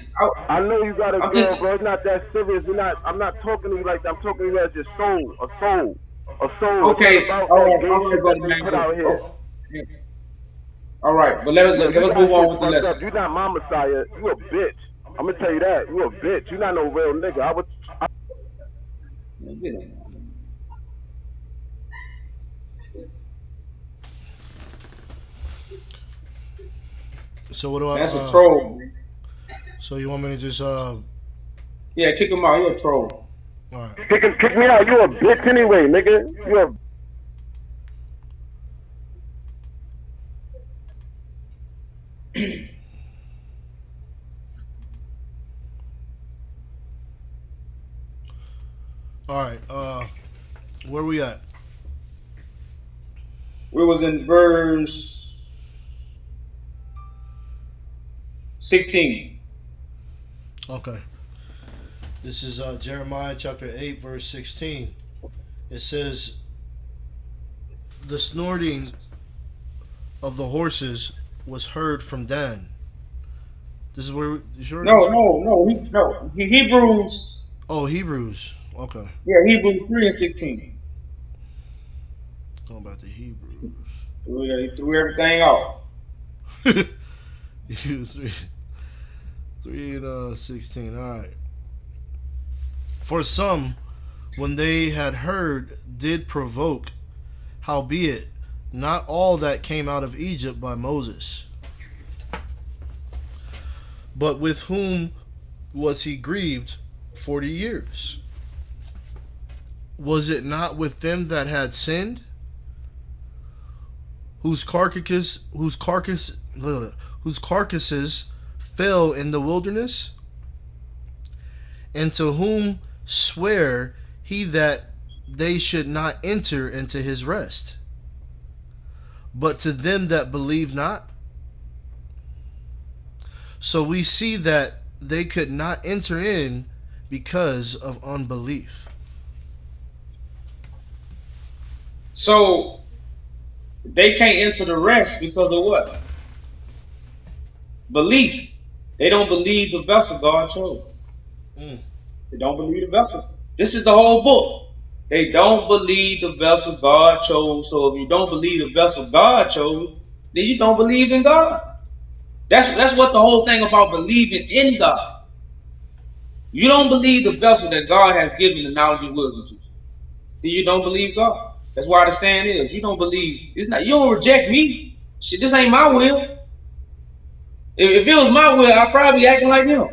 I know you got a I'm girl, just. bro. It's not that serious. I'm not talking to you like that. I'm talking to you as your soul, a soul. Okay. It's not about All that right, gay shit that brother they man. put out here. All right, but let us move on with the lesson. You're not my Messiah. You a bitch. I'm gonna tell you that. You a bitch. You're not no real nigga. So what do I? That's a troll. Man. So you want me to just Yeah, kick him out. You're a troll. All right. Kick me out. You a bitch anyway, nigga. You a. All right. Where we at? We was in verse 16. Okay. This is Jeremiah chapter 8, verse 16. It says, "The snorting of the horses was heard from Dan." This is where sure. No. Hebrews. Oh, Hebrews. Okay. Yeah, Hebrews 3:16. Talking about the Hebrews. He threw everything off. Hebrews 3. 3 and 16. All right. For some, when they had heard, did provoke, howbeit not all that came out of Egypt by Moses. But with whom was he grieved 40 years? Was it not with them that had sinned, whose carcasses fell in the wilderness? And to whom swear he that they should not enter into his rest, but to them that believe not? So we see that they could not enter in because of unbelief. So they can't enter the rest because of what? Belief. They don't believe the vessel God chose. They don't believe the vessel. This is the whole book. They don't believe the vessel God chose. So if you don't believe the vessel God chose, then you don't believe in God. That's what the whole thing about believing in God. You don't believe the vessel that God has given the knowledge and wisdom to, then you don't believe God. That's why the saying is, you don't believe. It's not. You don't reject me. Shit, this ain't my will. If it was my will, I'd probably be acting like him.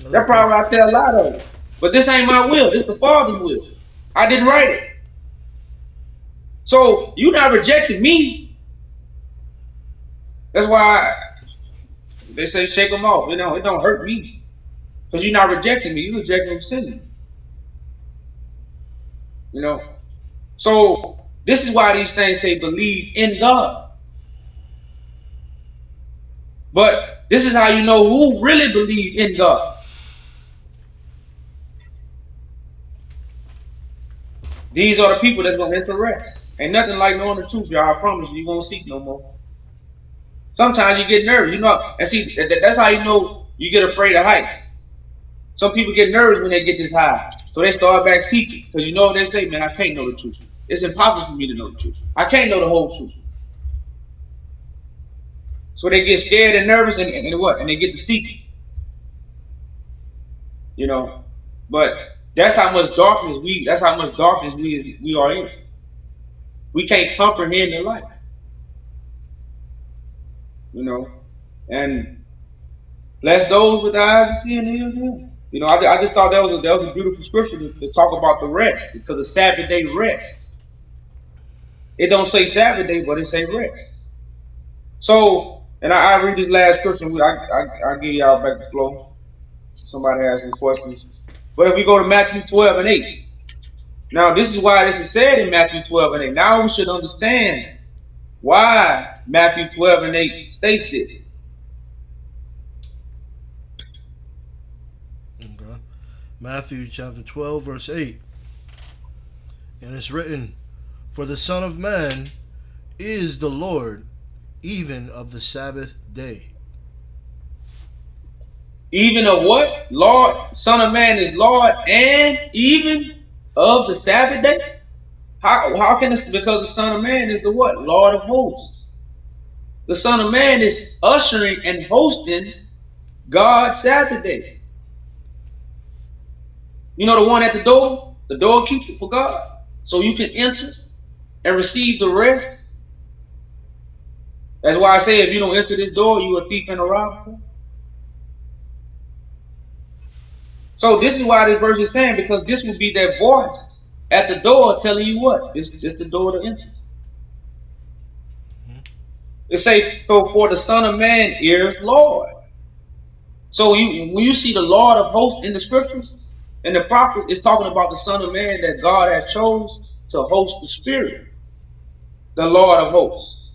That's probably what I tell a lot of them. But this ain't my will. It's the Father's will. I didn't write it. So you not rejecting me. That's why they say shake them off. You know, it don't hurt me. Because you're not rejecting me. You're rejecting sin. You know. So this is why these things say believe in God. But this is how you know who really believe in God. These are the people that's going to enter rest. Ain't nothing like knowing the truth, y'all. I promise you, you won't seek no more. Sometimes you get nervous, you know. And see, that's how you know you get afraid of heights. Some people get nervous when they get this high. So they start back seeking. Because you know what they say, man, I can't know the truth. It's impossible for me to know the truth. I can't know the whole truth. So they get scared and nervous and what? And they get to seeking. You know. But that's how much darkness we are in. We can't comprehend the light. You know. And bless those with the eyes to see and the ears to hear. You know, I just thought that was a beautiful scripture to talk about the rest, because the Sabbath day rest. It don't say Sabbath day, but it say rest. So, and I read this last scripture. I give y'all back the floor. Somebody has any questions. But if we go to Matthew 12 and 8. Now, this is why this is said in Matthew 12 and 8. Now we should understand why Matthew 12 and 8 states this. Okay. Matthew chapter 12, verse 8. And it's written, for the Son of Man is the Lord, even of the Sabbath day. Even of what? Lord, Son of Man is Lord, and even of the Sabbath day? How can this? Because the Son of Man is the what? Lord of hosts. The Son of Man is ushering and hosting God's Sabbath day. You know the one at the doorkeeper for God? So you can enter and receive the rest. That's why I say if you don't enter this door, you a thief and a robber. So this is why this verse is saying, because this will be that voice at the door telling you what? This is the door to enter. It says, so for the Son of Man is Lord. So when you see the Lord of hosts in the scriptures and the prophets, it's talking about the Son of Man that God has chose to host the Spirit, the Lord of hosts.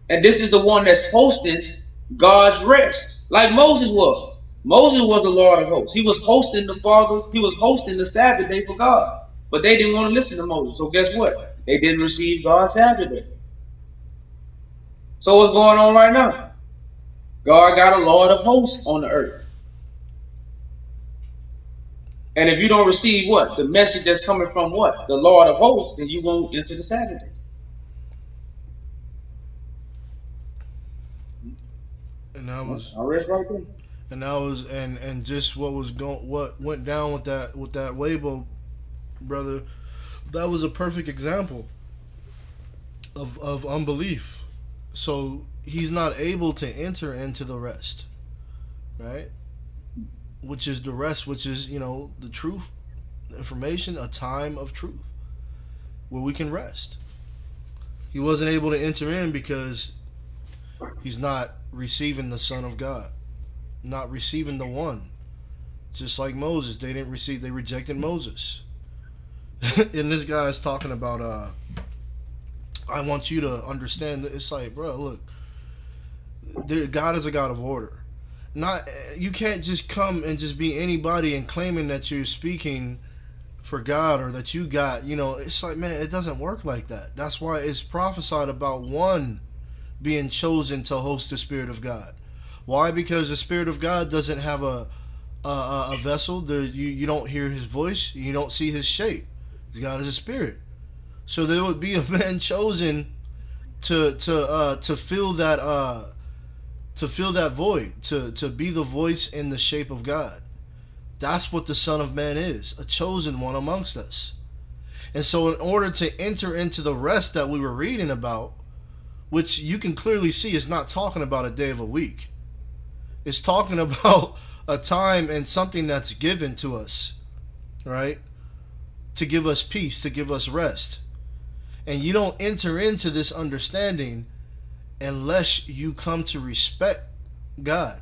And this is the one that's hosting God's rest, like Moses was. Moses was the Lord of hosts. He was hosting the fathers. He was hosting the Sabbath day for God. But they didn't want to listen to Moses. So guess what? They didn't receive God's Sabbath day. So what's going on right now? God got a Lord of hosts on the earth. And if you don't receive what? The message that's coming from what? The Lord of hosts, then you won't enter the Sabbath day. And that was I rest right there. and just what went down with that Weibo brother. That was a perfect example of unbelief. So he's not able to enter into the rest, right? Which is the rest, which is, the truth, information, a time of truth where we can rest. He wasn't able to enter in because he's not receiving the Son of God, not receiving the one. Just like Moses, they rejected Moses. And this guy is talking about, I want you to understand that it's like, bro, look, God is a God of order. You can't just come and just be anybody and claiming that you're speaking for God or that you got, it's like, man, it doesn't work like that. That's why it's prophesied about one being chosen to host the Spirit of God. Why? Because the Spirit of God doesn't have a vessel. You don't hear his voice. You don't see his shape. God is a spirit. So there would be a man chosen to fill that void, to be the voice in the shape of God. That's what the Son of Man is, a chosen one amongst us. And so in order to enter into the rest that we were reading about, which you can clearly see is not talking about a day of a week. It's talking about a time and something that's given to us, right? To give us peace, to give us rest. And you don't enter into this understanding unless you come to respect God.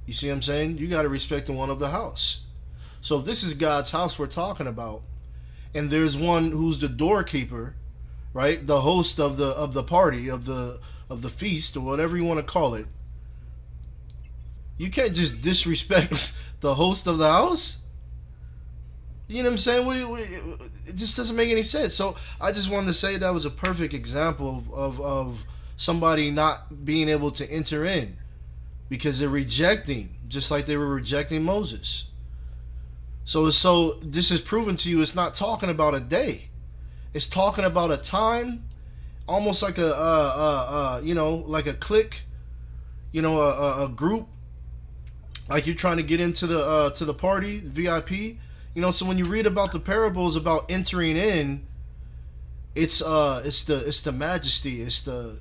You see what I'm saying? You got to respect the one of the house. So if this is God's house we're talking about, and there's one who's the doorkeeper, right? The host of the party, of the feast, or whatever you want to call it. You can't just disrespect the host of the house. You know what I'm saying? It just doesn't make any sense. So I just wanted to say that was a perfect example of somebody not being able to enter in because they're rejecting, just like they were rejecting Moses. So this is proven to you it's not talking about a day. It's talking about a time, almost like like a clique, a group, like you're trying to get into the party, VIP. So when you read about the parables about entering in, it's the majesty, it's the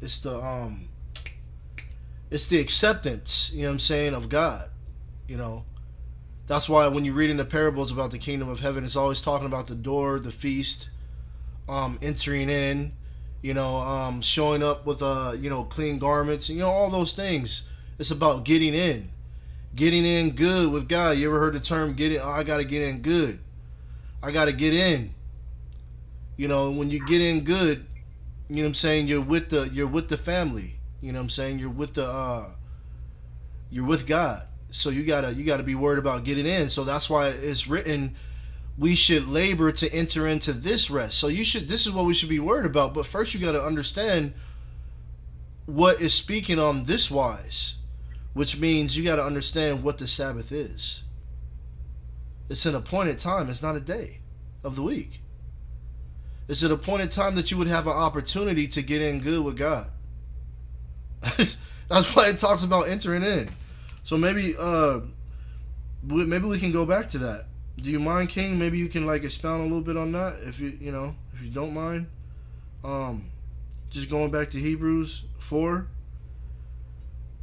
acceptance, you know what I'm saying, of God. That's why when you read in the parables about the kingdom of heaven, it's always talking about the door, the feast, entering in, showing up with clean garments, all those things. It's about getting in good with God. You ever heard the term I gotta get in good. I gotta get in. When you get in good, you know what I'm saying, you're with the family. You know what I'm saying? You're with God. So you gotta be worried about getting in. So that's why it's written, we should labor to enter into this rest. So this is what we should be worried about. But first you gotta understand what is speaking on this wise, which means you gotta understand what the Sabbath is. It's an appointed time. It's not a day of the week. It's an appointed time that you would have an opportunity to get in good with God. That's why it talks about entering in. So maybe we can go back to that. Do you mind, King? Maybe you can expound a little bit on that, if you don't mind. Just going back to Hebrews 4.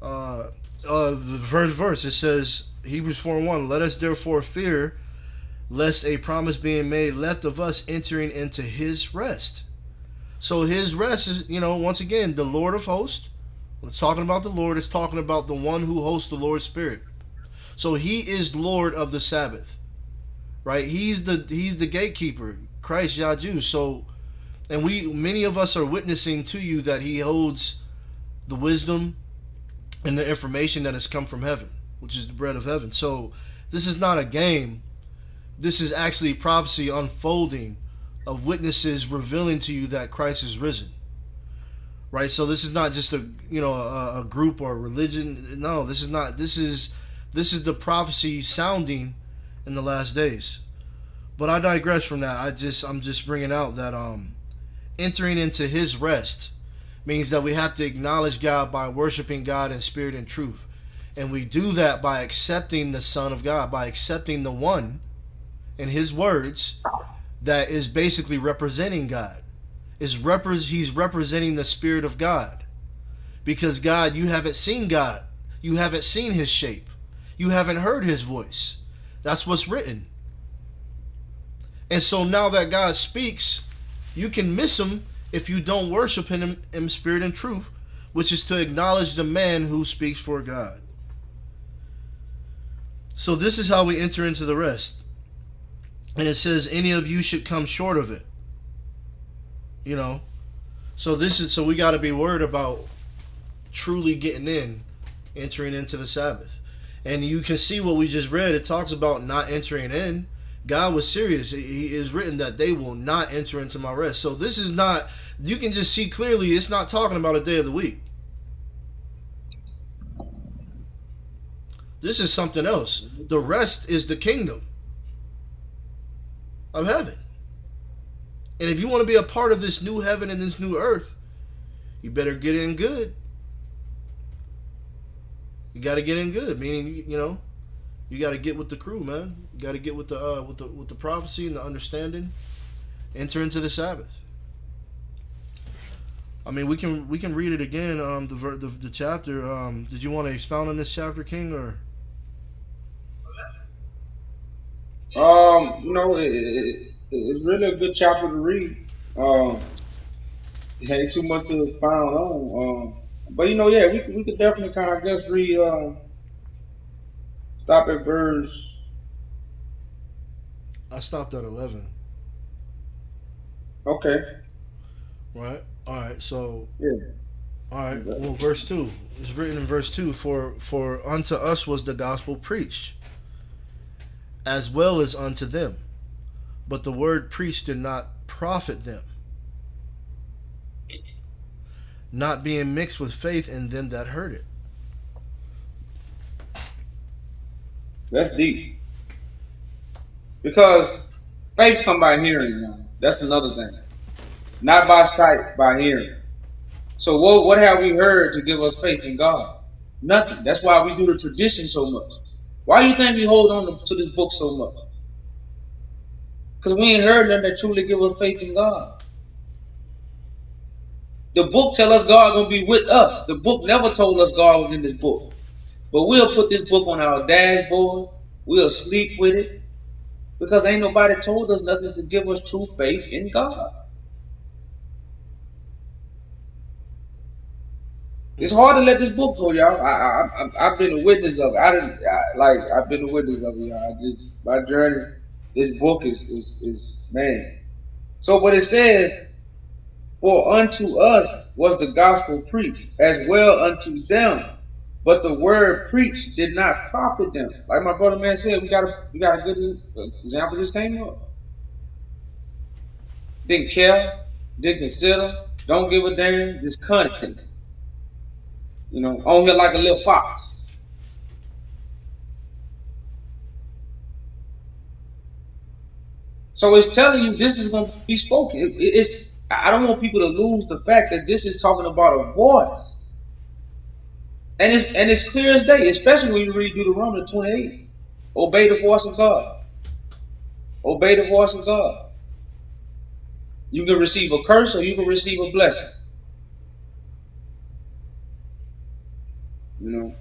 The first verse, it says, Hebrews 4:1, let us therefore fear, lest a promise being made left of us entering into his rest. So his rest is, once again, the Lord of hosts. When it's talking about the Lord, it's talking about the one who hosts the Lord's Spirit. So he is Lord of the Sabbath, right? He's the gatekeeper, Christ Yaju. So, and many of us are witnessing to you that he holds the wisdom and the information that has come from heaven, which is the bread of heaven. So this is not a game. This is actually prophecy unfolding of witnesses revealing to you that Christ is risen. Right? So this is not just a group or a religion. No, this is not. This is the prophecy sounding in the last days. But I digress from that. I'm just bringing out that entering into his rest means that we have to acknowledge God by worshiping God in spirit and truth. And we do that by accepting the Son of God, by accepting the one in his words that is basically representing God. He's representing the Spirit of God. Because God, you haven't seen God. You haven't seen his shape. You haven't heard his voice. That's what's written. And so now that God speaks, you can miss him if you don't worship him in spirit and truth, which is to acknowledge the man who speaks for God. So this is how we enter into the rest. And it says, any of you should come short of it. You know, so we got to be worried about truly getting entering into the Sabbath. And you can see what we just read. It talks about not entering in. God was serious. He is written that they will not enter into my rest. So this is not, you can just see clearly, it's not talking about a day of the week. This is something else. The rest is the kingdom of heaven. And if you want to be a part of this new heaven and this new earth, you better get in good. You got to get in good, meaning, you know, you got to get with the crew, man. You got to get with the prophecy and the understanding. Enter into the Sabbath. I mean, we can read it again. The chapter. Did you want to expound on this chapter, King, or? You know, it's really a good chapter to read. It ain't too much to expound on. But you know, yeah, we could definitely kind of, I guess, read. Stop at verse. I stopped at 11. Okay. Right. All right. So. Yeah. All right. Well, verse 2. It's written in verse 2. For unto us was the gospel preached, as well as unto them. But the word preached did not profit them, not being mixed with faith in them that heard it. That's deep. Because faith come by hearing, man. That's another thing. Not by sight, by hearing. So what have we heard to give us faith in God? Nothing. That's why we do the tradition so much. Why do you think we hold on to this book so much? Because we ain't heard nothing that truly give us faith in God. The book tell us God gonna be with us. The book never told us God was in this book. But we'll put this book on our dashboard. We'll sleep with it. Because ain't nobody told us nothing to give us true faith in God. It's hard to let this book go, y'all. I've been a witness of it. I've been a witness of it, y'all. My journey, this book is man. So, but it says, for unto us was the gospel preached, as well unto them. But the word preached did not profit them. Like my brother man said, we got a good example just came up. Didn't care, didn't consider, don't give a damn, just cunning. You know, on here like a little fox. So it's telling you this is going to be spoken. I don't want people to lose the fact that this is talking about a voice. And it's clear as day, especially when you read Deuteronomy 28. Obey the voice of God. Obey the voice of God. You can receive a curse or you can receive a blessing. You know.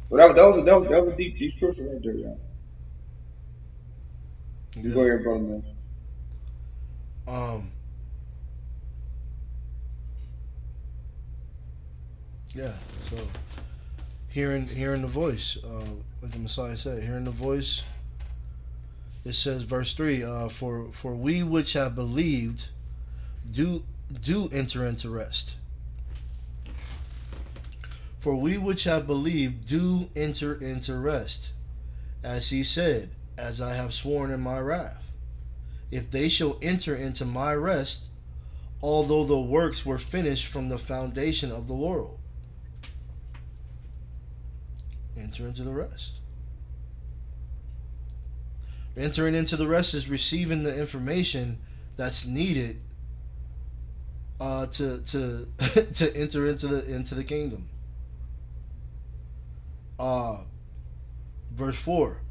So that was a deep scripture right there, y'all. You go ahead, brother, man. Yeah, so hearing the voice, like the Messiah said, hearing the voice. It says, verse 3, for we which have believed do enter into rest. For we which have believed do enter into rest, as he said, as I have sworn in my wrath, if they shall enter into my rest, although the works were finished from the foundation of the world. Enter into the rest. Entering into the rest is receiving the information that's needed to to enter into the kingdom. Uh, verse 4.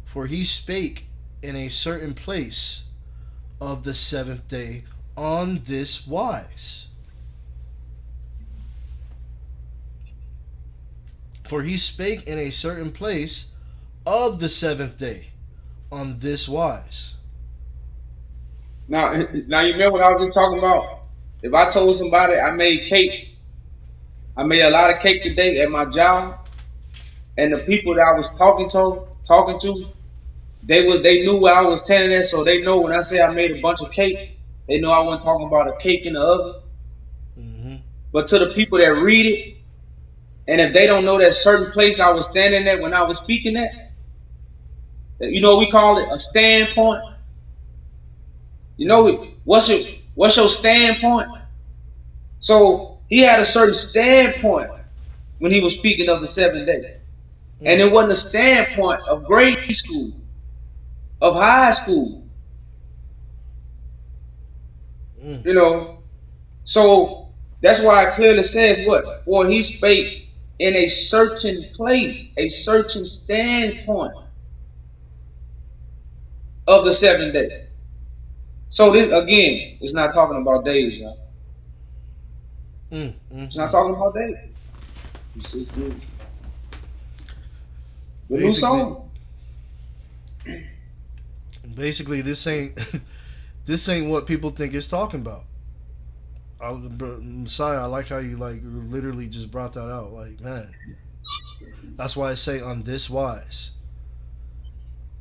For he spake in a certain place of the seventh day on this wise. For he spake in a certain place of the seventh day on this wise. Now, now you remember what I was just talking about? If I told somebody I made cake, I made a lot of cake today at my job, and the people that I was talking to, they knew where I was standing at, so they know when I say I made a bunch of cake, they know I wasn't talking about a cake in the oven. Mm-hmm. But to the people that read it, and if they don't know that certain place I was standing at when I was speaking at, you know we call it a standpoint. You know what's your standpoint? So he had a certain standpoint when he was speaking of the seventh day. And it wasn't a standpoint of grade school, of high school. You know, so that's why it clearly says what? For he spake in a certain place, a certain standpoint of the seventh day. So this again, it's not talking about days, y'all. It's not talking about days. It's just the new song. Basically, this ain't this ain't what people think it's talking about. Messiah, I like how you like literally just brought that out. Like, man, that's why I say on this wise.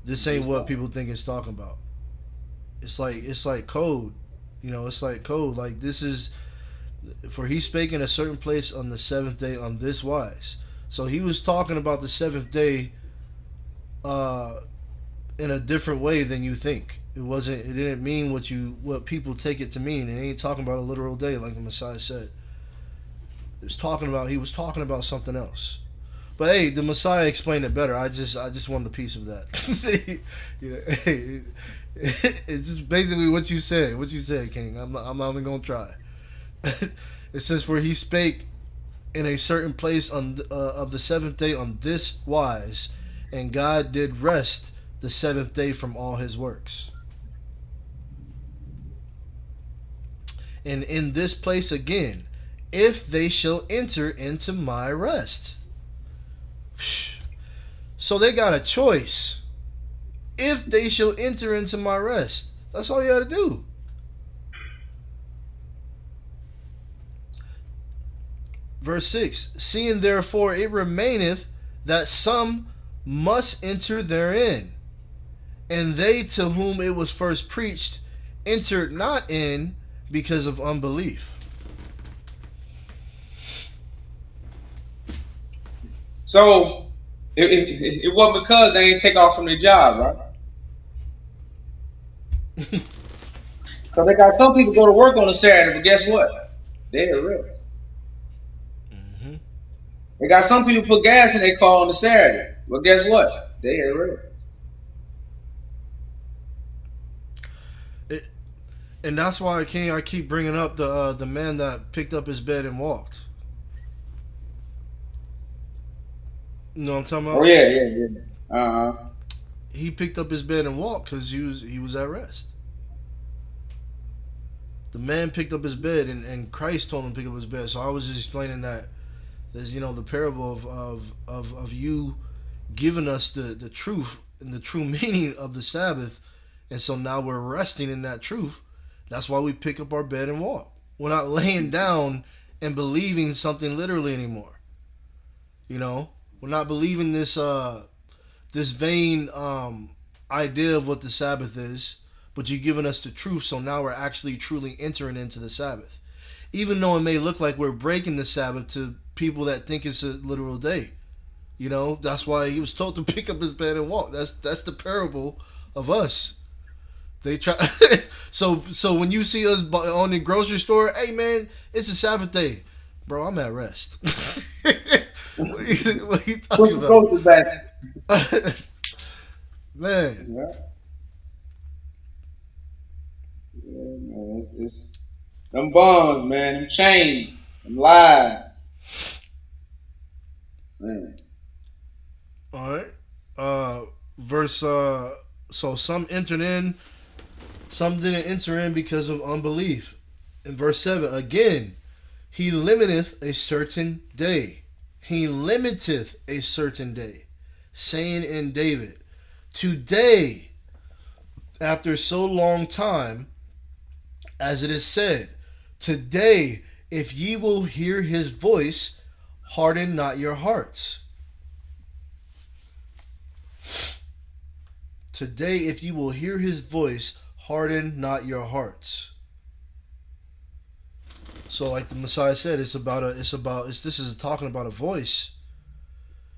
This ain't what people think it's talking about. It's like code, you know. It's like code. Like this is for he spake in a certain place on the seventh day on this wise. So he was talking about the seventh day, in a different way than you think. It wasn't. It didn't mean what people take it to mean. It ain't talking about a literal day like the Messiah said. He was talking about something else. But hey, the Messiah explained it better. I just wanted a piece of that. You know, hey, it's just basically what you said. What you said, King. I'm not even gonna try. It says, "For he spake in a certain place on of the seventh day on this wise, and God did rest the seventh day from all his works." And in this place again, if they shall enter into my rest. So they got a choice. If they shall enter into my rest. That's all you got to do. Verse 6. Seeing therefore it remaineth that some must enter therein, and they to whom it was first preached entered not in because of unbelief. So it wasn't because they ain't take off from their job, right? Because they got some people go to work on a Saturday, but guess what? They at rest. Mm-hmm. They got some people put gas in their car on a Saturday, but guess what? They at rest. And that's why I keep bringing up the man that picked up his bed and walked. You know what I'm talking about? Oh yeah. He picked up his bed and walked because he was at rest. The man picked up his bed and Christ told him to pick up his bed. So I was just explaining that there's the parable of you giving us the truth and the true meaning of the Sabbath, and so now we're resting in that truth. That's why we pick up our bed and walk. We're not laying down and believing something literally anymore. You know, we're not believing this vain idea of what the Sabbath is, but you've given us the truth, so now we're actually truly entering into the Sabbath. Even though it may look like we're breaking the Sabbath to people that think it's a literal day. You know, that's why he was told to pick up his bed and walk. That's the parable of us. They try. So when you see us on the grocery store, hey man, it's a Sabbath day, bro. I'm at rest. What are you talking about? Man. Yeah, man, it's Them bonds, man, them chains, them lies. Man. All right. Verse. So some entered in, some didn't enter in because of unbelief. In verse 7, again, he limiteth a certain day. He limiteth a certain day, saying in David, today, after so long time, as it is said, today, if ye will hear his voice, harden not your hearts. Today, if you will hear his voice, harden not your hearts. So, like the Messiah said, this is talking about a voice.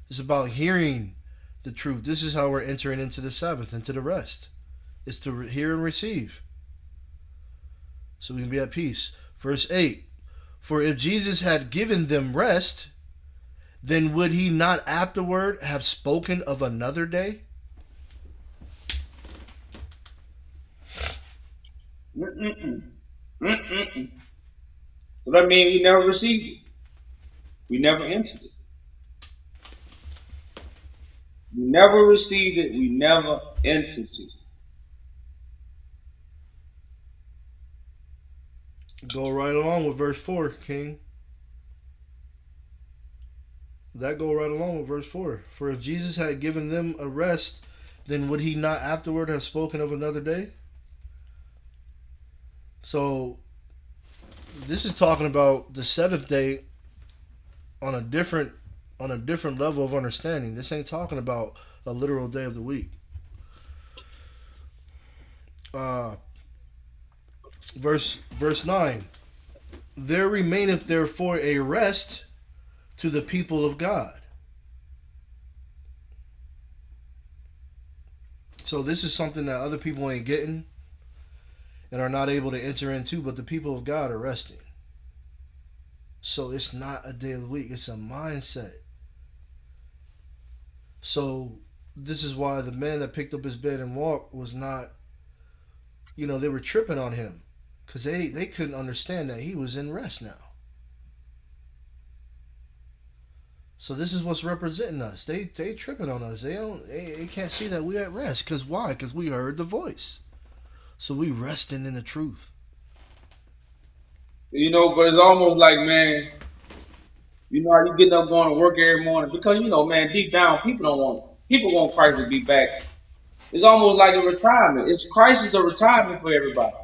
It's about hearing the truth. This is how we're entering into the Sabbath, into the rest. It's to hear and receive, so we can be at peace. Verse 8, for if Jesus had given them rest, then would he not afterward have spoken of another day? So that means we never received it. We never entered it. We never received it. We never entered it. Go right along with verse 4, King. That go right along with verse 4. For if Jesus had given them a rest, then would he not afterward have spoken of another day? So this is talking about the seventh day on a different level of understanding. This ain't talking about a literal day of the week. Verse 9. There remaineth therefore a rest to the people of God. So this is something that other people ain't getting and are not able to enter into, but the people of God are resting. So it's not a day of the week, it's a mindset. So this is why the man that picked up his bed and walked was not, they were tripping on him because they couldn't understand that he was in rest now. So this is what's representing us. They tripping on us. They can't see that we at rest. Because why? Because we heard the voice. So we resting in the truth. But it's almost like, man, how you getting up going to work every morning? Because, man, deep down, people want Christ to be back. It's almost like a retirement. Christ is a retirement for everybody.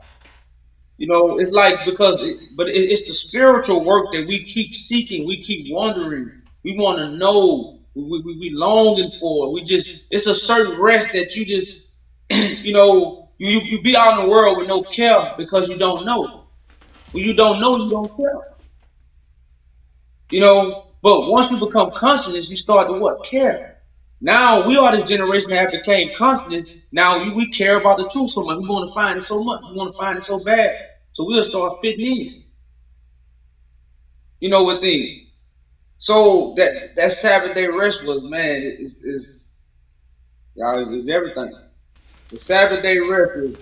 It's like, it's the spiritual work that we keep seeking. We keep wondering. We want to know. We longing for. It's a certain rest that you just, you be out in the world with no care because you don't know. When you don't know, you don't care. But once you become conscious, you start to what? Care. Now we are this generation that have became conscious. Now we care about the truth so much. We want to find it so much. We want to find it so bad. So we'll start fitting in. With things. So that Sabbath day rest was, man, is everything. The Sabbath day rest is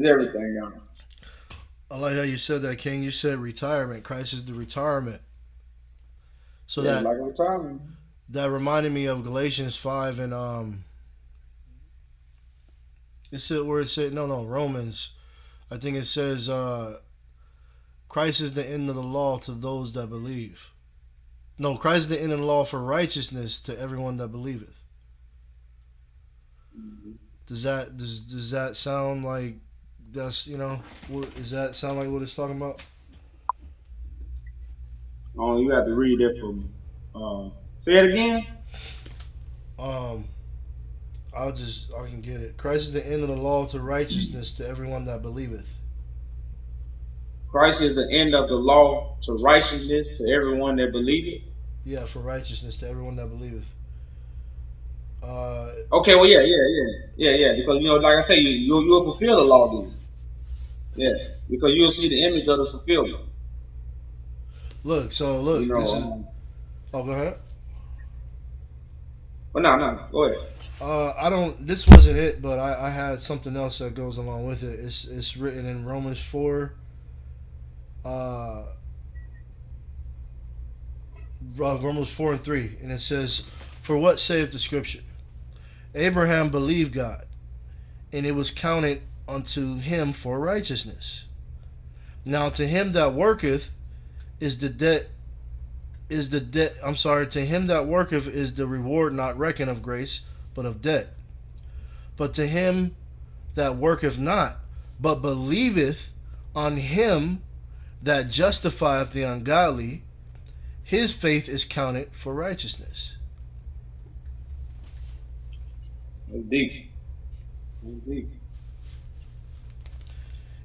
everything, y'all. I like how you said that, King. You said retirement. Christ is the retirement. So yeah, like retirement. That reminded me of Galatians 5 and it said where it said Romans. I think it says Christ is the end of the law to those that believe. No, Christ is the end of the law for righteousness to everyone that believeth. Mm-hmm. Does that sound like that's does that sound like what it's talking about? Oh, you have to read that for me. Say it again. I can get it. Christ is the end of the law to righteousness to everyone that believeth. Christ is the end of the law to righteousness to everyone that believeth. Yeah, for righteousness to everyone that believeth. Okay, well, yeah. Because like I say, you'll fulfill the law then. Yeah, because you'll see the image of the fulfillment. Look, this is. Oh, go ahead. Well, no, go ahead. I don't. This wasn't it, but I had something else that goes along with it. It's written in Romans 4. Romans 4 and 3, and it says, "For what saith the Scripture? Abraham believed God, and it was counted unto him for righteousness. Now to him that worketh is the debt is the debt. I'm sorry. To him that worketh is the reward not reckoned of grace, but of debt. But to him that worketh not, but believeth on him that justifieth the ungodly, his faith is counted for righteousness." Deep. Deep.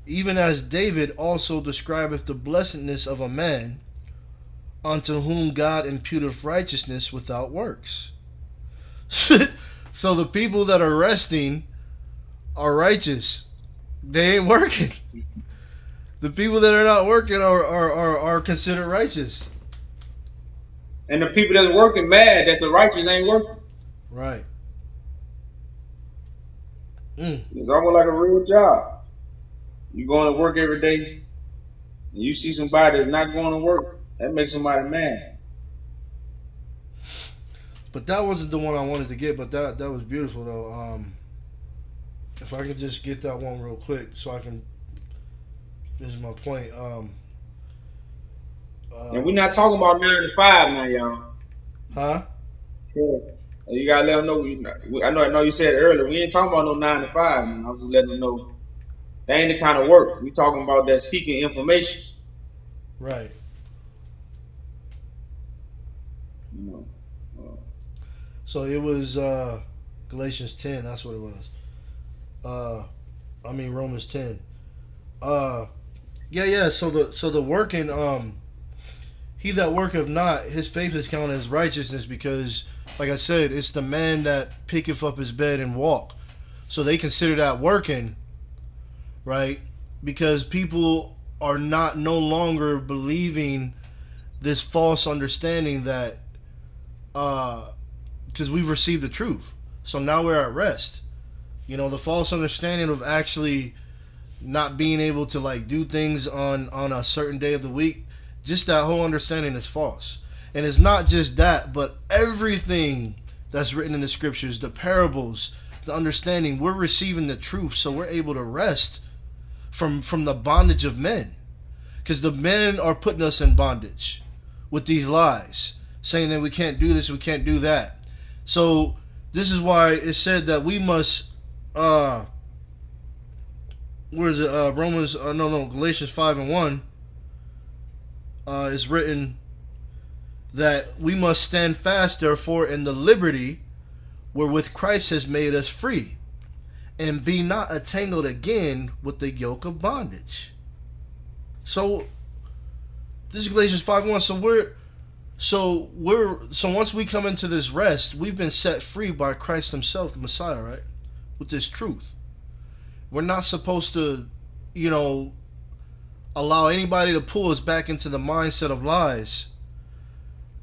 Even as David also describeth the blessedness of a man unto whom God imputeth righteousness without works. So the people that are resting are righteous. They ain't working. The people that are not working are considered righteous. And the people that's working mad that the righteous ain't working. Right. It's almost like a real job. You going to work every day, and you see somebody that's not going to work. That makes somebody mad. But that wasn't the one I wanted to get. But that was beautiful though. If I could just get that one real quick, so I can. This is my point. And we're not talking about 9 to 5 now, y'all. Huh? Yes. You gotta let them know. I know you said it earlier. We ain't talking about no 9 to 5, man. I'm just letting them know that ain't the kind of work. We talking about that seeking information. Right. You know. So it was Galatians 10. That's what it was. Romans 10. Yeah. So the working, he that worketh not, his faith is counted as righteousness, because, like I said, it's the man that picketh up his bed and walk. So they consider that working, right? Because people are no longer believing this false understanding that, because we've received the truth. So now we're at rest. You know, the false understanding of actually not being able to like do things on a certain day of the week, just that whole understanding is false. And it's not just that, but everything that's written in the scriptures, the parables, the understanding, we're receiving the truth, so we're able to rest from the bondage of men. Because the men are putting us in bondage with these lies, saying that we can't do this, we can't do that. So this is why it said that we must Galatians 5 and 1 is written that we must stand fast therefore in the liberty wherewith Christ has made us free, and be not entangled again with the yoke of bondage. So this is Galatians 5:1. So once we come into this rest, we've been set free by Christ himself, the Messiah, right? With this truth. We're not supposed to, allow anybody to pull us back into the mindset of lies,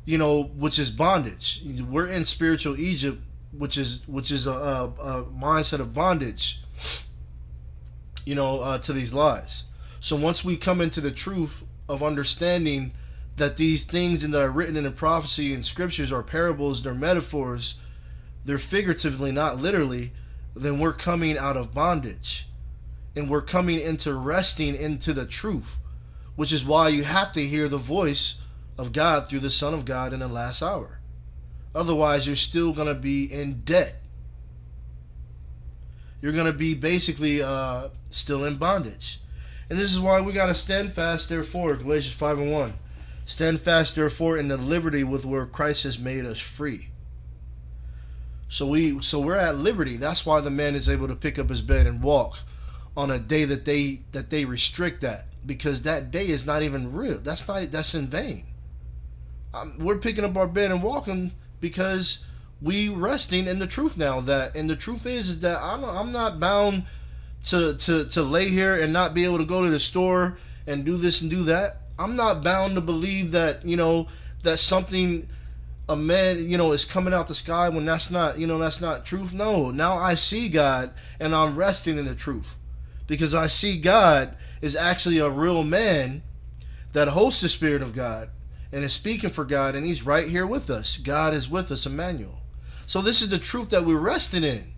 which is bondage. We're in spiritual Egypt, which is a mindset of bondage, to these lies. So once we come into the truth of understanding that these things that are written in the prophecy and scriptures are parables, they're metaphors, they're figuratively, not literally, then we're coming out of bondage. And we're coming into resting into the truth, which is why you have to hear the voice of God through the Son of God in the last hour. Otherwise, you're still going to be in debt. You're going to be basically still in bondage. And this is why we got to stand fast, therefore, Galatians 5 and 1. Stand fast, therefore, in the liberty with where Christ has made us free. So we're at liberty. That's why the man is able to pick up his bed and walk on a day that they restrict that, because that day is not even real. That's in vain. We're picking up our bed and walking because we resting in the truth now. And the truth is that I'm not bound to lay here and not be able to go to the store and do this and do that. I'm not bound to believe that that something a man, is coming out the sky when that's not, that's not truth. No, now I see God and I'm resting in the truth because I see God is actually a real man that hosts the Spirit of God and is speaking for God, and he's right here with us. God is with us, Emmanuel. So this is the truth that we're resting in.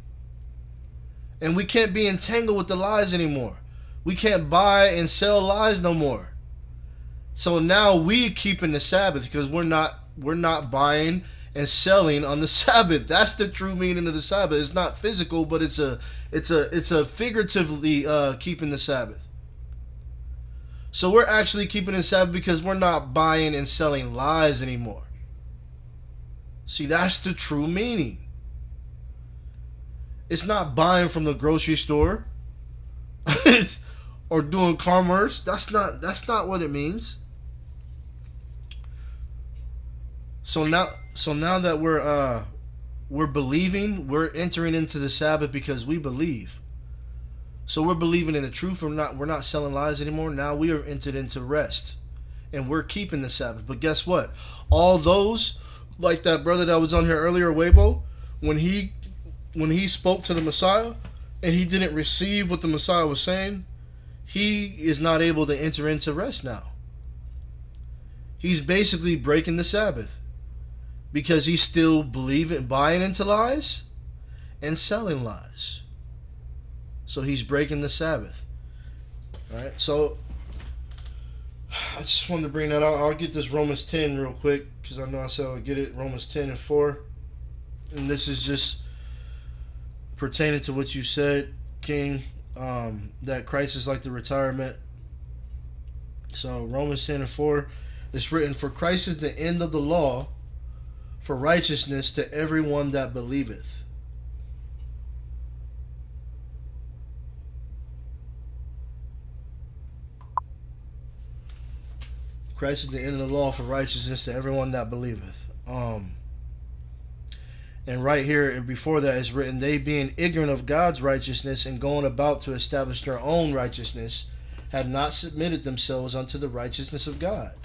And we can't be entangled with the lies anymore. We can't buy and sell lies no more. So now we keeping the Sabbath because we're not buying and selling on the Sabbath. That's the true meaning of the Sabbath. It's not physical, but it's a figuratively keeping the Sabbath. So we're actually keeping the Sabbath because we're not buying and selling lies anymore. See, that's the true meaning. It's not buying from the grocery store or doing commerce. That's not what it means. So now that we're believing, we're entering into the Sabbath because we believe. So we're believing in the truth. We're not selling lies anymore. Now we are entered into rest, and we're keeping the Sabbath. But guess what? All those, like that brother that was on here earlier, Weibo, when he spoke to the Messiah, and he didn't receive what the Messiah was saying, he is not able to enter into rest now. He's basically breaking the Sabbath because he's still buying into lies and selling lies. So he's breaking the Sabbath. All right, so I just wanted to bring that out. I'll get this Romans 10 real quick because I know I said I'll get it. Romans 10 and 4. And this is just pertaining to what you said, King, that Christ is like the retirement. So Romans 10 and 4, it's written, "For Christ is the end of the law for righteousness to everyone that believeth." Christ is the end of the law for righteousness to everyone that believeth. And right here, before that, is written, "They being ignorant of God's righteousness and going about to establish their own righteousness, have not submitted themselves unto the righteousness of God."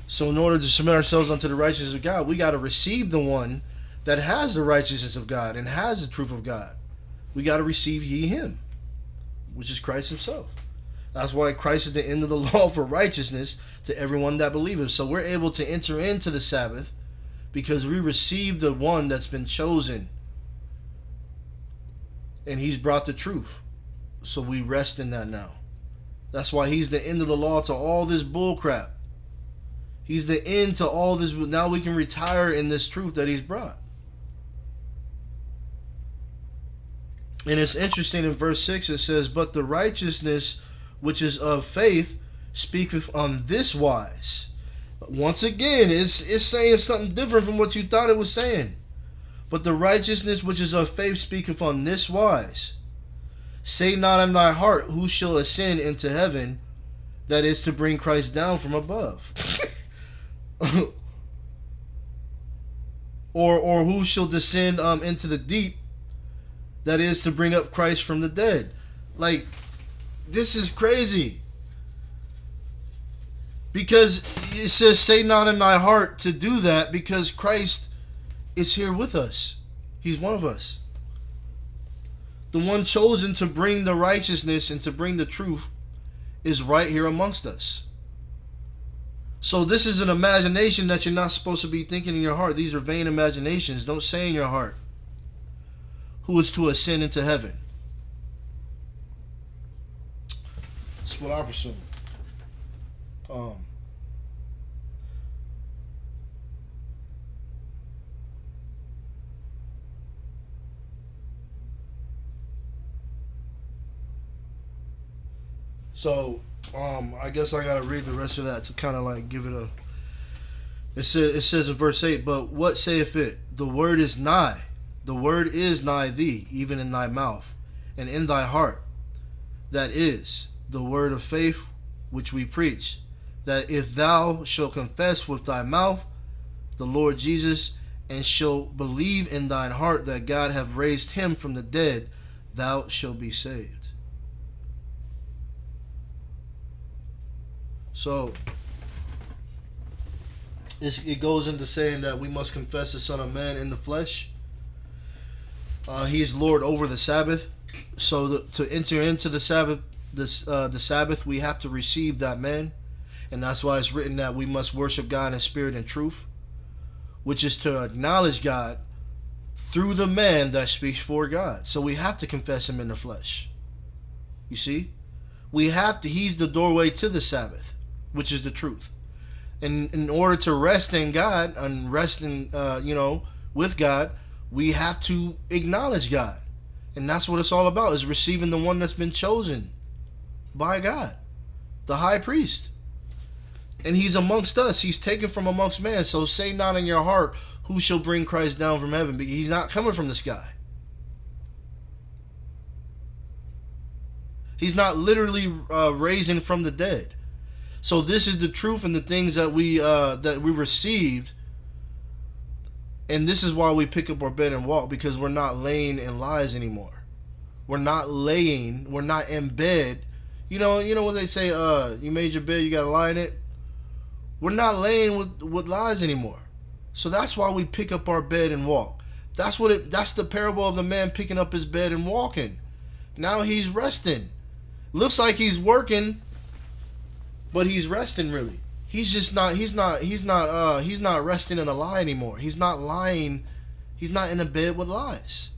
So in order to submit ourselves unto the righteousness of God, we got to receive the one that has the righteousness of God and has the truth of God. We got to receive ye him, which is Christ himself. That's why Christ is the end of the law for righteousness to everyone that believeth. So we're able to enter into the Sabbath because we receive the one that's been chosen. And he's brought the truth. So we rest in that now. That's why he's the end of the law to all this bull crap. He's the end to all this. Now we can retire in this truth that he's brought. And it's interesting in verse 6 it says, "But the righteousness which is of faith speaketh on this wise." Once again, it's saying something different from what you thought it was saying. "But the righteousness which is of faith speaketh on this wise. Say not in thy heart, who shall ascend into heaven?" That is to bring Christ down from above. or who shall descend into the deep? That is to bring up Christ from the dead. Like, this is crazy. Because it says, "Say not in thy heart," to do that because Christ is here with us. He's one of us. The one chosen to bring the righteousness and to bring the truth is right here amongst us. So this is an imagination that you're not supposed to be thinking in your heart. These are vain imaginations. Don't say in your heart, "Who is to ascend into heaven?" That's what I presume. So, I guess I gotta read the rest of that to kind of like give it a. It says in verse 8, "But what saith it? The word is nigh. The word is nigh thee, even in thy mouth, and in thy heart. That is the word of faith which we preach, that if thou shalt confess with thy mouth the Lord Jesus, and shalt believe in thine heart that God hath raised him from the dead, thou shalt be saved." So it goes into saying that we must confess the Son of Man in the flesh. He is Lord over the Sabbath. So to enter into the Sabbath, the Sabbath, we have to receive that man, and that's why it's written that we must worship God in spirit and truth, which is to acknowledge God through the man that speaks for God. So we have to confess him in the flesh. You see, we have to. He's the doorway to the Sabbath, which is the truth. And in order to rest in God and rest in, with God, we have to acknowledge God. And that's what it's all about, is receiving the one that's been chosen by God, the high priest. And he's amongst us. He's taken from amongst man. So say not in your heart, who shall bring Christ down from heaven? Because he's not coming from the sky. He's not literally raising from the dead. So this is the truth and the things that we received. And this is why we pick up our bed and walk, because we're not laying in lies anymore. We're not in bed. You know what they say, you made your bed, you gotta lie in it. We're not laying with lies anymore. So that's why we pick up our bed and walk. That's the parable of the man picking up his bed and walking. Now he's resting. Looks like he's working, but he's resting really. He's not resting in a lie anymore. He's not lying. He's not in a bed with lies.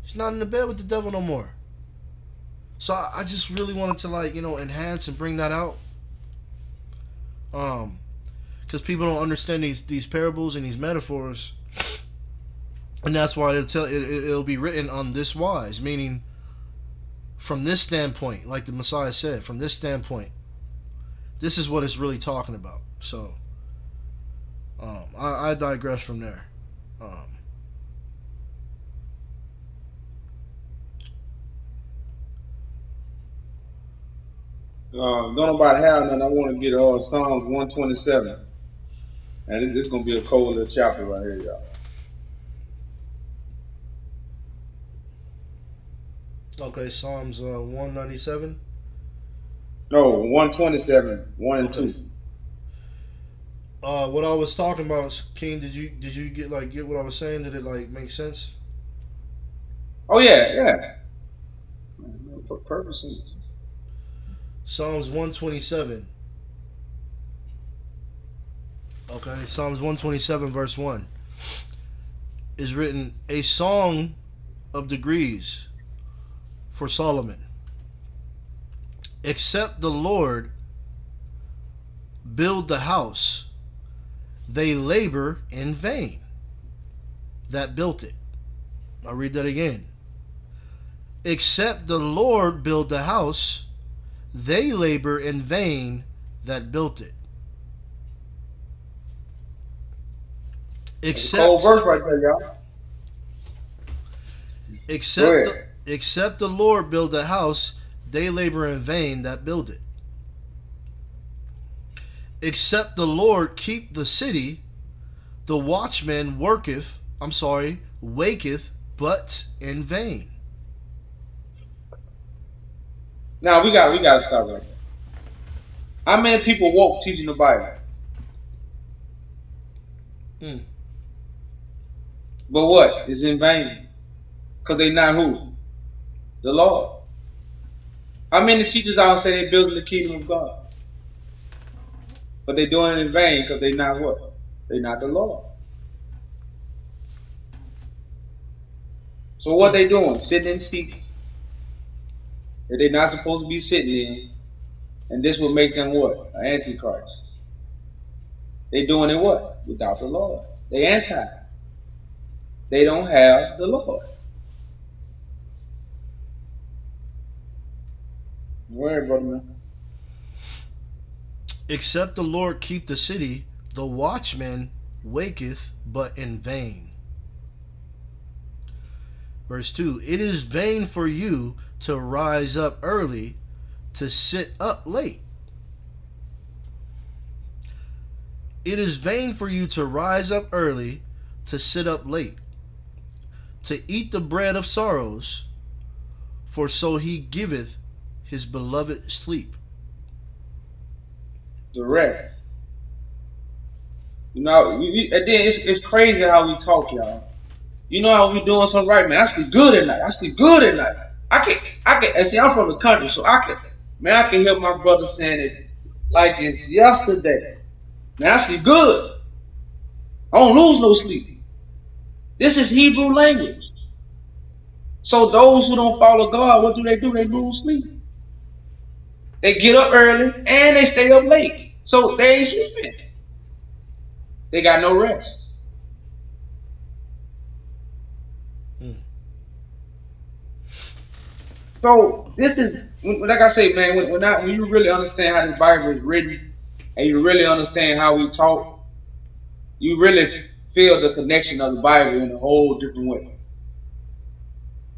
He's not in the bed with the devil no more. So I just really wanted to enhance and bring that out. Because people don't understand these parables and these metaphors. And that's why it'll be written on this wise, meaning from this standpoint, like the Messiah said, from this standpoint. This is what it's really talking about. So, I digress from there. Don't nobody have none. I want to get Psalms 127. And this going to be a cold little chapter right here, y'all. Okay, Psalms 197. No, 127, 1 and 2. What I was talking about, King, did you get what I was saying? Did it make sense? Oh yeah. For purposes. Psalms 127. Okay, Psalms 127 verse 1 is written, a song of degrees for Solomon. Except the Lord build the house, they labor in vain that built it. I'll read that again. Except the Lord build the house, they labor in vain that built it. Cold verse right there, y'all. Except the Lord build the house, they labor in vain that build it. Except the Lord keep the city, the watchman waketh, but in vain. Now we got to stop right there. How many people walk teaching the Bible? But what? It's in vain. Because they not who? The Lord. How many teachers out say they building the kingdom of God? But they doing it in vain because they not what? They not the Lord. So what they doing? Sitting in seats that they're not supposed to be sitting in. And this will make them what? An antichrist. They doing it what? Without the Lord. They anti. They don't have the Lord. Word, brother man. Except the Lord keep the city, the watchman waketh but in vain. Verse 2, it is vain for you to rise up early, to sit up late. It is vain for you to rise up early, to sit up late, to eat the bread of sorrows, for so he giveth his beloved sleep. The rest. You know, and then it's crazy how we talk, y'all. You know how we doing something right, man. I sleep good at night. I sleep good at night. I can. And see, I'm from the country, so I can hear my brother saying it like it's yesterday. Man, I sleep good. I don't lose no sleep. This is Hebrew language. So those who don't follow God, what do? They lose sleep. They get up early and they stay up late. So they ain't sleeping. They got no rest. So this is like I say, man. When you really understand how the Bible is written, and you really understand how we talk, you really feel the connection of the Bible in a whole different way.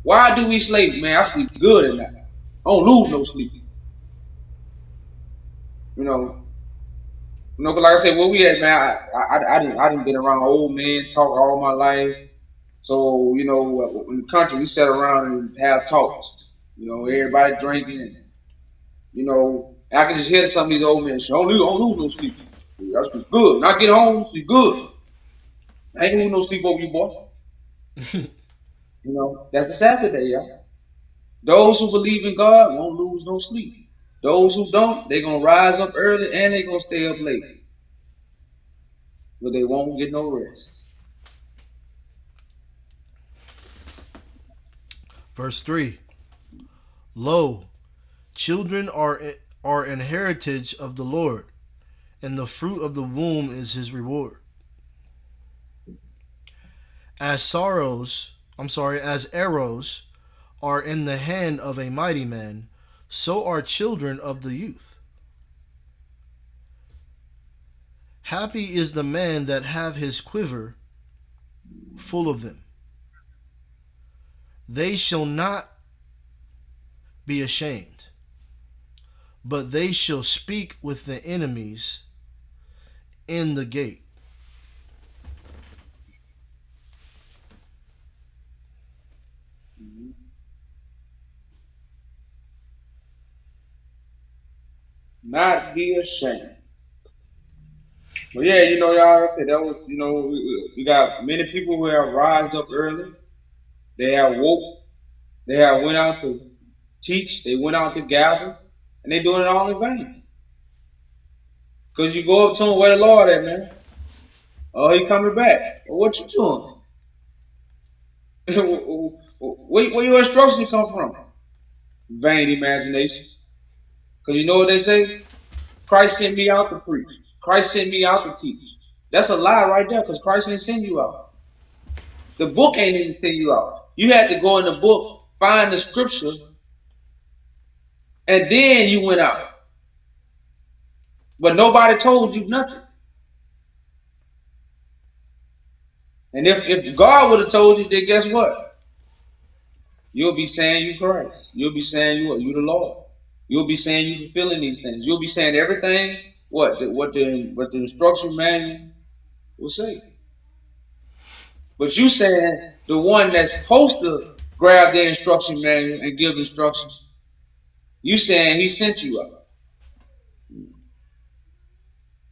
Why do we sleep, man? I sleep good at night. I don't lose no sleep. You know, but like I said, where we at, man? I didn't been around old men talk all my life. So in the country, we sit around and have talks. Everybody drinking, and I can just hear some of these old men say, don't lose no sleep. I sleep good. When I get home, sleep good. I ain't gonna lose no sleep over you, boy. That's the Sabbath day, y'all. Those who believe in God won't lose no sleep. Those who don't, they're gonna rise up early and they're gonna stay up late. But they won't get no rest. Verse 3. Lo, children are an heritage of the Lord, and the fruit of the womb is his reward. As arrows are in the hand of a mighty man, so are children of the youth. Happy is the man that have his quiver full of them. They shall not be ashamed, but they shall speak with the enemies in the gate. Not be ashamed. Well, yeah, y'all, like I said, that was, we got many people who have rised up early. They have woke. They have went out to teach. They went out to gather. And they doing it all in vain. Because you go up to him, where the Lord at, man? Oh, he coming back. Well, what you doing? where your instructions come from? Vain imaginations. Because you know what they say? Christ sent me out to preach. Christ sent me out to teach. That's a lie right there, because Christ didn't send you out. The book ain't even send you out. You had to go in the book, find the scripture, and then you went out. But nobody told you nothing. And if God would have told you, then guess what? You'll be saying you Christ. You'll be saying you the Lord. You'll be saying you fulfilling these things. You'll be saying everything what the instruction manual will say. But you saying the one that's supposed to grab the instruction manual and give instructions, you saying he sent you out.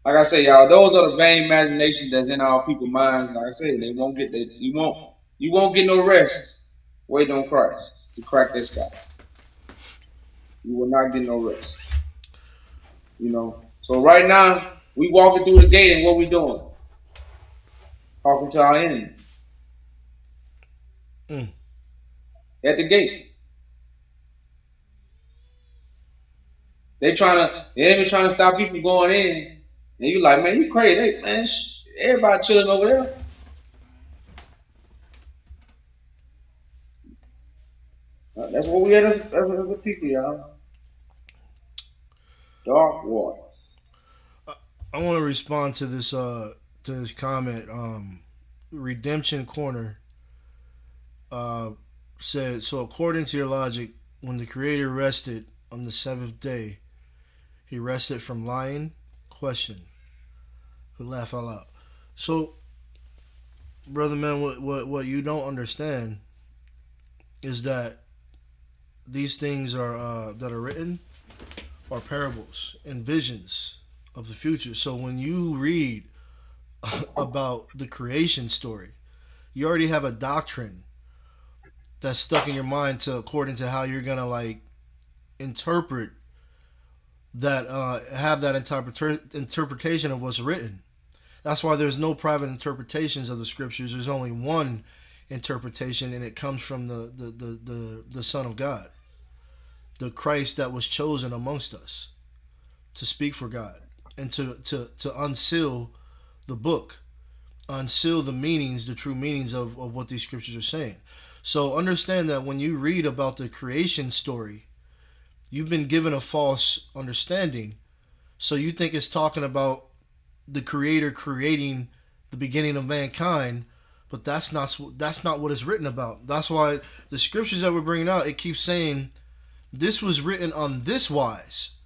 Like I say, y'all, those are the vain imaginations that's in our people's minds. Like I say, they won't get that. You won't get no rest waiting on Christ to crack that sky. You will not get no rest. So right now we walking through the gate, and what we doing? Talking to our enemies at the gate. The enemy trying to stop you from going in, and you like, man, you crazy, man. Everybody chilling over there. That's what we had as a people, y'all. Dark waters. I want to respond to this comment. Redemption Corner said, so according to your logic, when the Creator rested on the seventh day, he rested from lying? Question. Who laugh out loud. So, brother man, what you don't understand is that these things are that are written are parables and visions of the future. So when you read about the creation story. You already have a doctrine that's stuck in your mind to according to how you're gonna like interpret that have that interpretation of what's written. That's why there's no private interpretations of the scriptures. There's only one interpretation, and it comes from the Son of God, the Christ that was chosen amongst us to speak for God and to unseal the book, unseal the meanings, the true meanings of what these scriptures are saying. So understand that when you read about the creation story, you've been given a false understanding. So you think it's talking about the Creator creating the beginning of mankind, but that's not what it's written about. That's why the scriptures that we're bringing out, it keeps saying this was written on this wise,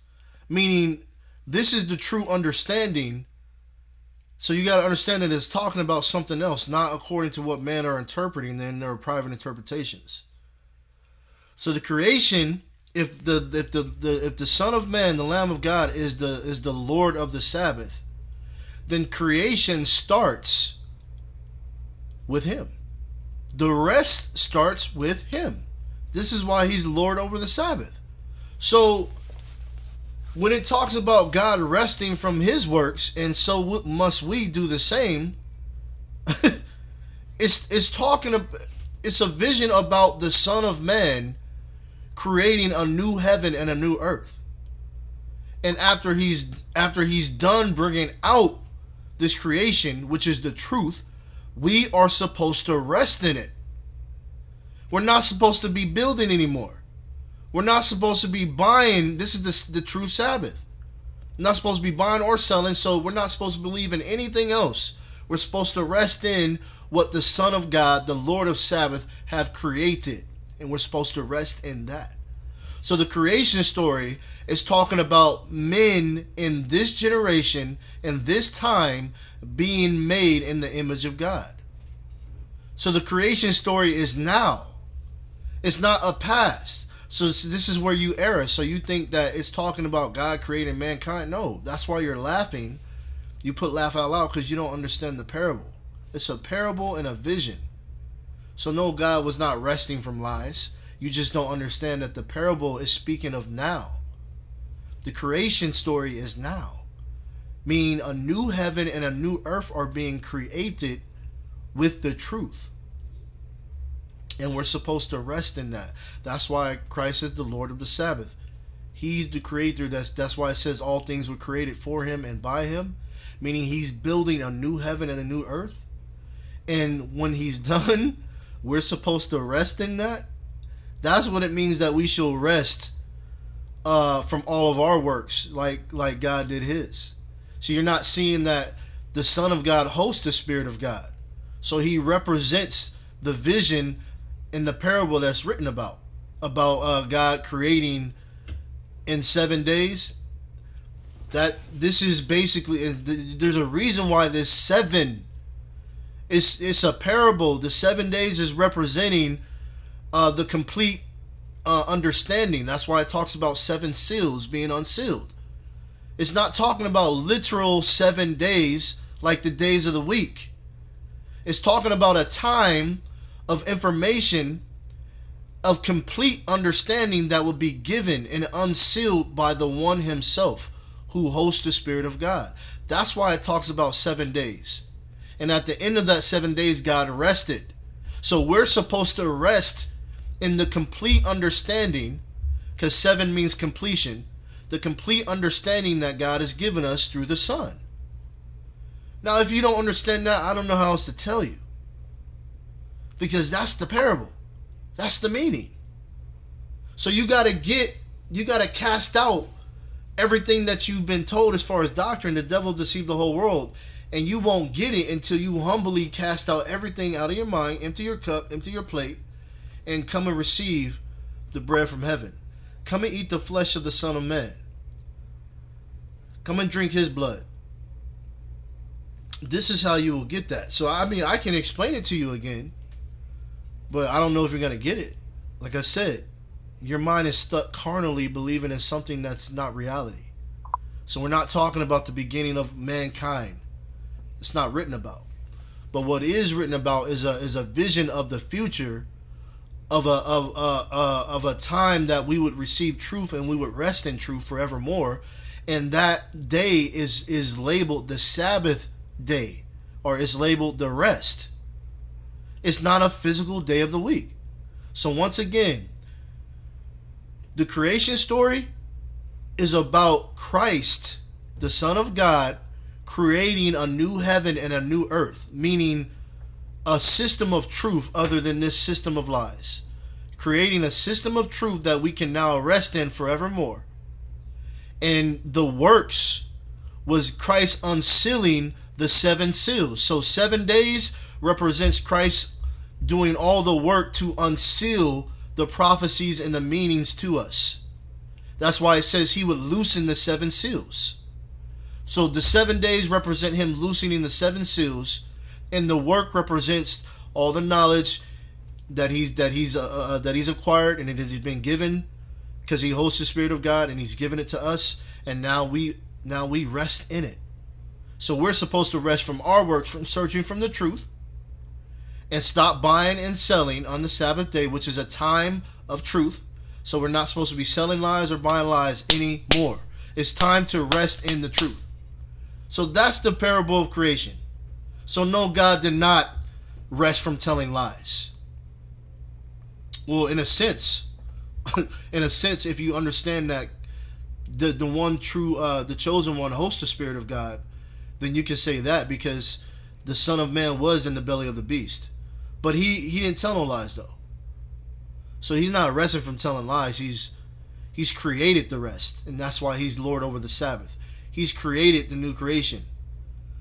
meaning this is the true understanding. So you got to understand that it's talking about something else, not according to what men are interpreting. Then there are private interpretations. So the creation, if the Son of Man, the Lamb of God, is the Lord of the Sabbath, then creation starts with him. The rest starts with him. This is why he's Lord over the Sabbath. So when it talks about God resting from his works, and so must we do the same, it's talking about, it's a vision about the Son of Man creating a new heaven and a new earth. And after he's done bringing out this creation, which is the truth, we are supposed to rest in it. We're not supposed to be building anymore. We're not supposed to be buying. This is the true Sabbath. We're not supposed to be buying or selling, so we're not supposed to believe in anything else. We're supposed to rest in what the Son of God, the Lord of Sabbath, have created. And we're supposed to rest in that. So the creation story is talking about men in this generation, in this time, being made in the image of God. So the creation story is now. It's not a past. So this is where you err. So you think that it's talking about God creating mankind. No, that's why you're laughing. You put laugh out loud because you don't understand the parable. It's a parable and a vision. So no, God was not resting from lies. You just don't understand that the parable is speaking of now. The creation story is now. Meaning a new heaven and a new earth are being created with the truth. And we're supposed to rest in that. That's why Christ is the Lord of the Sabbath. He's the creator. That's why it says all things were created for him and by him. Meaning he's building a new heaven and a new earth. And when he's done, we're supposed to rest in that. That's what it means that we shall rest from all of our works like God did his. So you're not seeing that the Son of God hosts the Spirit of God. So he represents the vision in the parable that's written about God creating in 7 days. That this is basically, there's a reason why this 7 it's a parable. The 7 days is representing the complete understanding. That's why it talks about 7 seals being unsealed. It's not talking about literal 7 days like the days of the week. It's talking about a time of information of complete understanding that will be given and unsealed by the one himself who hosts the Spirit of God. That's why it talks about 7 days. And at the end of that 7 days, God rested. So we're supposed to rest in the complete understanding, because 7 means completion, the complete understanding that God has given us through the Son. Now, if you don't understand that, I don't know how else to tell you. Because that's the parable. That's the meaning. So you got to cast out everything that you've been told as far as doctrine. The devil deceived the whole world. And you won't get it until you humbly cast out everything out of your mind, empty your cup, empty your plate, and come and receive the bread from heaven. Come and eat the flesh of the Son of Man. Come and drink his blood. This is how you will get that. So, I mean, I can explain it to you again, but I don't know if you're going to get it. Like I said, your mind is stuck carnally believing in something that's not reality. So we're not talking about the beginning of mankind. It's not written about. But what is written about is a vision of the future, of a time that we would receive truth and we would rest in truth forevermore, and that day is labeled the Sabbath day, or is labeled the rest. It's not a physical day of the week. So once again, the creation story is about Christ, the Son of God, creating a new heaven and a new earth, meaning a system of truth other than this system of lies. Creating a system of truth that we can now rest in forevermore. And the works was Christ unsealing the 7 seals. So 7 days represents Christ doing all the work to unseal the prophecies and the meanings to us. That's why it says he would loosen the 7 seals. So the 7 days represent him loosening the 7 seals, and the work represents all the knowledge that he's acquired and it has been given, because he hosts the Spirit of God and he's given it to us, and now we rest in it. So we're supposed to rest from our works, from searching from the truth, and stop buying and selling on the Sabbath day, which is a time of truth. So we're not supposed to be selling lies or buying lies anymore. It's time to rest in the truth. So that's the parable of creation. So no, God did not rest from telling lies. Well, in a sense, if you understand that the one true, the chosen one hosts the Spirit of God, then you can say that, because the Son of Man was in the belly of the beast. But he didn't tell no lies though. So he's not resting from telling lies. He's created the rest, and that's why he's Lord over the Sabbath. He's created the new creation.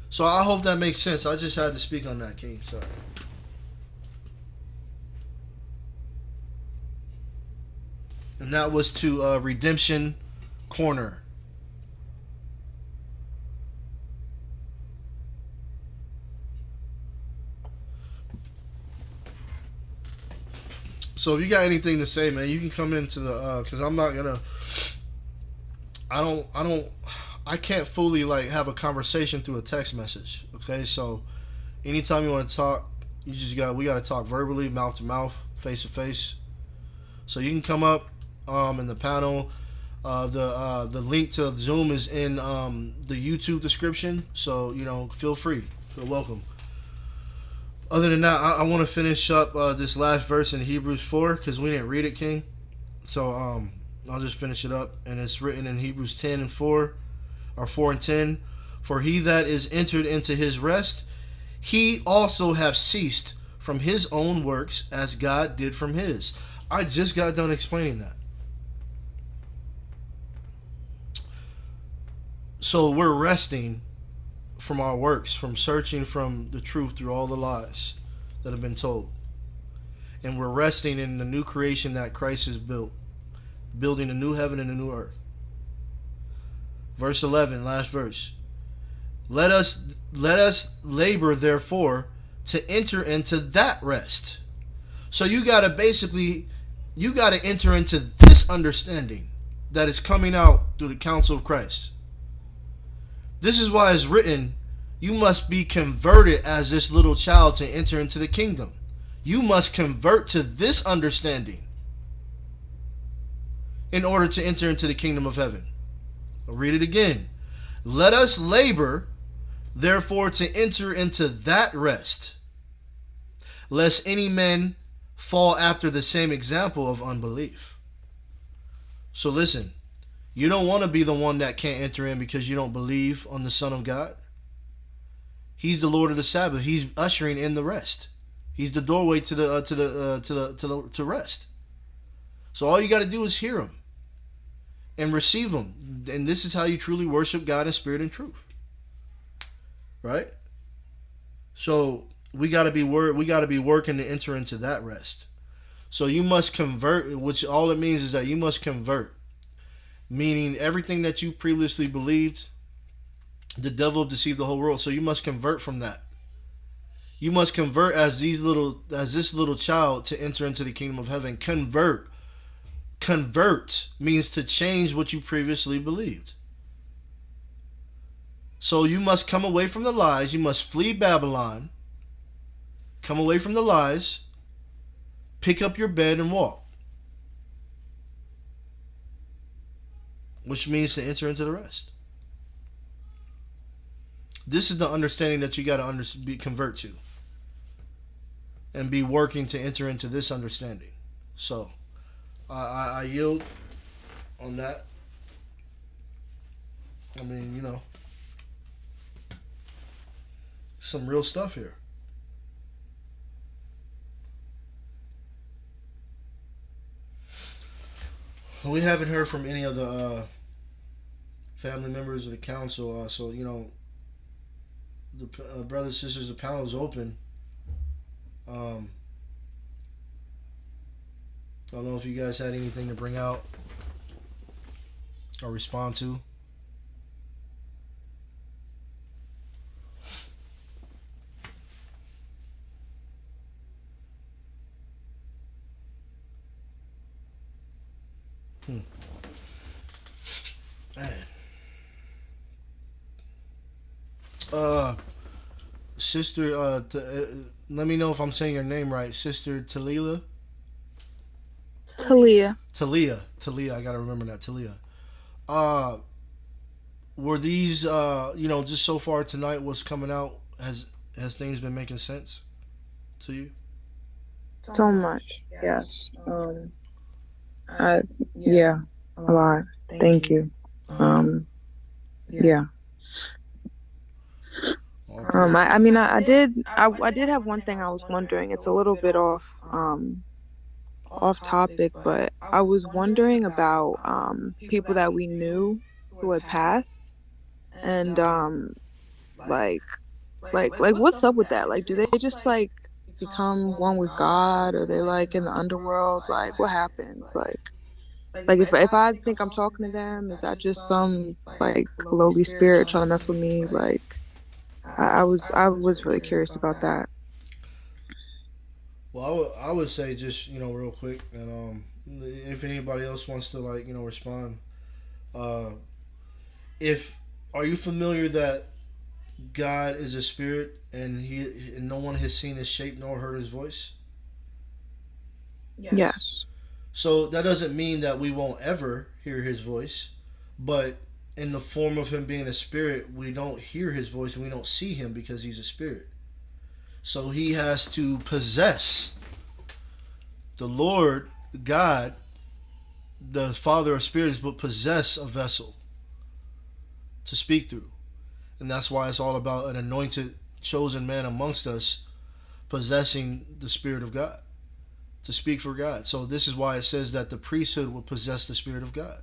So I hope that makes sense. I just had to speak on that, King. Sorry. And that was to Redemption Corner. So if you got anything to say, man, you can come into the because I'm not gonna. I can't fully like have a conversation through a text message. Okay, so anytime you want to talk, we gotta talk verbally, mouth to mouth, face to face. So you can come up in the panel. The link to Zoom is in the YouTube description. So feel free, feel welcome. Other than that, I want to finish up this last verse in Hebrews 4, because we didn't read it, King. So I'll just finish it up, and it's written in Hebrews 10 and 4, or 4 and 10. For he that is entered into his rest, he also have ceased from his own works, as God did from his. I just got done explaining that. So we're resting from our works, from searching from the truth through all the lies that have been told. And we're resting in the new creation that Christ has built, building a new heaven and a new earth. Verse 11, last verse. Let us labor, therefore, to enter into that rest. So you got to enter into this understanding that is coming out through the counsel of Christ. This is why it's written, you must be converted as this little child to enter into the kingdom. You must convert to this understanding in order to enter into the kingdom of heaven. I'll read it again. Let us labor, therefore, to enter into that rest, lest any man fall after the same example of unbelief. So listen, you don't want to be the one that can't enter in because you don't believe on the Son of God. He's the Lord of the Sabbath. He's ushering in the rest. He's the doorway to rest. So all you got to do is hear him and receive him, and this is how you truly worship God in spirit and truth. Right? So we got to be working to enter into that rest. So you must convert, which all it means is that you must convert. Meaning everything that you previously believed, the devil deceived the whole world. So you must convert from that. You must convert as this little child to enter into the kingdom of heaven. Convert means to change what you previously believed. So you must come away from the lies. You must flee Babylon. Come away from the lies. Pick up your bed and walk. Which means to enter into the rest. This is the understanding that you got to convert to. And be working to enter into this understanding. So, I yield on that. I mean, you know, some real stuff here. We haven't heard from any of the family members of the council, so you know, the brothers, sisters, the panel is open. I don't know if you guys had anything to bring out or respond to. Man. Sister, let me know if I'm saying your name right. Sister Talila? Talia. Talia, I gotta remember that. Talia. Were these, you know, just so far tonight, what's coming out, has things been making sense to you? So much. Yes. Yeah, a lot. Thank you. Yeah. I mean, I did have one thing I was wondering. It's a little bit off topic, but I was wondering about people that we knew who had passed, and like what's up with that? Like, do they just like become one with God, or they like in the underworld? Like, what happens? Like if I think I'm talking to them, is that just some like lowly spirit trying to mess with me? Like, I was really curious about that. Well, I would say just, you know, real quick, and if anybody else wants to, like, you know, respond, uh, if are you familiar that God is a spirit and no one has seen his shape nor heard his voice? Yes. So that doesn't mean that we won't ever hear his voice, but in the form of him being a spirit, we don't hear his voice and we don't see him because he's a spirit. So he has to possess the Lord God, the Father of spirits, but possess a vessel to speak through. And that's why it's all about an anointed, chosen man amongst us possessing the Spirit of God to speak for God. So this is why it says that the priesthood will possess the Spirit of God.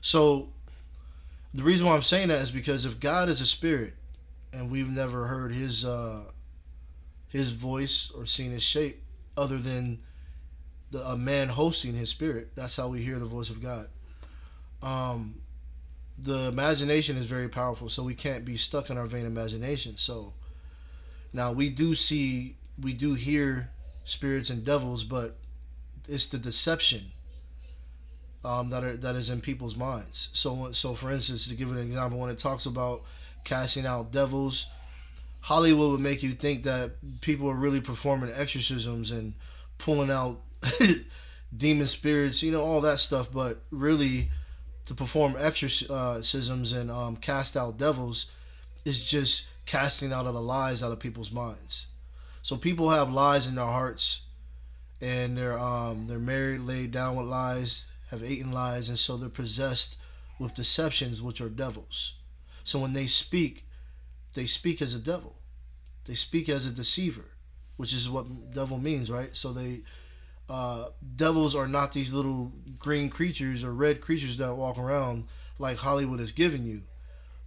So the reason why I'm saying that is because if God is a spirit and we've never heard his voice or seen his shape other than a man hosting his spirit, that's how we hear the voice of God. The imagination is very powerful, so we can't be stuck in our vain imagination. So now we do hear spirits and devils, but it's the deception that is in people's minds. So for instance, to give an example, when it talks about casting out devils, Hollywood would make you think that people are really performing exorcisms and pulling out demon spirits, you know, all that stuff. But really, to perform exorcisms and cast out devils is just casting out of the lies out of people's minds. So people have lies in their hearts, and they're married, laid down with lies, have eaten lies, and so they're possessed with deceptions, which are devils. So when they speak as a devil. They speak as a deceiver, which is what devil means, right? So devils are not these little green creatures or red creatures that walk around like Hollywood is giving you,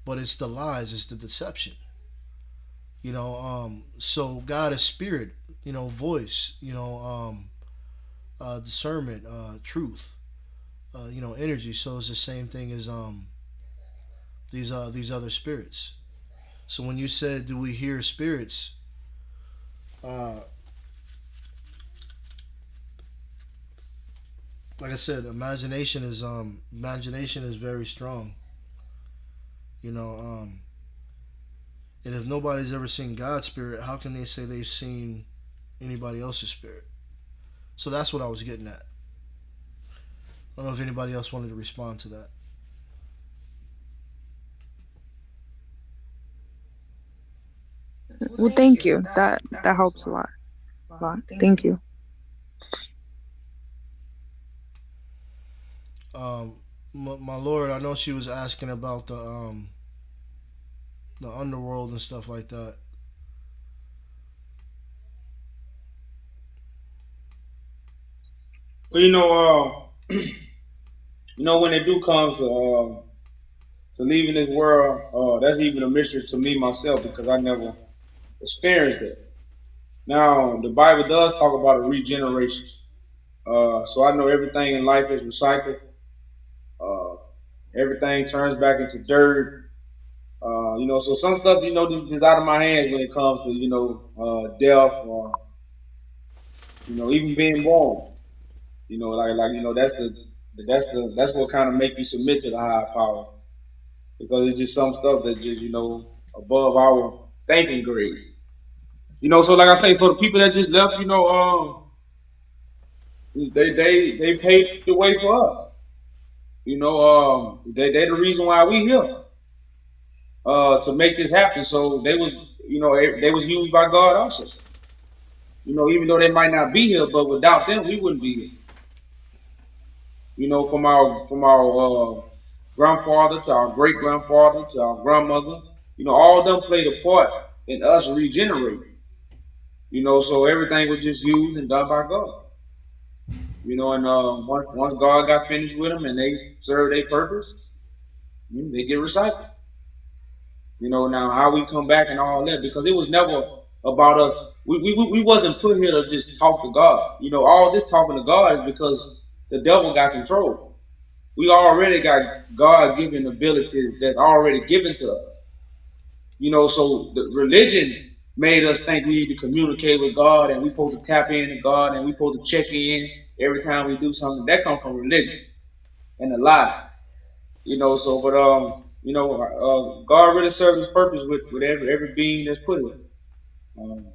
but it's the lies, it's the deception. You know, so God is spirit, you know, voice, you know, discernment, truth, you know, energy. So it's the same thing as these other spirits. So when you said, do we hear spirits? Like I said, imagination is very strong. You know, And if nobody's ever seen God's spirit, how can they say they've seen anybody else's spirit? So that's what I was getting at. I don't know if anybody else wanted to respond to that. Well, thank you. That helps a lot. A lot. Thank you. My Lord, I know she was asking about the underworld and stuff like that. Well, when it do come to leaving this world, that's even a mystery to me myself because I never experienced it. Now, the Bible does talk about a regeneration. So I know everything in life is recycled. Uh, Everything turns back into dirt. So some stuff, just out of my hands when it comes to, death or, even being born. That's what kind of make you submit to the higher power because it's just some stuff that's just, above our thinking grade. So like I say, for the people that just left, they paved the way for us. They the reason why we here to make this happen. So they was used by God also. Even though they might not be here, but without them, we wouldn't be here. From our grandfather to our great grandfather to our grandmother, all of them played a part in us regenerating. So everything was just used and done by God. And once God got finished with them and they served their purpose, they get recycled. Now how we come back and all that because it was never about us. We wasn't put here to just talk to God. All this talking to God is because the devil got control. We already got God given abilities that's already given to us. So the religion made us think we need to communicate with God and we supposed to tap into God and we supposed to check in every time we do something. That comes from religion and a lie. God really served His purpose with every being that's put here. And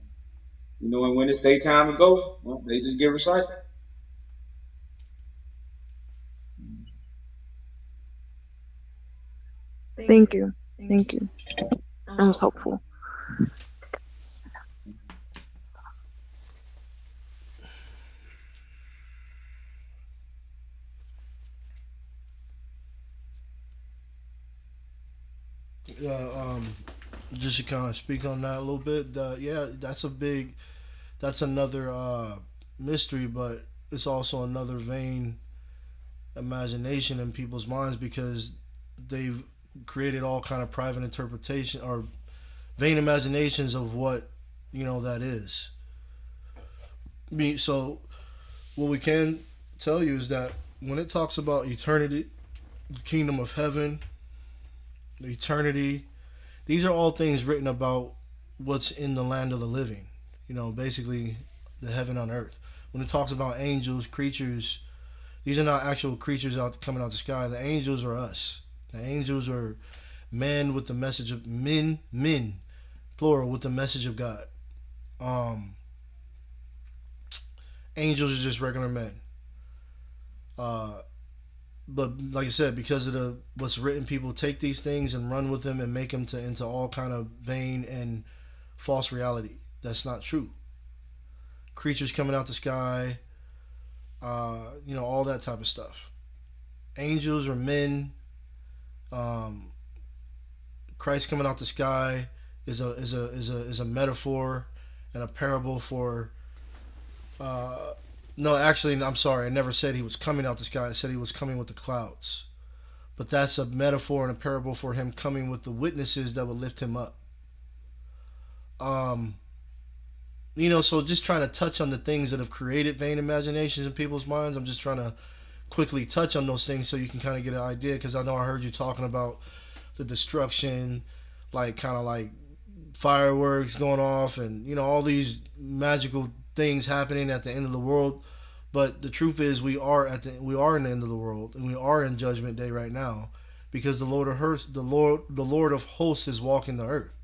when it's their time to go, they just get recycled. Thank you. Thank you. That was helpful. Yeah, just to kind of speak on that a little bit. Yeah, that's another mystery, but it's also another vain imagination in people's minds because they've created all kind of private interpretation or vain imaginations of what that is. So what we can tell you is that when it talks about eternity, the kingdom of heaven, eternity, these are all things written about what's in the land of the living. Basically the heaven on earth. When it talks about angels, creatures, these are not actual creatures coming out the sky. The angels are us. The angels are men with the message of men, plural, with the message of God. Angels are just regular men. But like I said, because of what's written, people take these things and run with them and make them into all kind of vain and false reality. That's not true. Creatures coming out the sky, all that type of stuff. Angels are men. Christ coming out the sky is a metaphor and a parable for. No, actually, I'm sorry. I never said he was coming out the sky. I said he was coming with the clouds. But that's a metaphor and a parable for him coming with the witnesses that would lift him up. So just trying to touch on the things that have created vain imaginations in people's minds. I'm just trying to quickly touch on those things so you can kind of get an idea, because I know I heard you talking about the destruction, like kind of like fireworks going off and all these magical things happening at the end of the world. But the truth is we are in the end of the world, and we are in judgment day right now, because the Lord of hosts is walking the earth.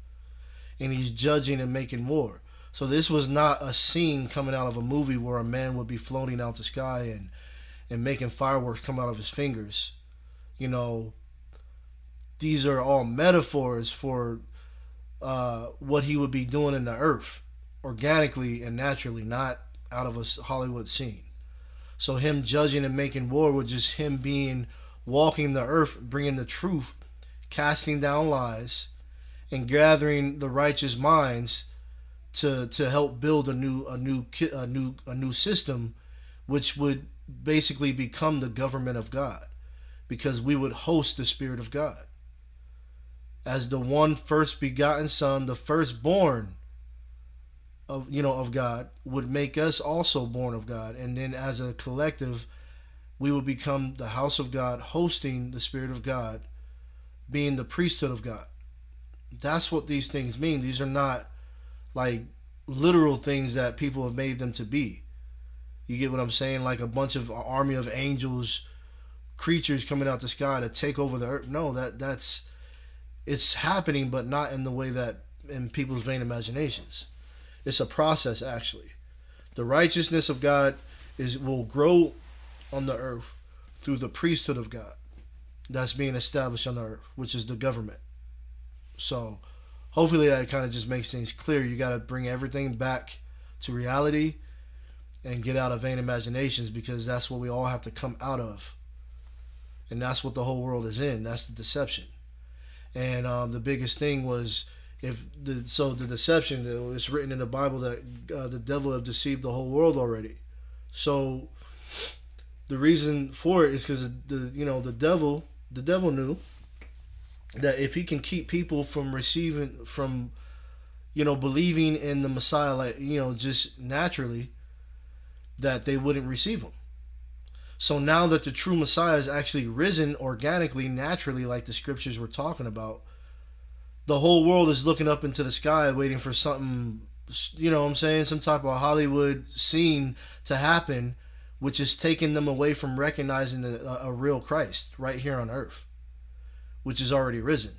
and he's judging and making war. So this was not a scene coming out of a movie where a man would be floating out the sky and making fireworks come out of his fingers. You know, these are all metaphors for what he would be doing in the earth, organically and naturally, not out of a Hollywood scene. So him judging and making war was just him being walking the earth, bringing the truth, casting down lies, and gathering the righteous minds to help build a new system, which would basically become the government of God, because we would host the Spirit of God as the one first begotten Son, the firstborn of God, would make us also born of God, and then as a collective, we would become the house of God, hosting the Spirit of God, being the priesthood of God. That's what these things mean. These are not like literal things that people have made them to be. You get what I'm saying? Like a bunch of army of angels, creatures coming out the sky to take over the earth. No, that's it's happening, but not in the way that in people's vain imaginations. It's a process, actually. The righteousness of God will grow on the earth through the priesthood of God that's being established on the earth, which is the government. So hopefully that kind of just makes things clear. You got to bring everything back to reality and get out of vain imaginations, because that's what we all have to come out of. And that's what the whole world is in. That's the deception. And the biggest thing was, the deception, it's written in the Bible that the devil have deceived the whole world already. So the reason for it is because the devil knew that if he can keep people from believing in the Messiah, like, just naturally, that they wouldn't receive him. So now that the true Messiah is actually risen organically, naturally, like the scriptures were talking about, the whole world is looking up into the sky waiting for something, some type of Hollywood scene to happen, which is taking them away from recognizing a real Christ right here on earth, which is already risen.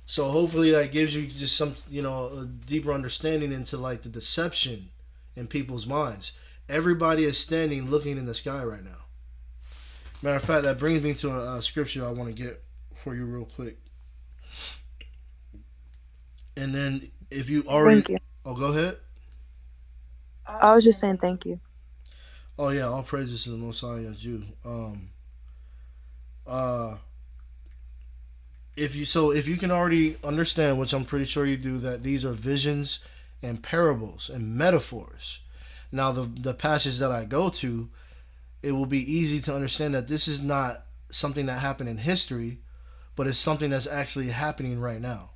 So hopefully that gives you just some, a deeper understanding into like the deception in people's minds. Everybody is standing looking in the sky right now. Matter of fact, that brings me to a scripture I want to get for you real quick. And then if you already... Thank you. Oh, go ahead. I was just saying thank you. Oh yeah, all praises to the Most High as you. If you can already understand, which I'm pretty sure you do, that these are visions and parables and metaphors. Now the passage that I go to, it will be easy to understand that this is not something that happened in history, but it's something that's actually happening right now.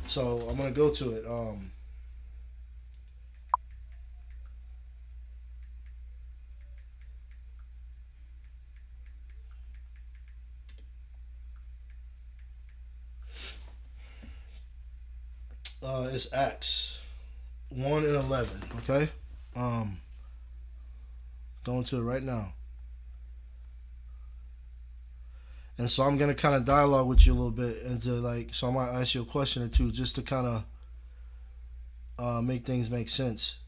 So I'm gonna go to it. It's Acts 1 and 11. Okay, going to it right now. And so I'm gonna kind of dialogue with you a little bit so I might ask you a question or two just to kind of make things make sense.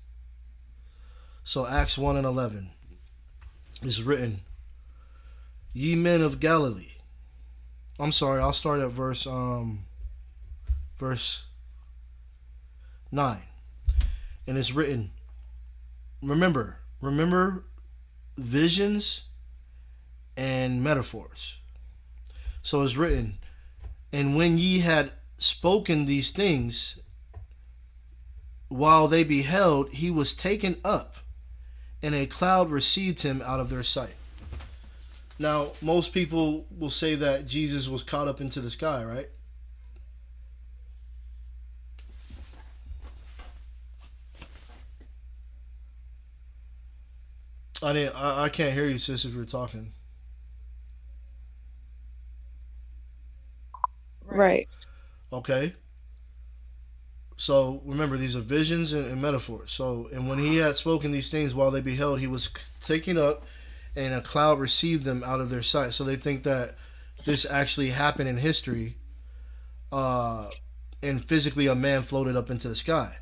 So Acts 1 and 11 is written, "Ye men of Galilee." I'm sorry, I'll start at verse 9. And it's written, remember visions and metaphors. So it's written, "And when ye had spoken these things, while they beheld, he was taken up, and a cloud received him out of their sight." Now, most people will say that Jesus was caught up into the sky, right? I can't hear you, sis, if you're talking. Right. Okay. So remember, these are visions and metaphors. So, and when he had spoken these things while they beheld, he was taken up, and a cloud received them out of their sight. So they think that this actually happened in history. And and physically a man floated up into the sky.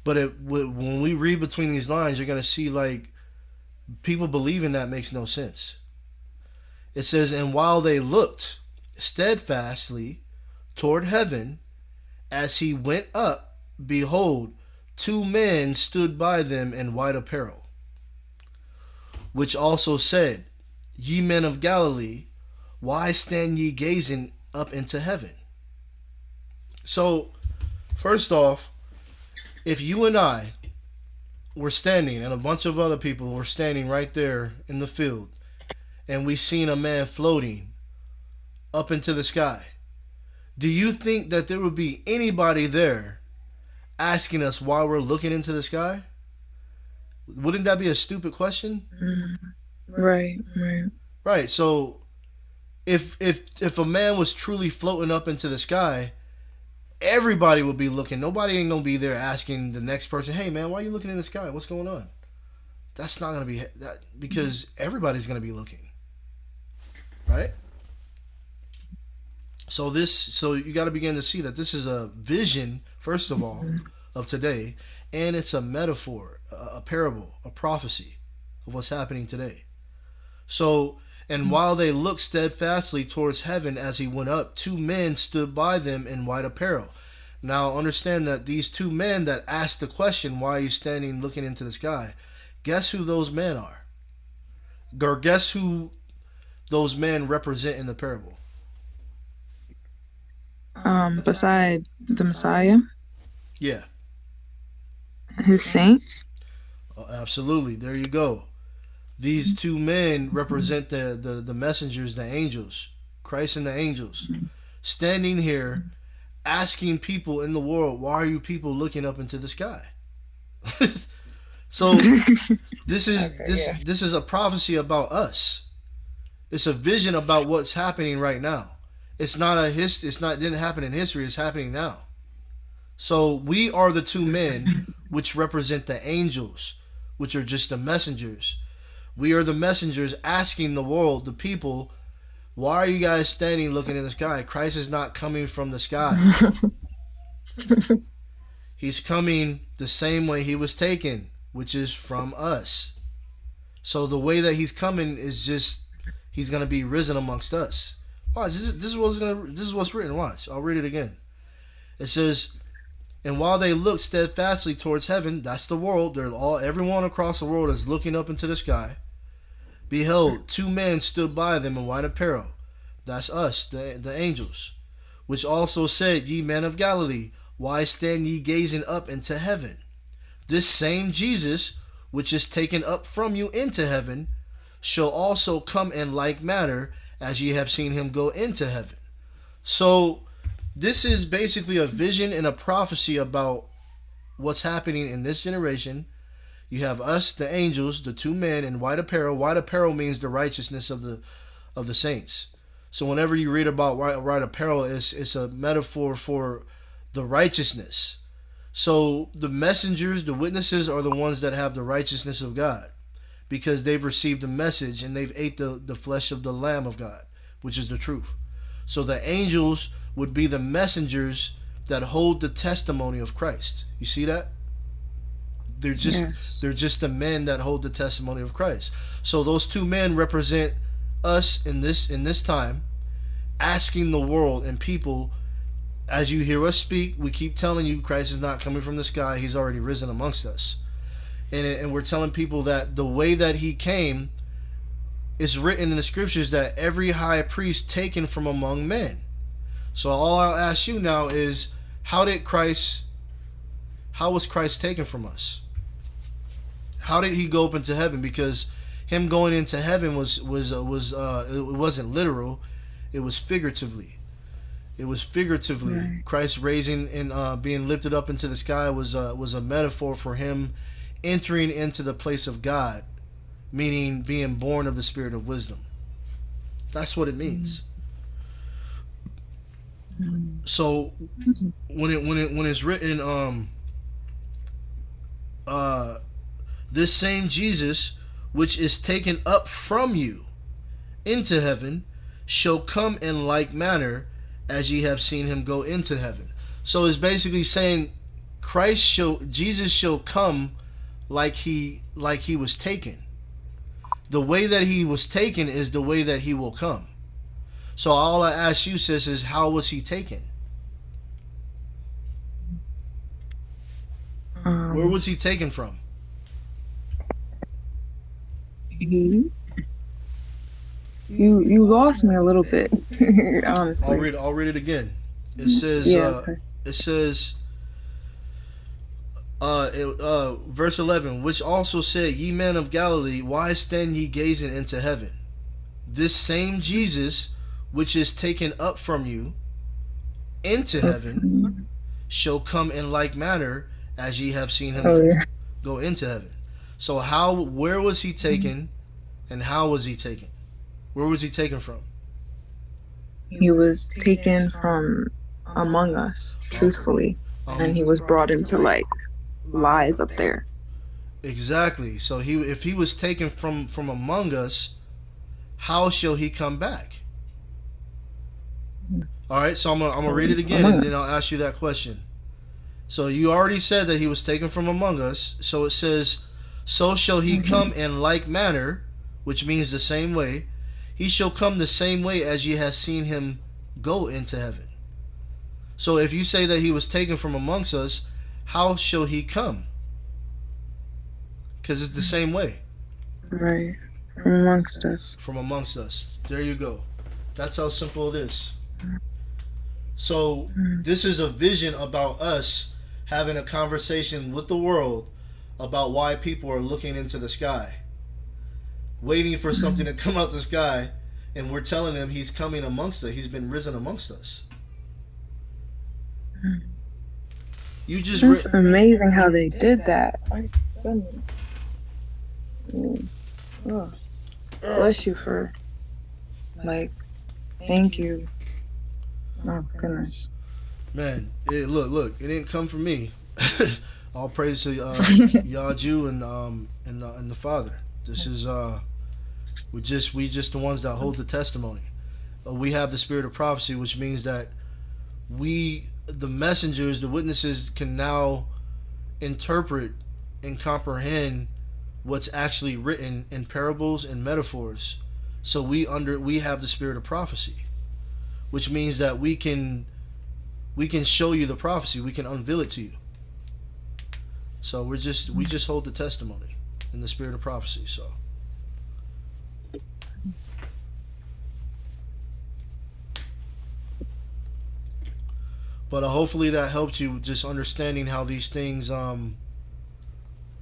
But when we read between these lines, you're going to see like people believing that makes no sense. It says, and while they looked steadfastly toward heaven as he went up, behold, two men stood by them in white apparel, which also said, Ye men of Galilee, why stand ye gazing up into heaven? So, first off, if you and I were standing and a bunch of other people were standing right there in the field and we seen a man floating up into the sky, do you think that there would be anybody there asking us why we're looking into the sky? Wouldn't that be a stupid question? Right. Right. So if a man was truly floating up into the sky, everybody would be looking. Nobody ain't gonna be there asking the next person, "Hey man, why are you looking in the sky? What's going on?" That's not gonna be that, because everybody's gonna be looking, right? So you got to begin to see that this is a vision, first of all, of today, and it's a metaphor, a parable, a prophecy of what's happening today. So, and while they looked steadfastly towards heaven as he went up, two men stood by them in white apparel. Now, understand that these two men that asked the question, "Why are you standing looking into the sky?" Guess who those men are? Or guess who those men represent in the parable? Beside the Messiah, Yeah. his saints. Oh, absolutely. There you go. These two men represent the messengers, the angels, Christ and the angels, standing here asking people in the world, "Why are you people looking up into the sky?" So this is a prophecy about us. It's a vision about what's happening right now. It's not it didn't happen in history, it's happening now. So we are the two men which represent the angels, which are just the messengers. We are the messengers asking the world, the people, "Why are you guys standing looking in the sky?" Christ is not coming from the sky. He's coming the same way he was taken, which is from us. So the way that he's coming is just, he's going to be risen amongst us. Watch, this is what's written. Watch, I'll read it again. It says, and while they looked steadfastly towards heaven, that's the world, everyone across the world is looking up into the sky. Behold, two men stood by them in white apparel. That's us, the angels. Which also said, Ye men of Galilee, why stand ye gazing up into heaven? This same Jesus, which is taken up from you into heaven, shall also come in like manner as ye have seen him go into heaven. So this is basically a vision and a prophecy about what's happening in this generation. You have us, the angels, the two men in white apparel. White apparel means the righteousness of the saints. So whenever you read about white apparel, it's a metaphor for the righteousness. So the messengers, the witnesses, are the ones that have the righteousness of God, because they've received the message and they've ate the flesh of the Lamb of God, which is the truth. So the angels would be the messengers that hold the testimony of Christ. You see that? They're just the men that hold the testimony of Christ. So those two men represent us in this time, asking the world and people, as you hear us speak, we keep telling you Christ is not coming from the sky, he's already risen amongst us. And we're telling people that the way that he came is written in the scriptures, that every high priest taken from among men. So all I'll ask you now is, how was Christ taken from us? How did he go up into heaven? Because him going into heaven it wasn't literal, it was figuratively. Right. Christ raising and being lifted up into the sky was a metaphor for him entering into the place of God, meaning being born of the spirit of wisdom. That's what it means. So when it's written, this same Jesus, which is taken up from you into heaven, shall come in like manner as ye have seen him go into heaven. So it's basically saying Jesus shall come like he was taken. The way that he was taken is the way that he will come. So all I ask you, sis, is how was he taken? Where was he taken from? You lost me a little bit, honestly. I'll read it again. It says okay. it says verse 11, which also said, ye men of Galilee, why stand ye gazing into heaven? This same Jesus which is taken up from you into heaven shall come in like manner as ye have seen him go into heaven. So where was he taken, and how was he taken? Where was he taken from? He was taken from among us, truthfully, and he was brought into like lies up there. Exactly. So if he was taken from among us, how shall he come back? All right, so I'm gonna read it again, and then I'll ask you that question. So you already said that he was taken from among us. So it says, so shall he come in like manner, which means the same way. He shall come the same way as ye have seen him go into heaven. So if you say that he was taken from amongst us, how shall he come? Because it's the same way. Right. From amongst us. From amongst us. There you go. That's how simple it is. So this is a vision about us having a conversation with the world about why people are looking into the sky, waiting for something to come out the sky, and we're telling them he's coming amongst us. He's been risen amongst us. It's amazing how they did that. My goodness. Oh, bless you for, thank you. Oh, goodness. Man, look, it didn't come from me. All praise to Yaju and the Father. This is we just the ones that hold the testimony. We have the spirit of prophecy, which means that we, the messengers, the witnesses, can now interpret and comprehend what's actually written in parables and metaphors. So we have the spirit of prophecy, which means that we can show you the prophecy, we can unveil it to you. So we just hold the testimony in the spirit of prophecy. So but hopefully that helped you, just understanding how these things are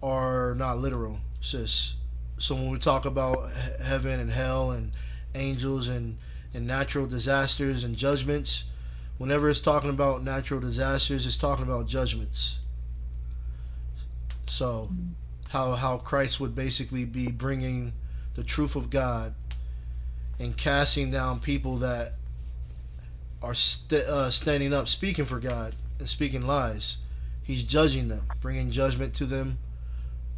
not literal, sis. So when we talk about heaven and hell and angels and natural disasters and judgments, whenever it's talking about natural disasters, it's talking about judgments. So how Christ would basically be bringing the truth of God and casting down people that are standing up speaking for God and speaking lies. He's judging them, bringing judgment to them,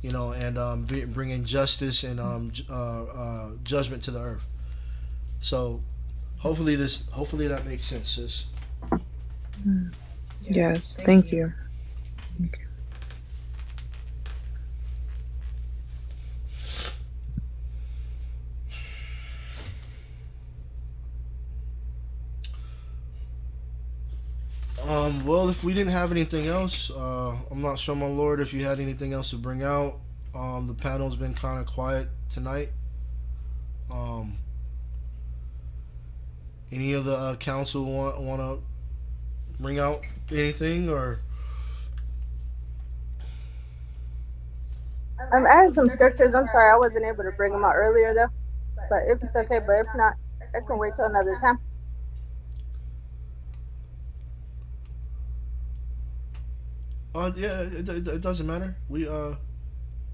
and bringing justice and judgment to the earth. So hopefully that makes sense, sis. Yes, thank you. Well, if we didn't have anything else, I'm not sure, my Lord, if you had anything else to bring out. The panel's been kind of quiet tonight. Any of the council want to bring out anything, or? I had some scriptures. I'm sorry I wasn't able to bring them out earlier though. But if it's okay, but if not, I can wait till another time. Yeah, it doesn't matter.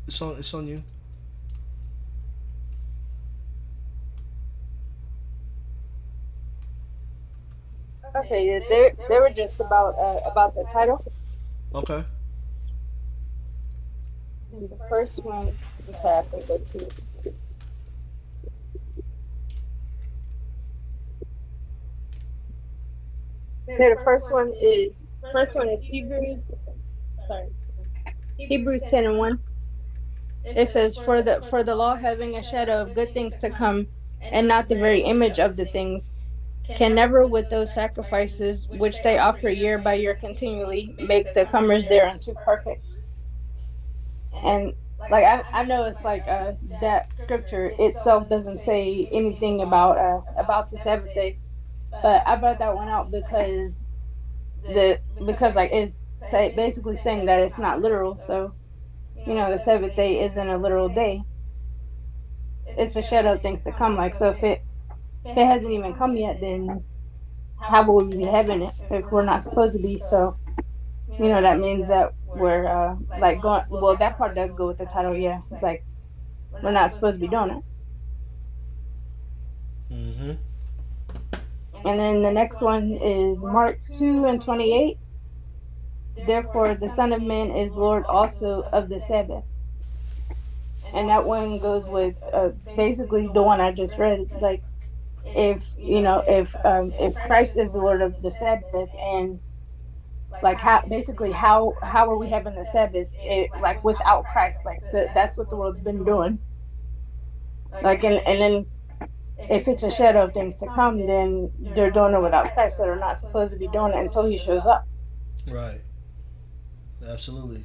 It's on you. Okay, yeah, they were just about the title. Okay. And the first one, I'm sorry, I can go to it. Okay, the first one is First one is Hebrews. Sorry, Hebrews 10:1. It says, "For the law, having a shadow of good things to come, and not the very image of the things, can never, with those sacrifices which they offer year by year continually, make the comers thereunto perfect." And like I know it's like that scripture itself doesn't say anything about the Sabbath day, but I brought that one out because like basically saying that it's not literal. So the Sabbath day isn't a literal day. It's a shadow of things to come. Like, so if it hasn't even come yet, then how will we be having it if we're not supposed to be? So that means that we're like going. Well, that part does go with the title, yeah. Like, we're not supposed to be doing it. Mm-hmm. And then the next one is Mark 2:28. Therefore, the Son of Man is Lord also of the Sabbath. And that one goes with basically the one I just read. Like, if Christ is the Lord of the Sabbath, and like how are we having the Sabbath like without Christ? Like that's what the world's been doing. Like, and then if it's a shadow of things to come, then they're doing it without Christ. So they're not supposed to be doing it until He shows up. Right. Absolutely.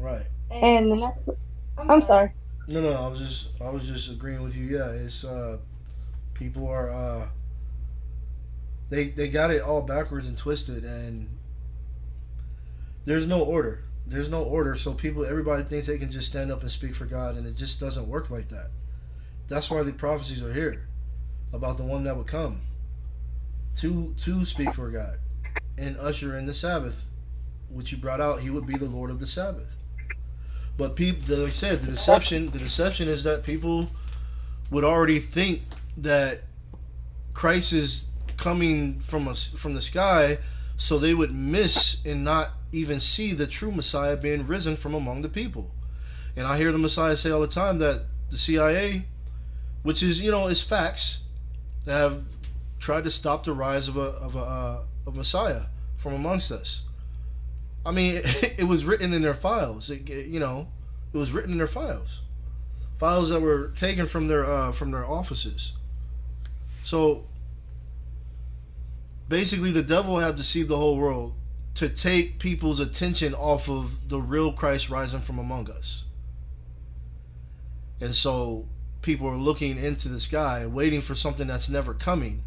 Right. And the next, I'm sorry. No, I was just agreeing with you. Yeah, it's people are they got it all backwards and twisted, and there's no order. There's no order, so everybody thinks they can just stand up and speak for God, and it just doesn't work like that. That's why the prophecies are here about the one that would come to speak for God and usher in the Sabbath, which you brought out. He would be the Lord of the Sabbath. But people, like I said, the deception is that people would already think that Christ is coming from the sky, so they would miss and not even see the true Messiah being risen from among the people. And I hear the Messiah say all the time that the CIA, which is is facts, have tried to stop the rise of a Messiah from amongst us. I mean, it was written in their files. It was written in their files that were taken from their offices. So basically, the devil had deceived the whole world to take people's attention off of the real Christ rising from among us. And so people are looking into the sky, waiting for something that's never coming.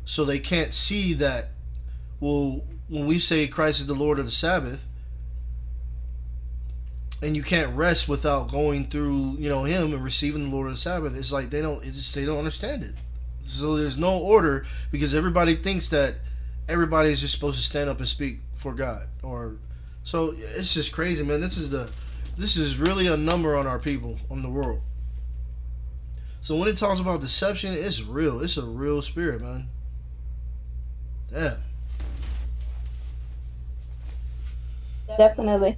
So they can't see that, well, when we say Christ is the Lord of the Sabbath, and you can't rest without going through, Him and receiving the Lord of the Sabbath, it's like they don't understand it. So there's no order because everybody thinks that everybody is just supposed to stand up and speak for God. So it's just crazy, man. This is really a number on our people, on the world. So when it talks about deception, it's real. It's a real spirit, man. Damn. Definitely.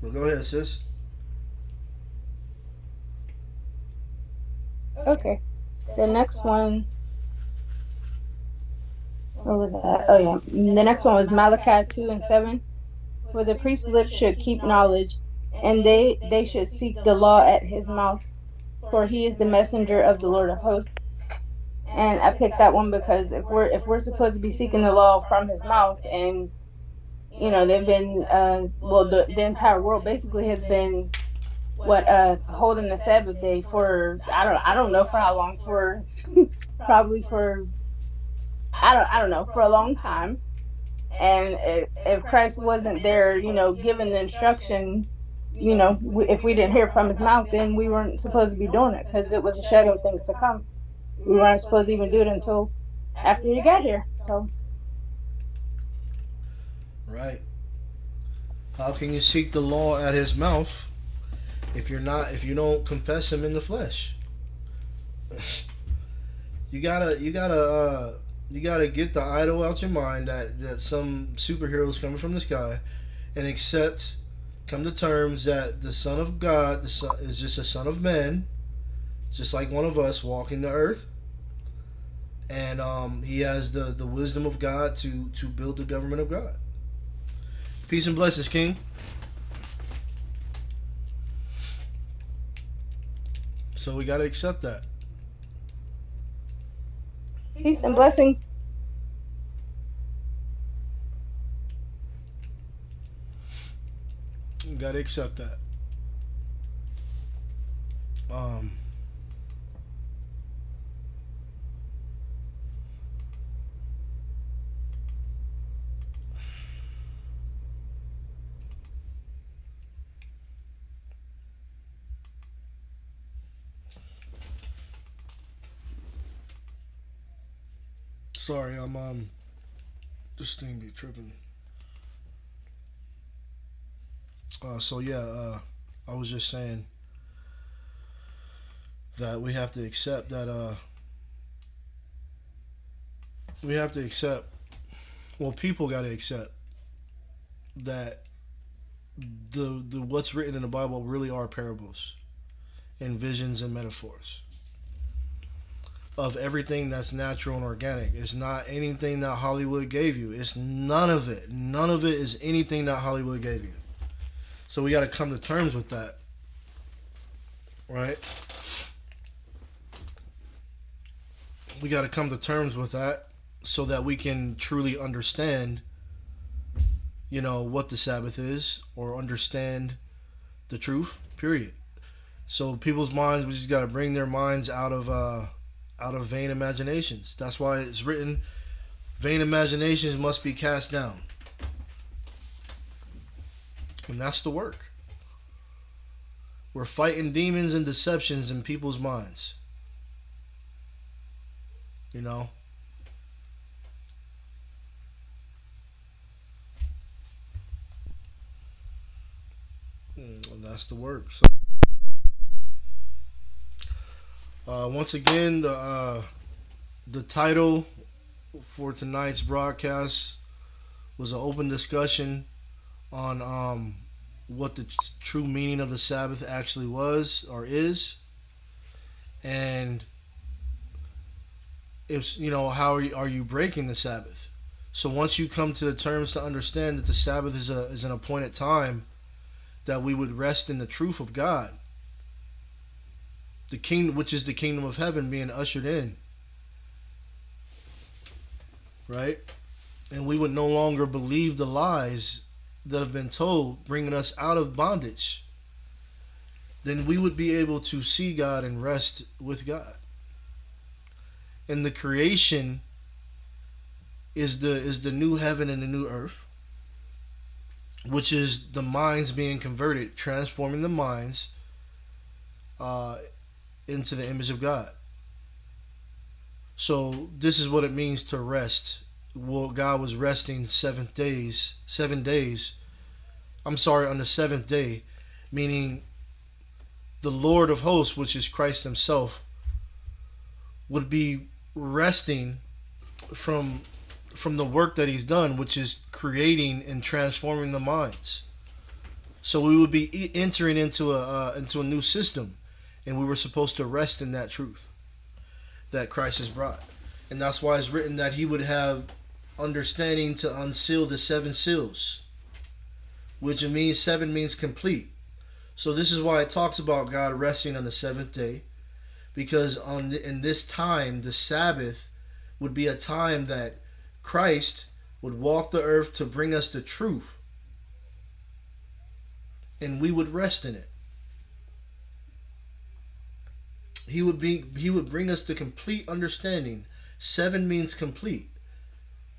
Well, go ahead, sis. Okay. The next one. What was that? Oh yeah. The next one was Malachi 2:7. For the priest's lips should keep knowledge, and they should seek the law at his mouth, for he is the messenger of the Lord of hosts. And I picked that one because if we're supposed to be seeking the law from his mouth, and they've been the entire world basically has been holding the Sabbath day for I don't know for how long, for probably for I don't know, for a long time. And if Christ wasn't there, giving the instruction, if we didn't hear from his mouth, then we weren't supposed to be doing it because it was a shadow of things to come. We weren't supposed to even do it until after he got here. So right. How can you seek the law at his mouth if you don't confess him in the flesh? You gotta get the idol out your mind that some superhero is coming from the sky, and come to terms that the Son of God is just a son of man just like one of us walking the earth, and he has the wisdom of God to build the government of God. Peace and blessings, King. So we got to accept that. Peace and blessings. We got to accept that. Sorry, I'm this thing be tripping. I was just saying that we have to accept that we have to accept, well, people got to accept that the what's written in the Bible really are parables and visions and metaphors of everything that's natural and organic. It's not anything that Hollywood gave you. It's none of it. None of it is anything that Hollywood gave you. So we got to come to terms with that, right? We got to come to terms with that so that we can truly understand, what the Sabbath is, or understand the truth, period. So people's minds, we just got to bring their minds out of vain imaginations. That's why it's written, vain imaginations must be cast down. And that's the work. We're fighting demons and deceptions in people's minds. And that's the work. So, once again, the title for tonight's broadcast was an open discussion on what the true meaning of the Sabbath actually was or is, and if how are you breaking the Sabbath. So once you come to the terms to understand that the Sabbath is an appointed time that we would rest in the truth of God, the kingdom, which is the kingdom of heaven, being ushered in, right? And we would no longer believe the lies that have been told, bringing us out of bondage, then we would be able to see God and rest with God. And the creation is the new heaven and the new earth, which is the minds being converted, transforming the minds into the image of God. So this is what it means to rest. Well, God was resting 7 days. On the seventh day, meaning the Lord of hosts, which is Christ himself, would be resting from the work that he's done, which is creating and transforming the minds. So we would be entering into a new system, and we were supposed to rest in that truth that Christ has brought. And that's why it's written that he would have understanding to unseal the 7 seals, which means 7 means complete. So this is why it talks about God resting on the 7th day, because in this time, the Sabbath would be a time that Christ would walk the earth to bring us the truth, and we would rest in it. He would bring us the complete understanding. 7 means complete.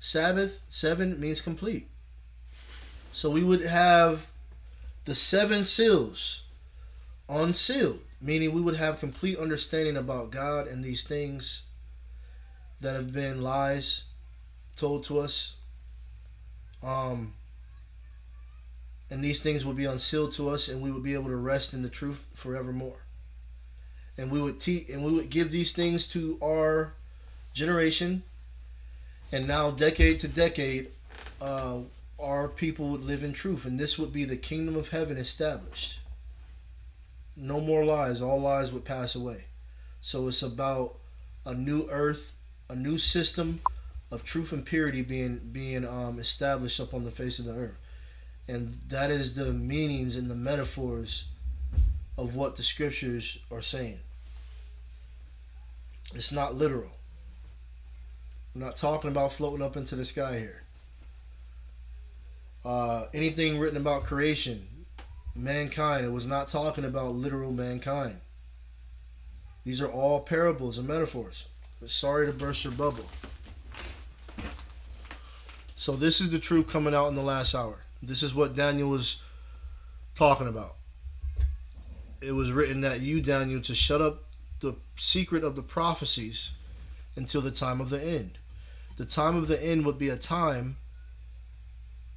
Sabbath, 7 means complete. So we would have the 7 seals unsealed, meaning we would have complete understanding about God and these things that have been lies told to us. And these things would be unsealed to us, and we would be able to rest in the truth forevermore. And we would give these things to our generation, and now decade to decade, our people would live in truth, and this would be the kingdom of heaven established. No more lies. All lies would pass away. So it's about a new earth, a new system of truth and purity being established up on the face of the earth. And that is the meanings and the metaphors of what the scriptures are saying. It's not literal. We're not talking about floating up into the sky here. Anything written about creation, mankind, it was not talking about literal mankind. These are all parables and metaphors. Sorry to burst your bubble. So this is the truth coming out in the last hour. This is what Daniel was talking about. It was written that you, Daniel, to shut up the secret of the prophecies until the time of the end. The time of the end would be a time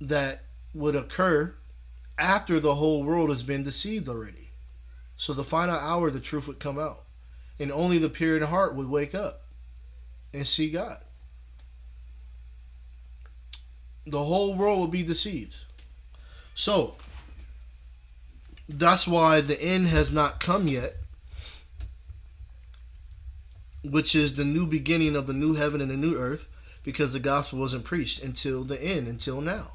that would occur after the whole world has been deceived already. So the final hour, the truth would come out. And only the pure in heart would wake up and see God. The whole world will be deceived. So, that's why the end has not come yet, which is the new beginning of the new heaven and the new earth, because the gospel wasn't preached until the end, until now.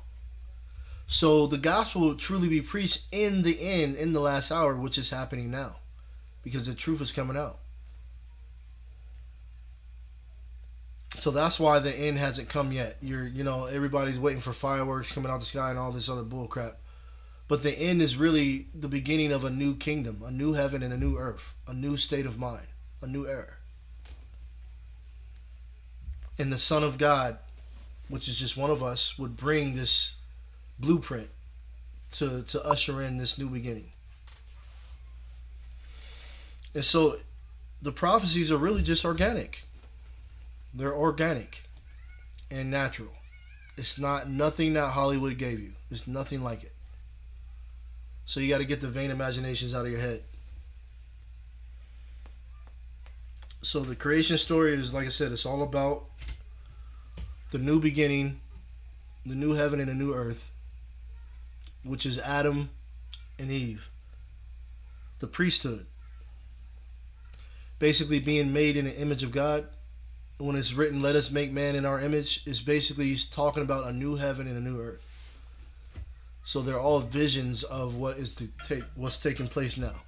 So the gospel will truly be preached in the end, in the last hour, which is happening now, because the truth is coming out. So that's why the end hasn't come yet. Everybody's waiting for fireworks coming out the sky and all this other bull crap. But the end is really the beginning of a new kingdom, a new heaven and a new earth, a new state of mind, a new era. And the Son of God, which is just one of us, would bring this blueprint to usher in this new beginning. And so the prophecies are really just organic. They're organic and natural. It's nothing that Hollywood gave you. It's nothing like it. So you got to get the vain imaginations out of your head. So the creation story is, like I said, it's all about the new beginning, the new heaven and the new earth, which is Adam and Eve. The priesthood. Basically being made in the image of God. When it's written, let us make man in our image, is basically he's talking about a new heaven and a new earth. So they're all visions of what's taking place now.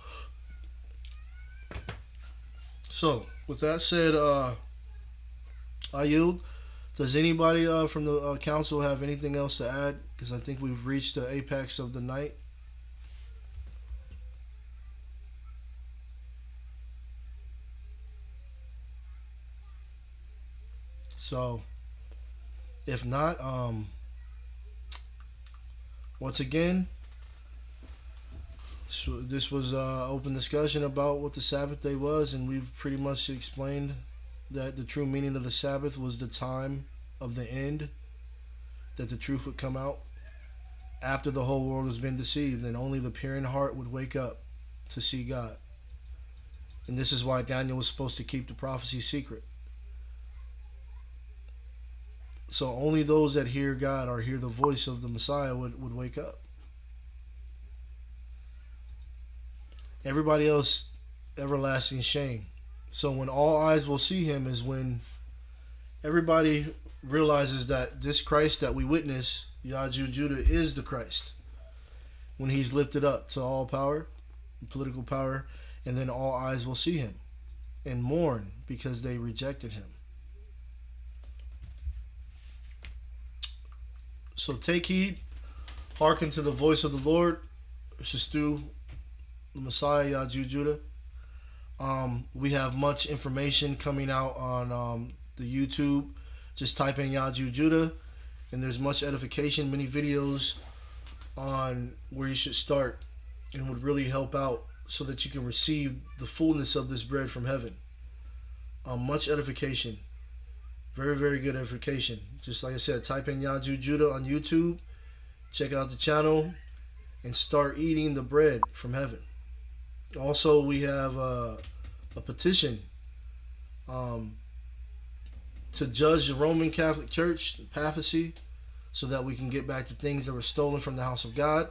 So with that said, I yield. Does anybody from the council have anything else to add? Because I think we've reached the apex of the night. So, if not, once again, so this was open discussion about what the Sabbath day was, and we've pretty much explained that the true meaning of the Sabbath was the time of the end, that the truth would come out after the whole world has been deceived, and only the pure in heart would wake up to see God. And this is why Daniel was supposed to keep the prophecy secret. So only those that hear God or hear the voice of the Messiah would wake up. Everybody else, everlasting shame. So when all eyes will see him is when everybody realizes that this Christ that we witness, Yaju Judah, is the Christ. When he's lifted up to all power, political power, and then all eyes will see him and mourn because they rejected him. So take heed, hearken to the voice of the Lord. This is through the Messiah, Yaju Judah. We have much information coming out on the YouTube. Just type in Yaju Judah, and there's much edification, many videos on where you should start, and would really help out so that you can receive the fullness of this bread from heaven. Much edification. Very, very good edification. Just like I said, type in Yaju Judah on YouTube, check out the channel, and start eating the bread from heaven. Also, we have a petition to judge the Roman Catholic Church, the papacy, so that we can get back the things that were stolen from the house of God,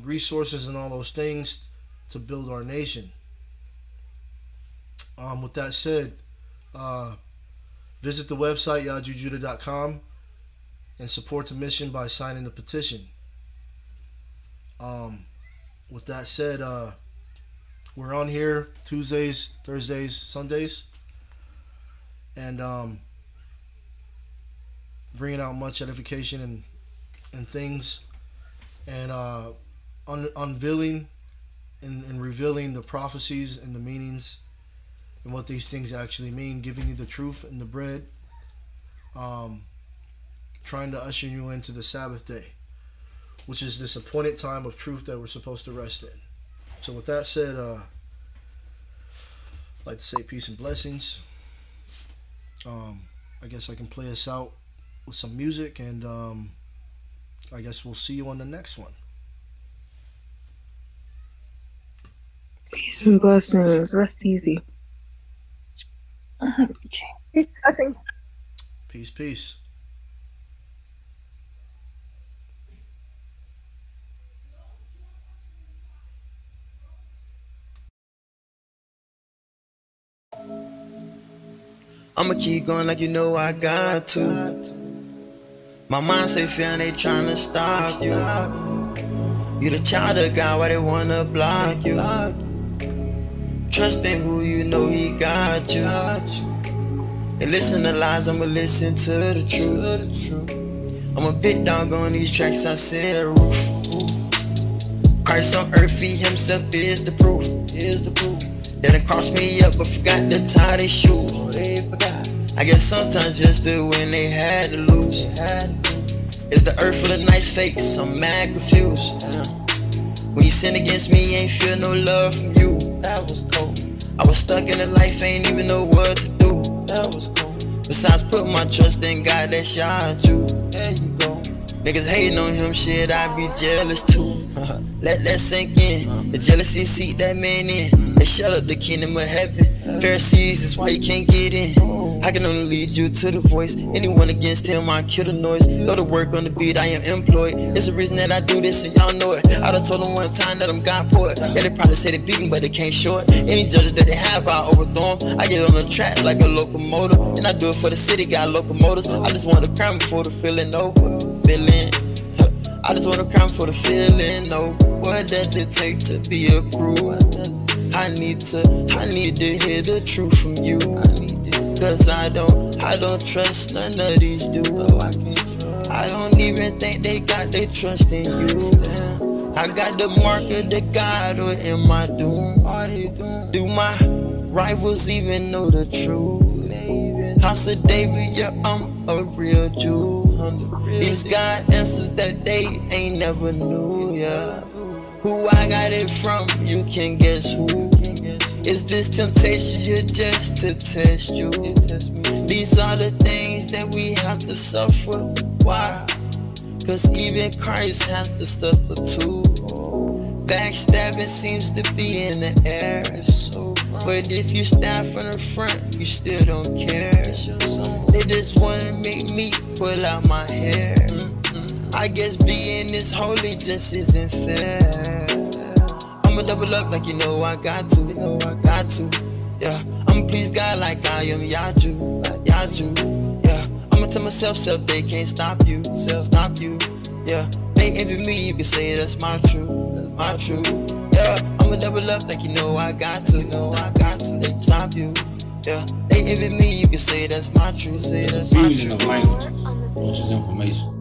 resources and all those things to build our nation. With that said, visit the website yajujuda.com and support the mission by signing the petition. With that said, we're on here Tuesdays, Thursdays, Sundays, and bringing out much edification and things, and unveiling and revealing the prophecies and the meanings and what these things actually mean, giving you the truth and the bread, trying to usher you into the Sabbath day, which is this appointed time of truth that we're supposed to rest in. So with that said, I'd like to say peace and blessings. I guess I can play us out with some music, and I guess we'll see you on the next one. Peace and blessings. Rest easy. Okay. Peace and blessings. Peace, peace. I'ma keep going like you know I got to. My mind say, fam, they tryna stop you. You the child of God, why they wanna block you? Trust in who you know he got you. They listen to lies, I'ma listen to the truth. I'm a big dog on these tracks, I said roof. Christ on earth, he himself is the proof. They done crossed me up, but forgot to tie their shoes. I guess sometimes just to win, they had to lose. Is the earth full of nice fakes? I'm mad confused. When you sin against me, ain't feel no love from you. That was cold. I was stuck in a life, ain't even know what to do. That was cold. Besides put my trust in God, that's y'all do. There you go. Niggas hating on him, shit, I be jealous too. Let that sink in. The jealousy seat that man in. They shut up the kingdom of heaven. Pharisees is why you can't get in. I can only lead you to the voice. Anyone against him, I kill the noise. Go to work on the beat, I am employed. It's the reason that I do this, and y'all know it. I done told them one time that I'm God poet. Yeah, they probably say they beat me, but they can't show it. Any judges that they have, I overthrow them. I get on the track like a locomotive, and I do it for the city, got locomotives. I just want to crown before the feeling over. Feeling, I just want to crown for the feeling. No, what does it take to be approved? I need to hear the truth from you. Cause I don't trust none of these dudes. I don't even think they got their trust in you. I got the mark of the God, or am I doomed? Do my rivals even know the truth? House of David, yeah, I'm a real Jew. These God answers that they ain't never knew, yeah. Who I got it from, you can guess who. Is this temptation here just to test you? These are the things that we have to suffer. Why? Cause even Christ has to suffer too. Backstabbing seems to be in the air. But if you stab from the front, you still don't care. They just wanna make me pull out my hair. I guess being this holy just isn't fair. I'ma double up like you know I got to. Yeah, I'ma please God like I am Yaju. Yeah, I'ma tell myself, they can't stop you. Yeah, they envy me, you can say that's my truth. Yeah, I'ma double up like you know I got to. They stop you. Yeah, they envy me, you can say that's my truth. Confusion of language, which is information.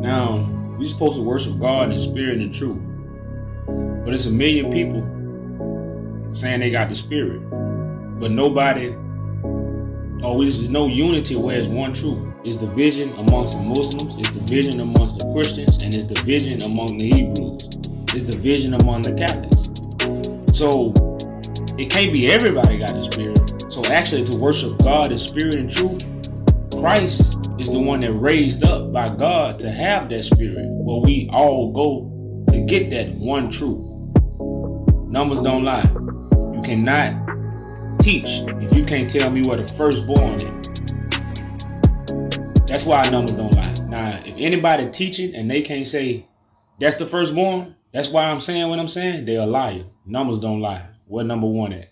Now, we're supposed to worship God in spirit and truth. But it's a million people saying they got the spirit. But nobody, there's no unity where it's one truth. It's division amongst the Muslims, it's division amongst the Christians, and it's division among the Hebrews. It's division among the Catholics. So it can't be everybody got the spirit. So actually to worship God in spirit and truth, Christ is the one that raised up by God to have that spirit where we all go to get that one truth. Numbers don't lie. You cannot teach if you can't tell me where the firstborn is. That's why numbers don't lie. Now, if anybody teaching and they can't say that's the firstborn, that's why I'm saying what I'm saying, they're a liar. Numbers don't lie. Where number one at?